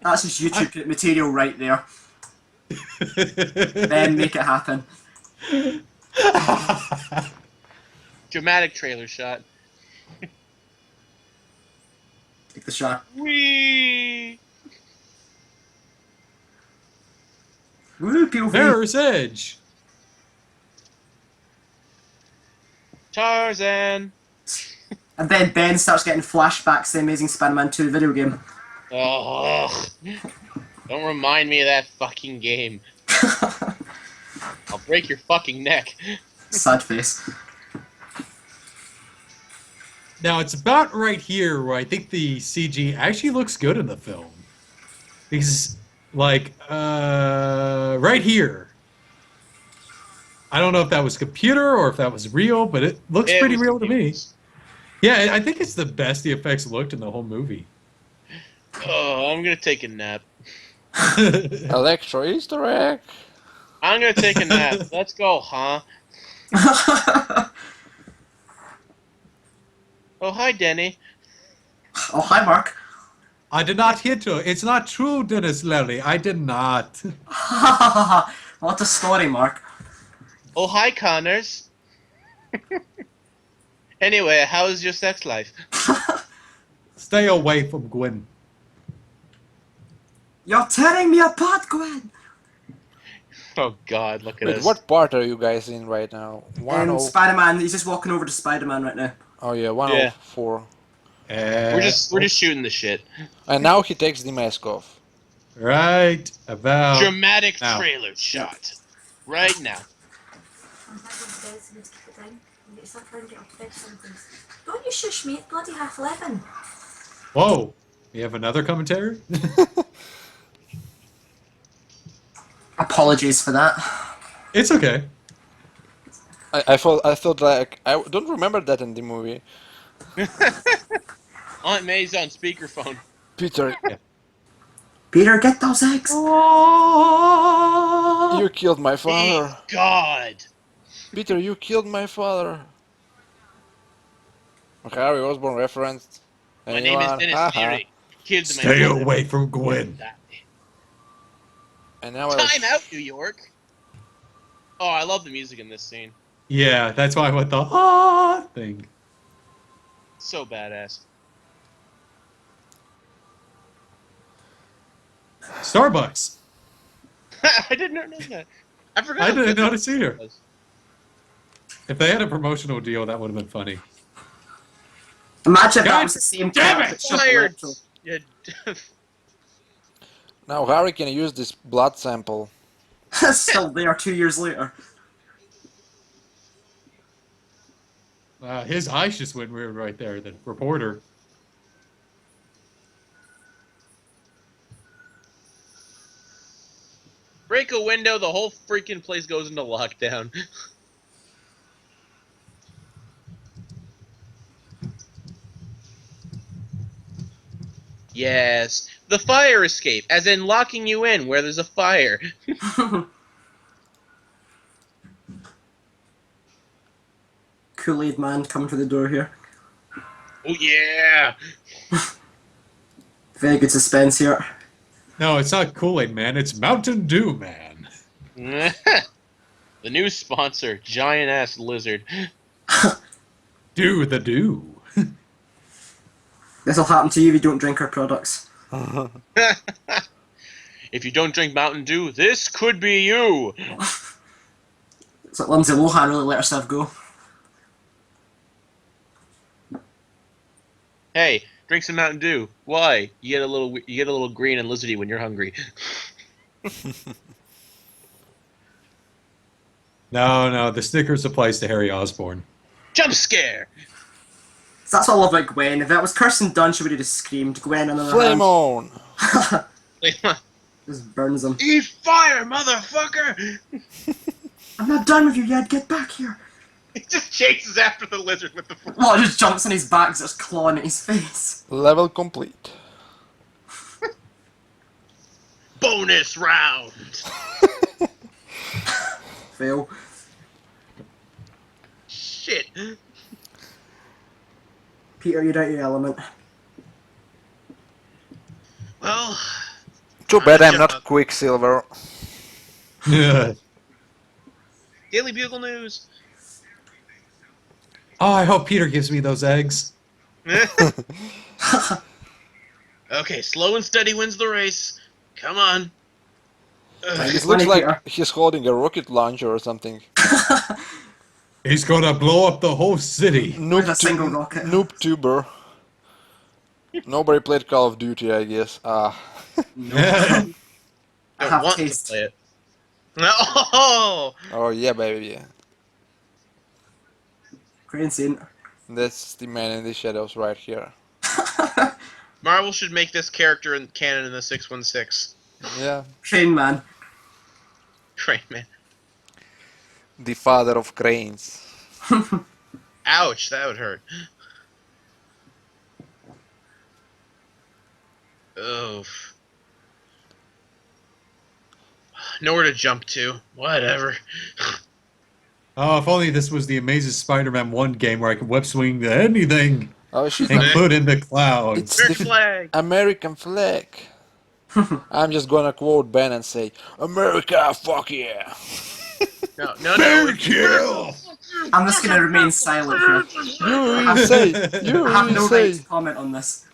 C: That's just YouTube material right there. Then make it happen.
F: Dramatic trailer shot.
C: Take the shot.
F: Whee!
C: Woo, POV.
B: There's Edge.
F: Tarzan.
C: And then Ben starts getting flashbacks to the Amazing Spider-Man 2 video game.
F: Oh, don't remind me of that fucking game. I'll break your fucking neck.
C: Sad face.
B: Now it's about right here where I think the CG actually looks good in the film. Because, like, right here. I don't know if that was computer or if that was real, but it looks
F: It
B: pretty
F: was
B: real to me.
F: confused.
B: Yeah, I think it's the best the effects looked in the whole movie.
F: Oh, I'm gonna take a nap.
A: Electro Easter egg.
F: I'm gonna take a nap. Let's go, huh? Oh, hi, Denny.
C: Oh, hi, Mark.
B: I did not hit her. It's not true, Dennis Lely. I did not.
C: What a story, Mark.
F: Oh, hi, Connors. Anyway, how's your sex life?
B: Stay away from Gwen.
C: You're tearing me apart, Gwen.
F: Oh God, look at
A: Wait,
F: us.
A: what part are you guys in right now?
C: Spider-Man, he's just walking over to Spider-Man right now.
A: Oh yeah,
F: Yeah.
A: 104.
F: We're just shooting the shit.
A: And now he takes the mask off.
B: right about
F: Dramatic
B: now.
F: trailer shot. Right now.
G: I'm back on bed, so I need to keep it down. I need to start trying to get off bed sometimes. Don't you shush me, it's bloody 11:30.
B: Whoa, you have another commentary?
C: Apologies for that.
B: It's okay.
A: I thought like I don't remember that in the movie.
F: Aunt May's on speakerphone.
A: Peter,
C: Peter, get those eggs!
A: you killed my father.
F: Dear God.
A: Peter, you killed my father. Harry Osborn referenced.
F: My name is Dennis
A: Haha.
F: Leary. Killed my
B: Stay
F: brother.
B: away from Gwen.
A: And now I
F: Time out, New York. Oh, I love the music in this scene.
B: Yeah, that's why I went the thing.
F: So badass.
B: Starbucks.
F: I didn't know that. I forgot.
B: I
F: how
B: didn't
F: good
B: notice
F: that
B: either.
F: was.
B: If they had a promotional deal, that would have been funny.
C: Imagine if that
B: God
C: was the same
B: damn
C: crap
B: it!
C: that Shuffle
F: Fired.
C: Electro.
F: Yeah.
A: now Harry can use this blood sample.
C: Still there 2 years later.
B: His eyes just went weird right there, the reporter.
F: Break a window, the whole freaking place goes into lockdown. Yes, the fire escape, as in locking you in where there's a fire.
C: Kool-Aid man coming to the door here.
F: Oh yeah.
C: Very good suspense here.
B: No, it's not Kool-Aid Man, it's Mountain Dew Man.
F: The new sponsor, giant ass lizard.
B: Do the do.
C: This'll happen to you if you don't drink our products.
F: If you don't drink Mountain Dew, this could be you.
C: It's like Lindsay Lohan really let herself go.
F: Hey, drink some Mountain Dew. Why? You get a little green and lizardy when you're hungry.
B: No, the Snickers applies to Harry Osborn.
F: Jump scare.
C: So that's all about Gwen. If that was Kirsten Dunst, she would have just screamed. Gwen on the other
A: Flame
C: hand,
A: on!
C: just burns them.
F: Eat fire, motherfucker!
C: I'm not done with you yet. Get back here.
F: He just chases after the lizard with the.
C: Well, it just jumps in his back, starts clawing at his face.
A: Level complete.
F: Bonus round.
C: Fail.
F: Shit.
C: Peter, you're out of your element.
F: Well,
A: Too bad I'm not Quicksilver.
B: Oh,
F: Daily Bugle News.
B: I hope Peter gives me those eggs.
F: Okay, slow and steady wins the race. Come on. Ugh.
A: It
C: Funny,
A: looks like
C: Peter.
A: he's holding a rocket launcher or something.
B: He's gonna blow up the whole city.
C: With a single rocket.
A: Noob tuber. Nobody played Call of Duty, I guess. Ah.
F: Don't
C: have
F: want
C: taste.
F: to play it. Oh!
A: Oh yeah, baby. Yeah.
C: Great scene.
A: That's the man in the shadows right here.
F: Marvel should make this character in canon in the 616.
A: Yeah.
C: Train man.
F: Great man.
A: The father of cranes.
F: Ouch, that would hurt. Oof. Nowhere to jump to. Whatever.
B: Oh, if only this was the Amazing Spider-Man 1 game where I could web swing to anything,
A: Oh shit.
B: including the clouds.
A: It's
F: American
A: the
F: flag.
A: American flag. I'm just gonna quote Ben and say, America, fuck yeah.
F: No.
B: kill!
C: I'm just gonna remain silent here.
A: You say,
C: I have no
A: say.
C: right to comment on this.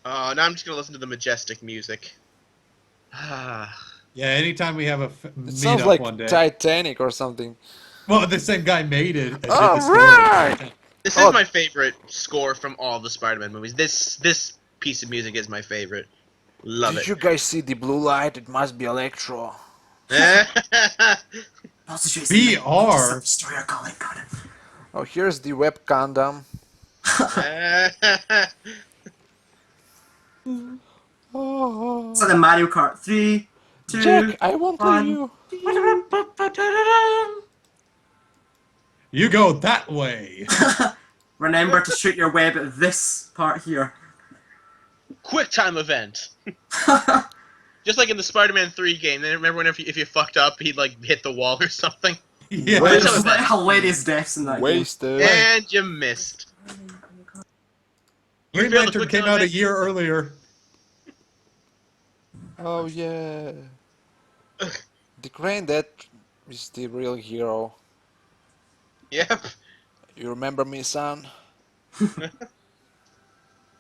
F: Now I'm just gonna listen to the majestic music. Ah.
B: Yeah, anytime we have a
A: It sounds
B: meetup
A: like
B: one day.
A: Titanic or something.
B: Well, the same guy made it. And did
A: All
B: the score.
A: right.
D: This
A: Oh.
D: is my favorite score from all the Spider-Man movies. This piece of music is my favorite. Love
A: Did
D: it.
A: you guys see the blue light? It must be Electro.
C: Concentrate
B: BR.
C: Destroyer calling. Got it.
A: Oh, here's the web condom. Oh,
C: It's like the Mario Kart 3, 2,
A: Jack, I won't leave
C: 1.
A: you.
B: You go that way.
C: Remember to shoot your web at this part here.
D: Quick time event. Just like in the Spider-Man 3 game. Then remember whenever if you fucked up, he'd like hit the wall or something.
B: Yeah.
A: Wait.
C: There's like hilarious deaths in that game.
A: Wasted.
D: And you missed.
B: Green
D: failed the
B: Lantern
D: quick
B: came
D: time
B: out a
D: event?
B: year earlier.
A: Oh yeah. The Crane that is the real hero.
D: Yep.
A: You remember me, son?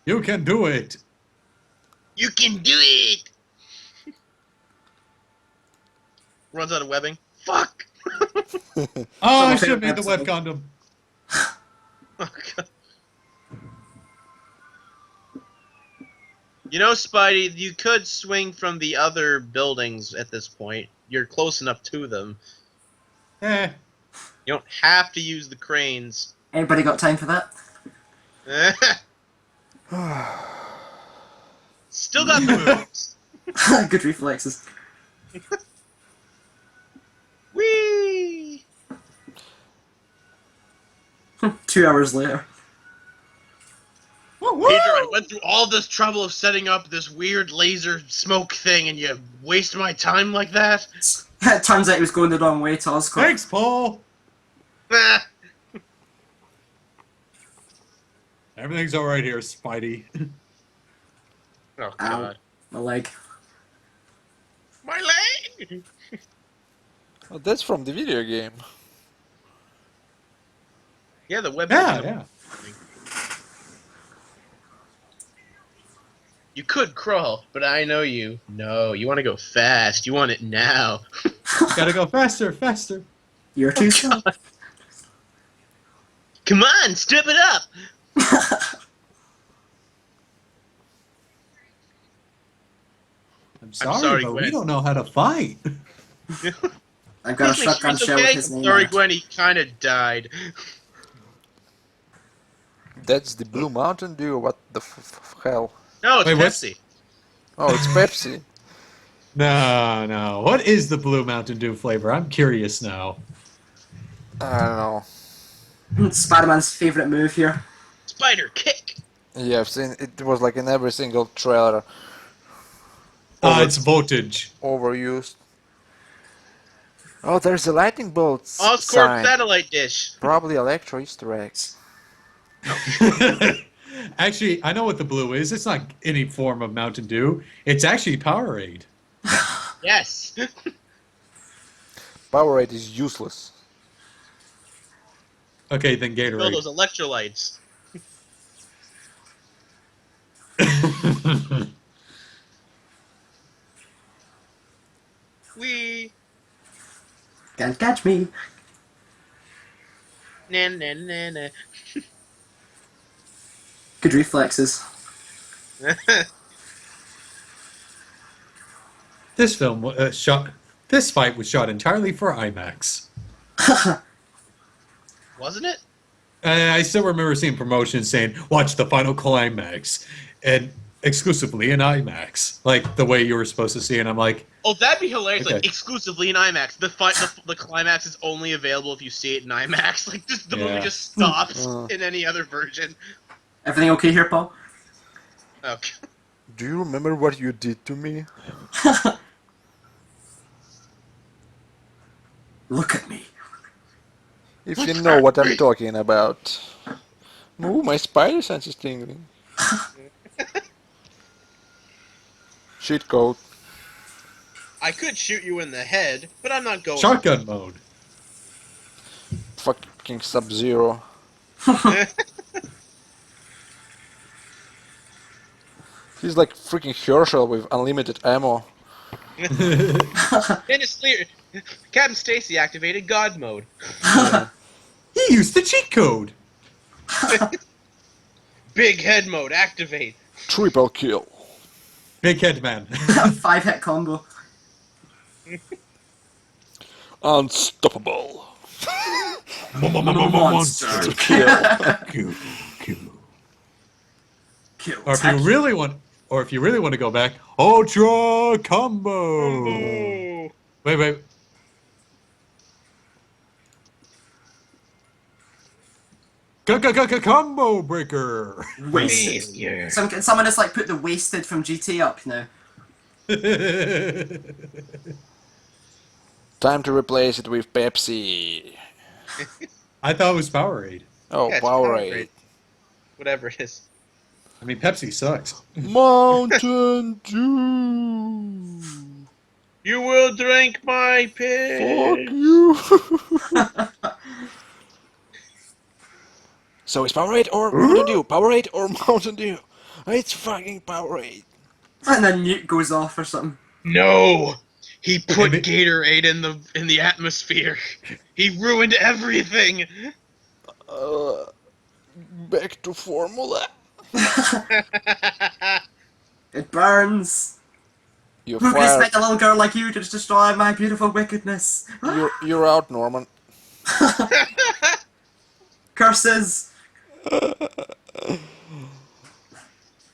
B: You can do it.
D: You can do it. Runs out of webbing. Fuck.
B: Oh, I
C: my
B: should have
C: favorite
B: made the web
C: episode.
B: condom.
D: Oh, God. You know, Spidey, you could swing from the other buildings at this point. You're close enough to them.
B: Eh.
D: You don't have to use the cranes.
C: Anybody got time for that?
D: Still got the moves.
C: Good reflexes.
D: Whee!
C: 2 hours later.
D: Pedro, I went through all this trouble of setting up this weird laser smoke thing, and you waste my time like that?
C: It turns out he was going the wrong way to Oscorp.
B: Thanks, Paul.
D: Nah.
B: Everything's all right here, Spidey.
D: Oh,
C: Ow.
D: God.
C: My leg.
D: My leg!
A: Oh, that's from the video game.
D: Yeah, the web.
B: Yeah.
D: You could crawl, but I know you. No, you want to go fast. You want it now.
B: Gotta go faster, faster.
C: You're too slow.
D: Come on, step it up!
B: I'm sorry,
D: sorry,
B: but
D: Gwen.
B: we don't know how to fight.
C: I've got a
D: Please make
C: shotgun
D: sure it's
C: shell with
D: okay.
C: his name
D: Sorry,
C: on it.
D: Gwen, he kind of died.
A: That's the Blue Mountain Dew. What the hell?
D: No, it's
B: Wait, what's-
D: Pepsi.
A: Oh, it's Pepsi.
B: No. What is the Blue Mountain Dew flavor? I'm curious now.
A: I don't know.
C: Spider-Man's favourite move here.
D: Spider kick!
A: Yeah, I've seen it. Was like in every single trailer.
B: It's voltage.
A: Overused. Oh, there's a lightning bolt
D: Oscorp
A: sign.
D: satellite dish.
A: Probably Electro Easter eggs.
B: Actually, I know what the blue is. It's not any form of Mountain Dew. It's actually Powerade.
D: Yes.
A: Powerade is useless.
B: Okay, then
D: Fill
B: Gatorade.
D: those electrolytes. Wee.
C: Can't catch me.
D: Na na na na.
C: Good reflexes.
B: This film shot. This fight was shot entirely for IMAX.
D: Wasn't it?
B: And I still remember seeing promotions saying, "Watch the final climax," and exclusively in IMAX, like the way you were supposed to see. And I'm like,
D: Oh, that'd be hilarious! Like
B: Okay.
D: exclusively in IMAX. The climax is only available if you see it in IMAX. Like just the movie
B: Yeah.
D: just stops
A: Uh.
D: in any other version.
C: Everything okay here, Paul?
D: Okay.
A: Do you remember what you did to me?
C: Look at me.
A: If you know what I'm talking about. Ooh, my spider sense is tingling. Cheat code.
D: I could shoot you in the head, but I'm not going.
B: shotgun mode.
A: Fucking Sub-Zero. He's like freaking Herschel with unlimited ammo.
F: Dennis Lear, Captain Stacy activated God mode.
B: He used the cheat code.
F: Big head mode activate.
A: Triple kill.
B: Big head man.
C: 5-hit combo.
A: Unstoppable.
C: Monster.
A: Kill.
C: Kill.
B: Or if you really want, to go back, Ultra Combo.
F: Oh.
B: Wait. Combo breaker.
C: Wasted. Someone just like put the wasted from GT up now.
A: Time to replace it with Pepsi.
B: I thought it was Powerade.
A: Oh,
F: Yeah, it's
A: Powerade.
F: Powerade. Whatever it is.
B: I mean, Pepsi sucks.
A: Mountain Dew.
F: You will drink my piss.
A: Fuck you. So it's Powerade or Mountain Dew? Powerade or Mountain Dew? It's fucking Powerade.
C: And then nuke goes off or something.
F: No, he put
B: Maybe-
F: Gatorade in the atmosphere. He ruined everything.
A: Back to formula.
C: It burns.
A: You're
C: Who can
A: fired.
C: expect a little girl like you to just destroy my beautiful wickedness?
A: You're out, Norman.
C: Curses.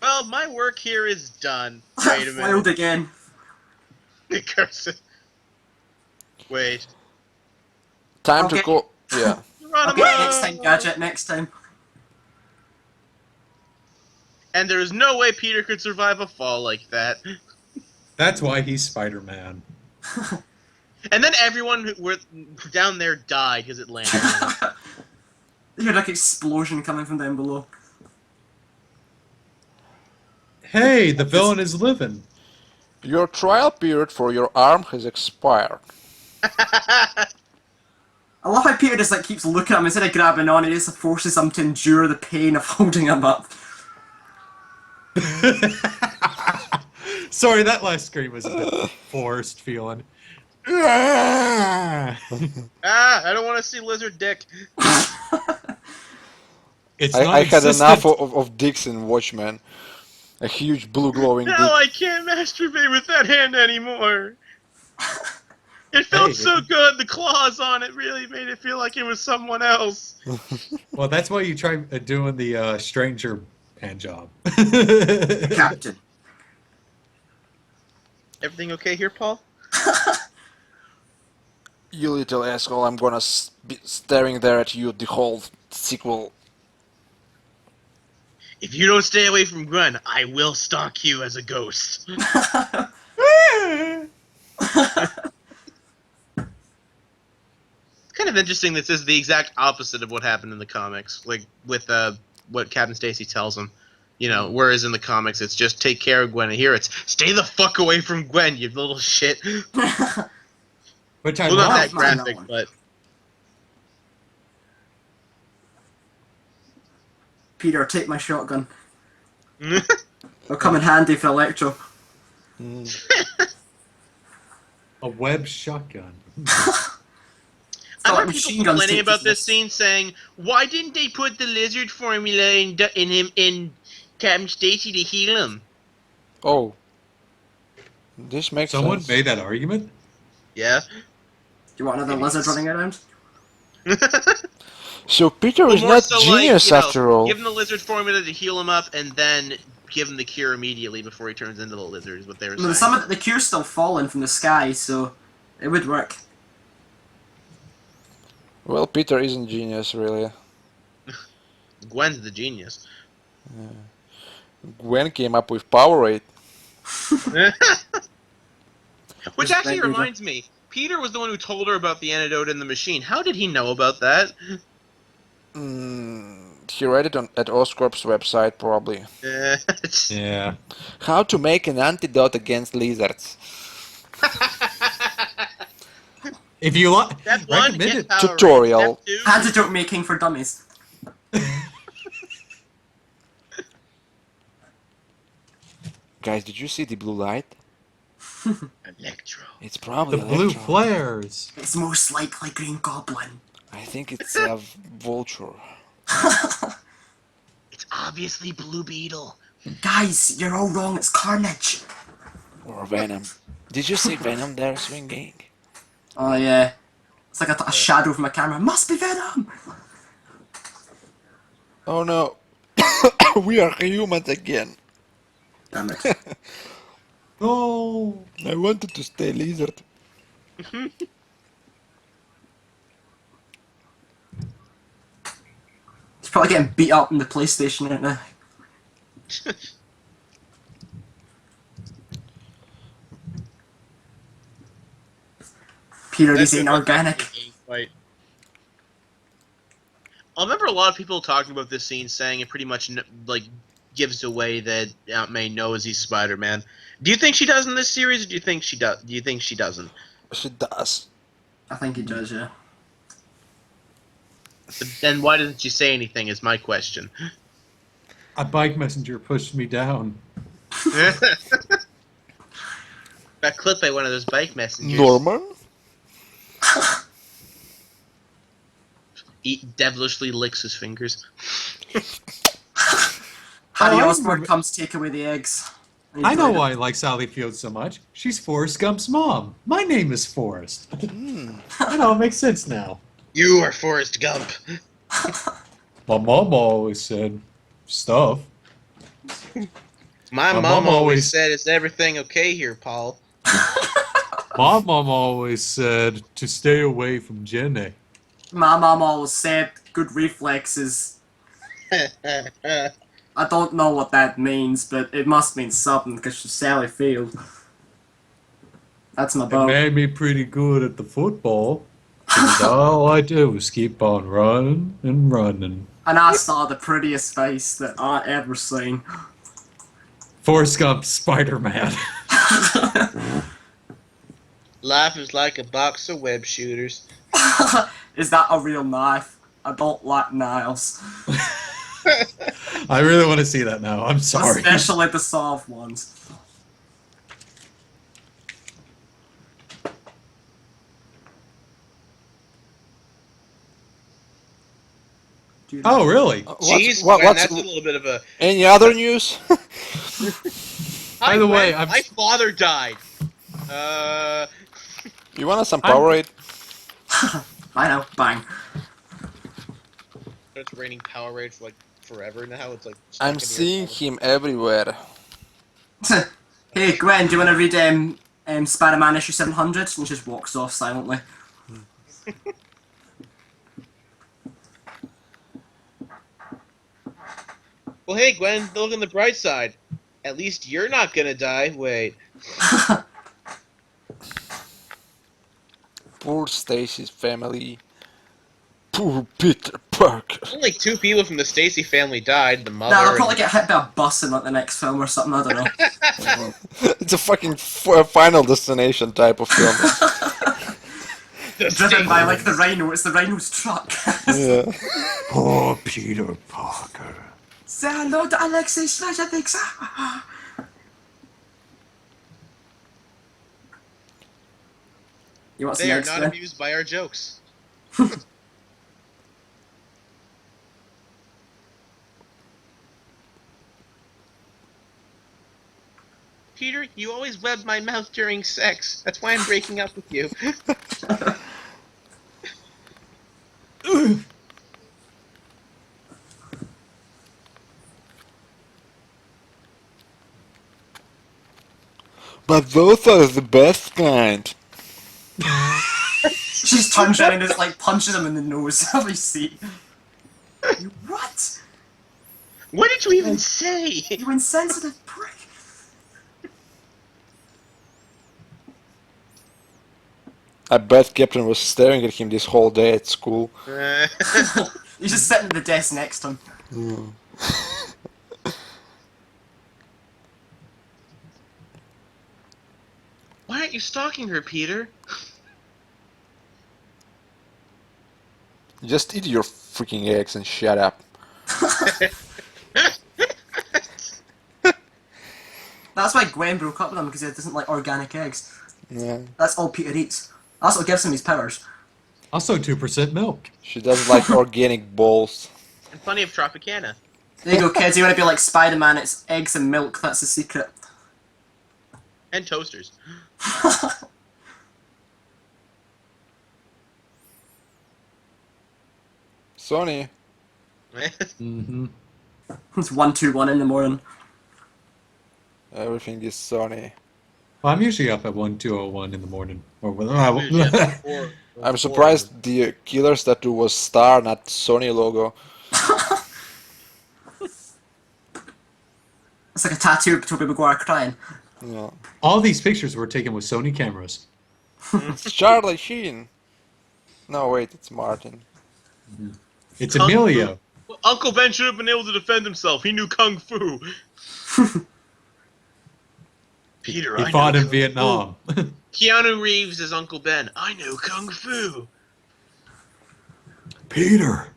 F: Well, my work here is done. Wait a
C: Failed
F: minute.
C: again.
F: Curses. Wait.
A: Time to
C: Okay.
A: go. Yeah.
C: Okay, next time, Gadget, next time.
F: And there is no way Peter could survive a fall like that.
B: That's why he's Spider-Man.
F: And then everyone who were down there died because it landed. on them.
C: You heard like explosion coming from down below.
B: Hey, the villain is living.
A: Your trial period for your arm has expired.
C: I love how Peter just like keeps looking at him instead of grabbing on. He just forces him to endure the pain of holding him up.
B: Sorry, that last scream was a bit forced feeling.
F: Ah, I don't want to see lizard dick.
B: It's
A: I had
B: non-existent.
A: enough of dicks in Watchmen. A huge blue glowing dick.
F: Now I can't masturbate with that hand anymore. It felt
B: Hey.
F: so good. The claws on it really made it feel like it was someone else.
B: Well, that's why you try doing the stranger hand job.
C: Captain.
F: Everything okay here, Paul?
A: You little asshole, I'm gonna be staring there at you the whole sequel.
F: If you don't stay away from Gwen, I will stalk you as a ghost. Kind of interesting that this is the exact opposite of what happened in the comics, like with what Captain Stacy tells him. You know, whereas in the comics it's just take care of Gwen, and here it's stay the fuck away from Gwen, you little shit.
B: Which I
F: Well, not
B: love.
F: that graphic, but
C: Peter, take my shotgun. It'll come in handy for Electro.
B: A web shotgun.
F: I
C: like
F: heard
C: machine
F: people
C: guns
F: complaining
C: take
F: about
C: this.
F: this scene, saying, "Why didn't they put the lizard formula in Captain Stacy to heal him?"
A: Oh. This makes
B: Someone
A: sense.
B: made that argument?
F: Yeah.
C: Do you want another lizard running around?
A: So Peter
F: Well,
A: is
F: more
A: not
F: so
A: genius
F: like,
A: after all.
F: Give him the lizard formula to heal him up, and then give him the cure immediately before he turns into the lizard. Is what they were
C: Well,
F: saying.
C: the cure's still falling from the sky, so it would work.
A: Well, Peter isn't genius, really.
F: Gwen's the genius.
A: Gwen came up with Powerade.
F: Which
C: Just
F: actually
C: like
F: reminds me, Peter was the one who told her about the antidote in the machine. How did he know about that?
A: He read it at Oscorp's website, probably.
B: Yeah.
A: How to make an antidote against lizards.
B: If you like,
F: Step one,
B: recommended.
F: get Powerade.
A: Tutorial.
F: Step two,
C: Antidote making for dummies.
A: Guys, did you see the blue light?
D: Electro.
A: It's probably
B: The blue
A: Electro.
B: flares.
C: It's most likely Green Goblin.
A: I think it's a Vulture.
D: It's obviously Blue Beetle.
C: Guys, you're all wrong. It's Carnage.
A: Or Venom. Did you see Venom there swinging?
C: Oh yeah. It's like a shadow from a camera. Must be Venom.
A: Oh no. We are humans again.
C: Damn it.
B: Oh.
A: I wanted to stay lizard.
C: He's probably getting beat up in the PlayStation right now. Peter, this ain't organic.
D: Fight. I remember a lot of people talking about this scene, saying it pretty much like gives away that Aunt May knows he's Spider-Man. Do you think she does in this series, or do you think she does? Do you think she doesn't?
A: She does.
C: I think he does, yeah.
D: But then why doesn't she say anything? Is my question.
B: A bike messenger pushed me down.
D: Got clipped by one of those bike messengers.
A: Norman?
D: He devilishly licks his fingers.
C: Harry
B: I
C: Osborn
B: remember-
C: comes to take away the eggs.
B: I know why I like Sally Field so much. She's Forrest Gump's mom. My name is Forrest. I know, it makes sense now.
D: You are Forrest Gump.
B: My mom always said stuff.
D: My mom always said, "Is everything okay here, Paul?"
B: My mom always said to stay away from Jenny.
C: My mom always said good reflexes. I don't know what that means, but it must mean something because she's Sally Field. That's my
B: It
C: boat.
B: made me pretty good at the football. Because all I do was keep on running and running.
C: And I saw the prettiest face that I ever seen.
B: Forrest Gump, Spider-Man.
D: Life is like a box of web shooters.
C: Is that a real knife? I don't like knives.
B: I really want to see that now. I'm sorry.
C: Especially the soft ones.
B: Oh, really?
D: Jeez,
A: what-
D: Gwen,
A: what's-
D: that's a little bit of a.
A: Any other news?
B: By the way,
D: my father died.
A: You want some Powerade?
C: I know, bang.
D: It's raining Powerade for like forever now. It's like.
A: I'm seeing him everywhere.
C: Hey Gwen, do you want to read Spider-Man issue 700? And just walks off silently.
D: Well, hey, Gwen, look on the bright side. At least you're not gonna die. Wait.
A: Poor Stacy's family. Poor Peter Parker.
D: Only 2 people from the Stacy family died. The mother.
C: Nah, they'll
D: and-
C: probably get hit by a bus in like the next film or something, I don't know.
A: It's a fucking Final Destination type of film.
D: the
C: Driven by
D: Stacy-
C: like the Rhino, it's the Rhino's truck.
A: Yeah.
E: Poor Peter Parker.
C: Say hello to Alexei Slashevix. You want some
D: They are
C: eggs,
D: not
C: Gwen?
D: amused by our jokes. Peter, you always web my mouth during sex. That's why I'm breaking up with you.
A: But those are the best kind.
C: She just turns around and just like punches him in the nose. Have you seen? You what?
D: What did you even say?
C: You insensitive prick.
A: I bet Captain was staring at him this whole day at school.
C: He's just sitting at the desk next to him.
D: Why aren't you stalking her, Peter?
A: Just eat your freaking eggs and shut up.
C: That's why Gwen broke up with him, because he doesn't like organic eggs.
A: Yeah.
C: That's all Peter eats. That's what gives him his powers.
B: Also 2% milk.
A: She doesn't like organic balls.
D: And plenty of Tropicana.
C: There you go, kids. You want to be like Spider-Man, it's eggs and milk. That's the secret.
D: And toasters.
A: Sony.
B: Mm-hmm.
C: It's 1-2-1 in the morning.
A: Everything is Sony.
B: Well, I'm usually up at 1:2:01 in the morning.
A: I'm surprised the killer's tattoo was star, not Sony logo.
C: It's like a tattoo of Tobey Maguire crying.
A: Yeah.
B: All these pictures were taken with Sony cameras.
A: It's Charlie Sheen. No, wait, it's Martin.
B: It's Emilio.
D: Well, Uncle Ben should have been able to defend himself. He knew Kung Fu. Peter,
B: He fought in Vietnam.
D: Keanu Reeves as Uncle Ben. I know Kung Fu.
E: Peter,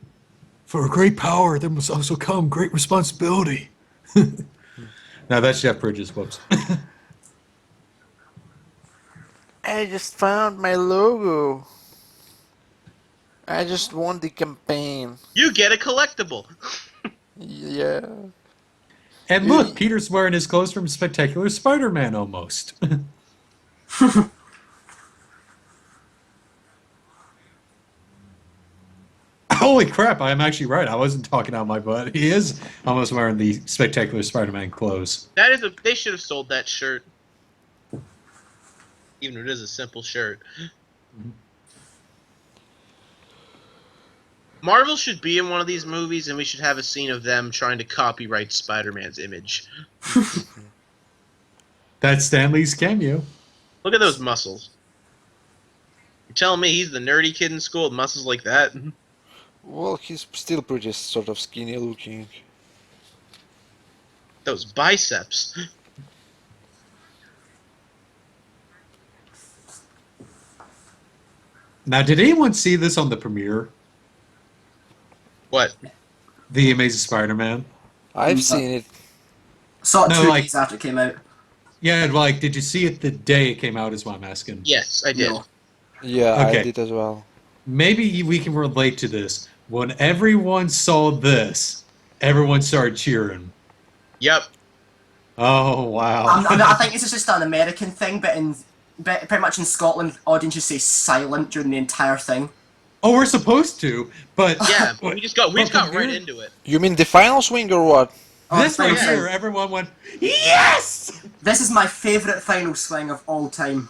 E: for a great power, there must also come great responsibility.
B: Now that's Jeff Bridges. Whoops.
A: I just found my logo. I just won the campaign.
D: You get a collectible.
A: Yeah.
B: And look, Peter's wearing his clothes from Spectacular Spider-Man almost. Holy crap, I'm actually right. I wasn't talking out my butt. He is almost wearing the Spectacular Spider-Man clothes.
D: That is a. They should have sold that shirt. Even if it is a simple shirt. Marvel should be in one of these movies, and we should have a scene of them trying to copyright Spider-Man's image.
B: That's Stan Lee's cameo.
D: Look at those muscles. You're telling me he's the nerdy kid in school with muscles like that?
A: Well, he's still pretty sort of skinny looking.
D: Those biceps.
B: Now, did anyone see this on the premiere?
D: What?
B: The Amazing Spider-Man?
A: I've seen it.
C: Saw it
B: No,
C: 2
B: like-
C: days after it came out.
B: Yeah, like, did you see it the day it came out is what I'm asking.
D: Yes, I did.
C: No.
A: Yeah,
B: Okay.
A: I did as well.
B: Maybe we can relate to this. When everyone saw this, everyone started cheering.
D: Yep.
B: Oh, wow.
C: I think this is just an American thing, but pretty much in Scotland, audiences stay silent during the entire thing.
B: Oh, we're supposed to, but
D: Yeah, but we just got
B: But
D: right
B: here-
D: into it.
A: You mean the final swing or what?
C: Oh,
B: this right
C: final swing.
B: here, everyone went, yes!
C: This is my favourite final swing of all time.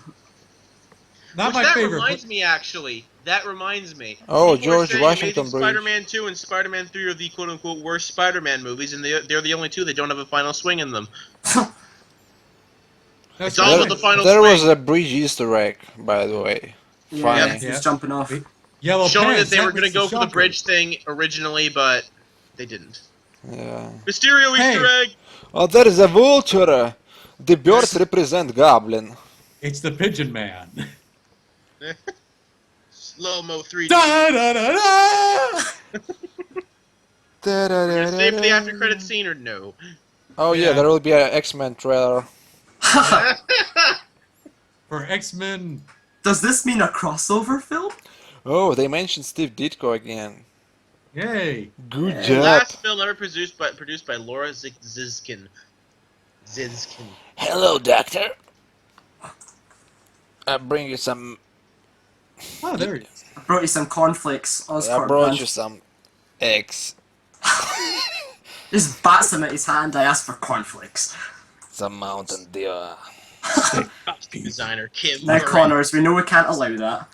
B: Not
D: Which
B: my
D: that
B: favorite.
D: reminds me, actually. That reminds me.
A: Oh,
D: People are
A: George
D: saying
A: Washington
D: Amazing
A: Bridge.
D: Spider-Man 2 and Spider-Man 3 are the quote-unquote worst Spider-Man movies, and they're the only two that don't have a final swing in them.
B: That's
D: It's all
B: right.
D: about the final
A: There
D: swing.
A: was a bridge Easter egg, by the way.
C: Yeah,
A: Funny.
C: he was
B: Yeah.
C: jumping off.
B: Yellow
D: Showing
B: pants,
D: that they were
B: was
D: going to go for the
B: shocker.
D: bridge thing originally, but they didn't.
A: Yeah.
D: Mysterio
B: Hey.
D: Easter egg!
A: Oh, there is a vulture. The birds represent Goblin.
B: It's the Pigeon Man.
D: Slow-mo 3D.
B: Da, da, da, da!
D: Gonna stay for the after-credit scene or no?
A: Oh yeah,
B: Yeah.
A: there will be an X-Men trailer.
B: For X-Men.
C: Does this mean a crossover film?
A: Oh, they mentioned Steve Ditko again.
B: Yay.
A: Good
D: The
A: job.
D: last film ever produced by Laura Zizkin.
A: Hello, Doctor. I bring you some.
B: Oh, there he is.
C: I brought you some cornflakes.
A: I
C: Oscar
A: brought
C: brand.
A: you some eggs,
C: Just bats him at his hand. I asked for cornflakes.
A: some Mountain Dew.
D: Designer Kim.
C: Now,
D: Moran.
C: Connors, we know we can't allow that.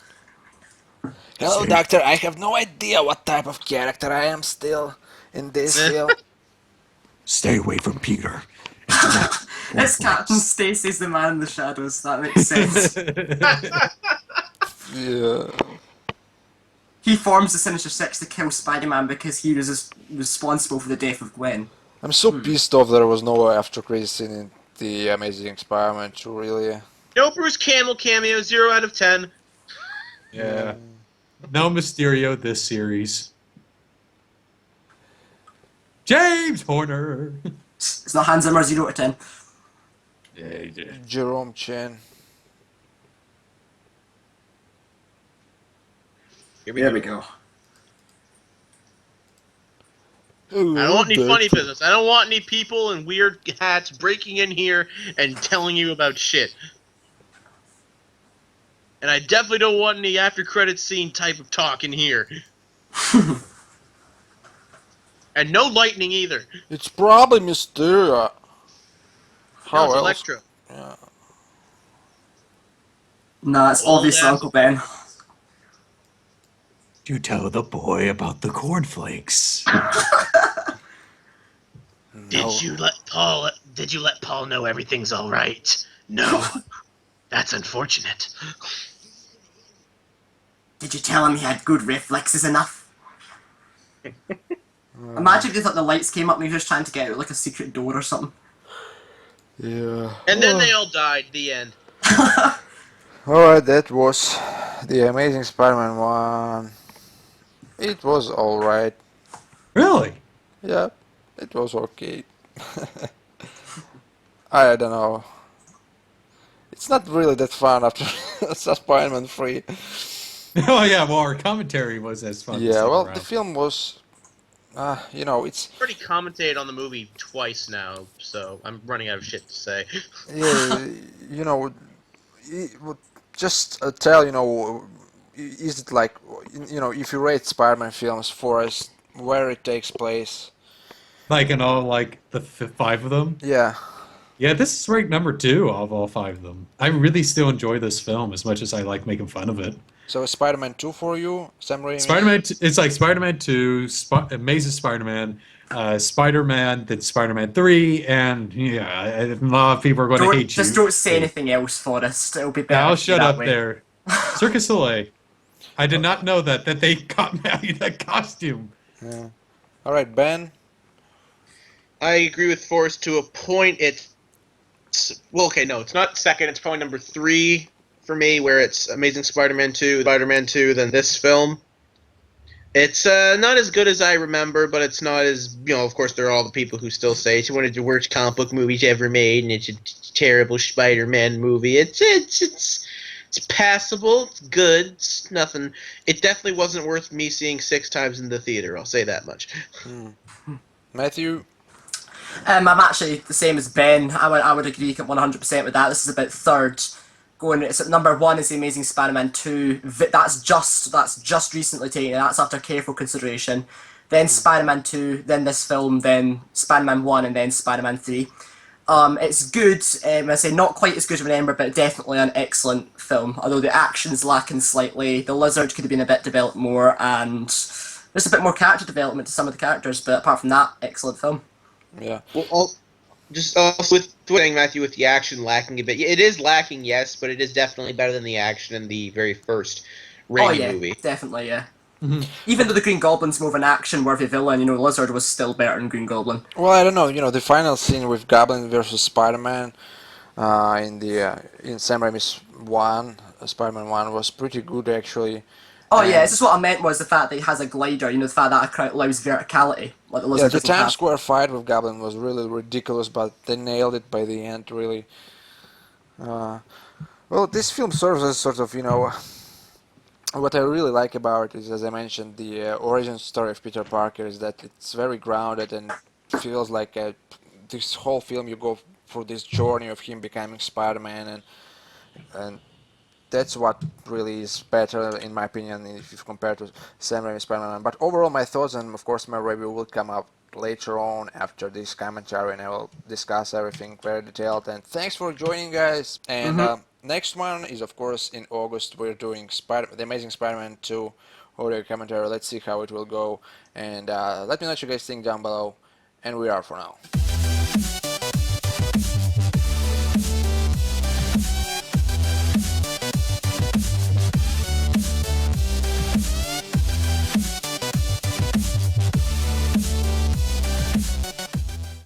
A: Hello, Doctor. I have no idea what type of character I am still in this film.
E: Stay away from Peter.
C: It's Captain Stacy's the man in the shadows. That makes sense.
A: Yeah.
C: He forms the Sinister Six to kill Spider-Man because he was responsible for the death of Gwen.
A: I'm so pissed off there was no after credit scene in the Amazing Spider-Man 2, really.
D: No Bruce Campbell cameo, 0 out of 10.
B: Yeah. No Mysterio this series. James Horner.
C: It's not Hans Zimmer 0 to 10.
A: Jerome Chen.
D: Here we
C: There
D: go.
C: we go.
D: I don't want any funny business. I don't want any people in weird hats breaking in here and telling you about shit. And I definitely don't want any after credit scene type of talk in here. And no lightning either.
A: It's probably Mysteria. How
D: No, it's
A: else?
D: Electro.
A: Yeah.
C: Nah, it's
D: Old
C: obviously
D: ass-
C: Uncle Ben.
E: You tell the boy about the cornflakes.
A: No.
H: Did you let Paul know everything's all right? No. That's unfortunate.
C: Did you tell him he had good reflexes enough? Imagine if you thought the lights came up and he was just trying to get out like a secret door or something.
A: Yeah.
D: And then they all died. The end.
A: Alright, that was the Amazing Spider-Man 1. It was alright.
B: Really?
A: Yeah, it was okay. I don't know. It's not really that fun after Spider-Man 3.
B: Oh yeah, well our commentary was as fun. this
A: Yeah,
B: time
A: well,
B: around.
A: the film was, you know, it's
D: Already commentated on the movie twice now, so I'm running out of shit to say.
A: yeah, you know, just tell, you know, is it like, you know, if you rate Spider-Man films for us, where it takes place?
B: Like in all like the 5 of them.
A: Yeah,
B: Yeah, this is ranked number 2 of all 5 of them. I really still enjoy this film as much as I like making fun of it.
A: so Spider-Man 2 for you, Sam Raimi?
B: Spider-Man, it's like Spider-Man 2, Amazing Spider-Man, Spider-Man, then Spider-Man 3, and yeah, a lot of people are going to hate you.
C: Just don't say anything else, Forrest. It'll be better.
B: I'll
C: to be
B: shut
C: that
B: up
C: way.
B: there. Circus Soleil. I did not know that they got married that costume.
A: Yeah. Alright, Ben?
D: I agree with Forrest to a point. It's well, okay, no, it's not second. It's probably number 3 for me, where it's Amazing Spider-Man 2, then this film. It's not as good as I remember, but it's not as, you know, of course, there are all the people who still say it's one of the worst comic book movies ever made, and it's a terrible Spider-Man movie. It's passable. It's good. It's nothing. It definitely wasn't worth me seeing 6 times in the theater. I'll say that much.
A: Matthew?
C: I'm actually the same as Ben. I would agree 100% with that. This is about third. It's at number 1 is the Amazing Spider-Man 2. That's just recently taken. That's after careful consideration. Then Spider-Man 2, then this film, then Spider-Man 1, and then Spider-Man 3. It's good. I say not quite as good as Remember, but definitely an excellent film. Although the action's lacking slightly. The Lizard could have been a bit developed more, and there's a bit more character development to some of the characters. But apart from that, excellent film.
A: Yeah.
D: Well, just also with saying, Matthew, with the action lacking a bit. It is lacking, yes, but it is definitely better than the action in the very first Raimi movie.
C: Definitely, yeah. Even though the Green Goblin's more of an action-worthy villain, you know, Lizard was still better than Green Goblin.
A: Well, I don't know, you know, the final scene with Goblin versus Spider-Man in Sam Raimi's Spider-Man 1 was pretty good, actually.
C: Oh yeah, it's just what I meant was the fact that he has a glider, you know, the fact that it allows verticality, like the
A: Yeah,
C: Lizard
A: the
C: doesn't
A: Times
C: have.
A: Square fight with Goblin was really ridiculous, but they nailed it by the end, really. Well, this film serves as sort of, you know, what I really like about it is, as I mentioned, the origin story of Peter Parker is that it's very grounded and feels like this whole film you go through this journey of him becoming Spider-Man, and that's what really is better, in my opinion, if you compare to Sam Raimi's Spider-Man. But overall, my thoughts and, of course, my review will come up later on after this commentary, and I will discuss everything very detailed. And thanks for joining, guys. And next one is, of course, in August. We're doing The Amazing Spider-Man 2 audio commentary. Let's see how it will go. And let me know what you guys think down below. And we are for now.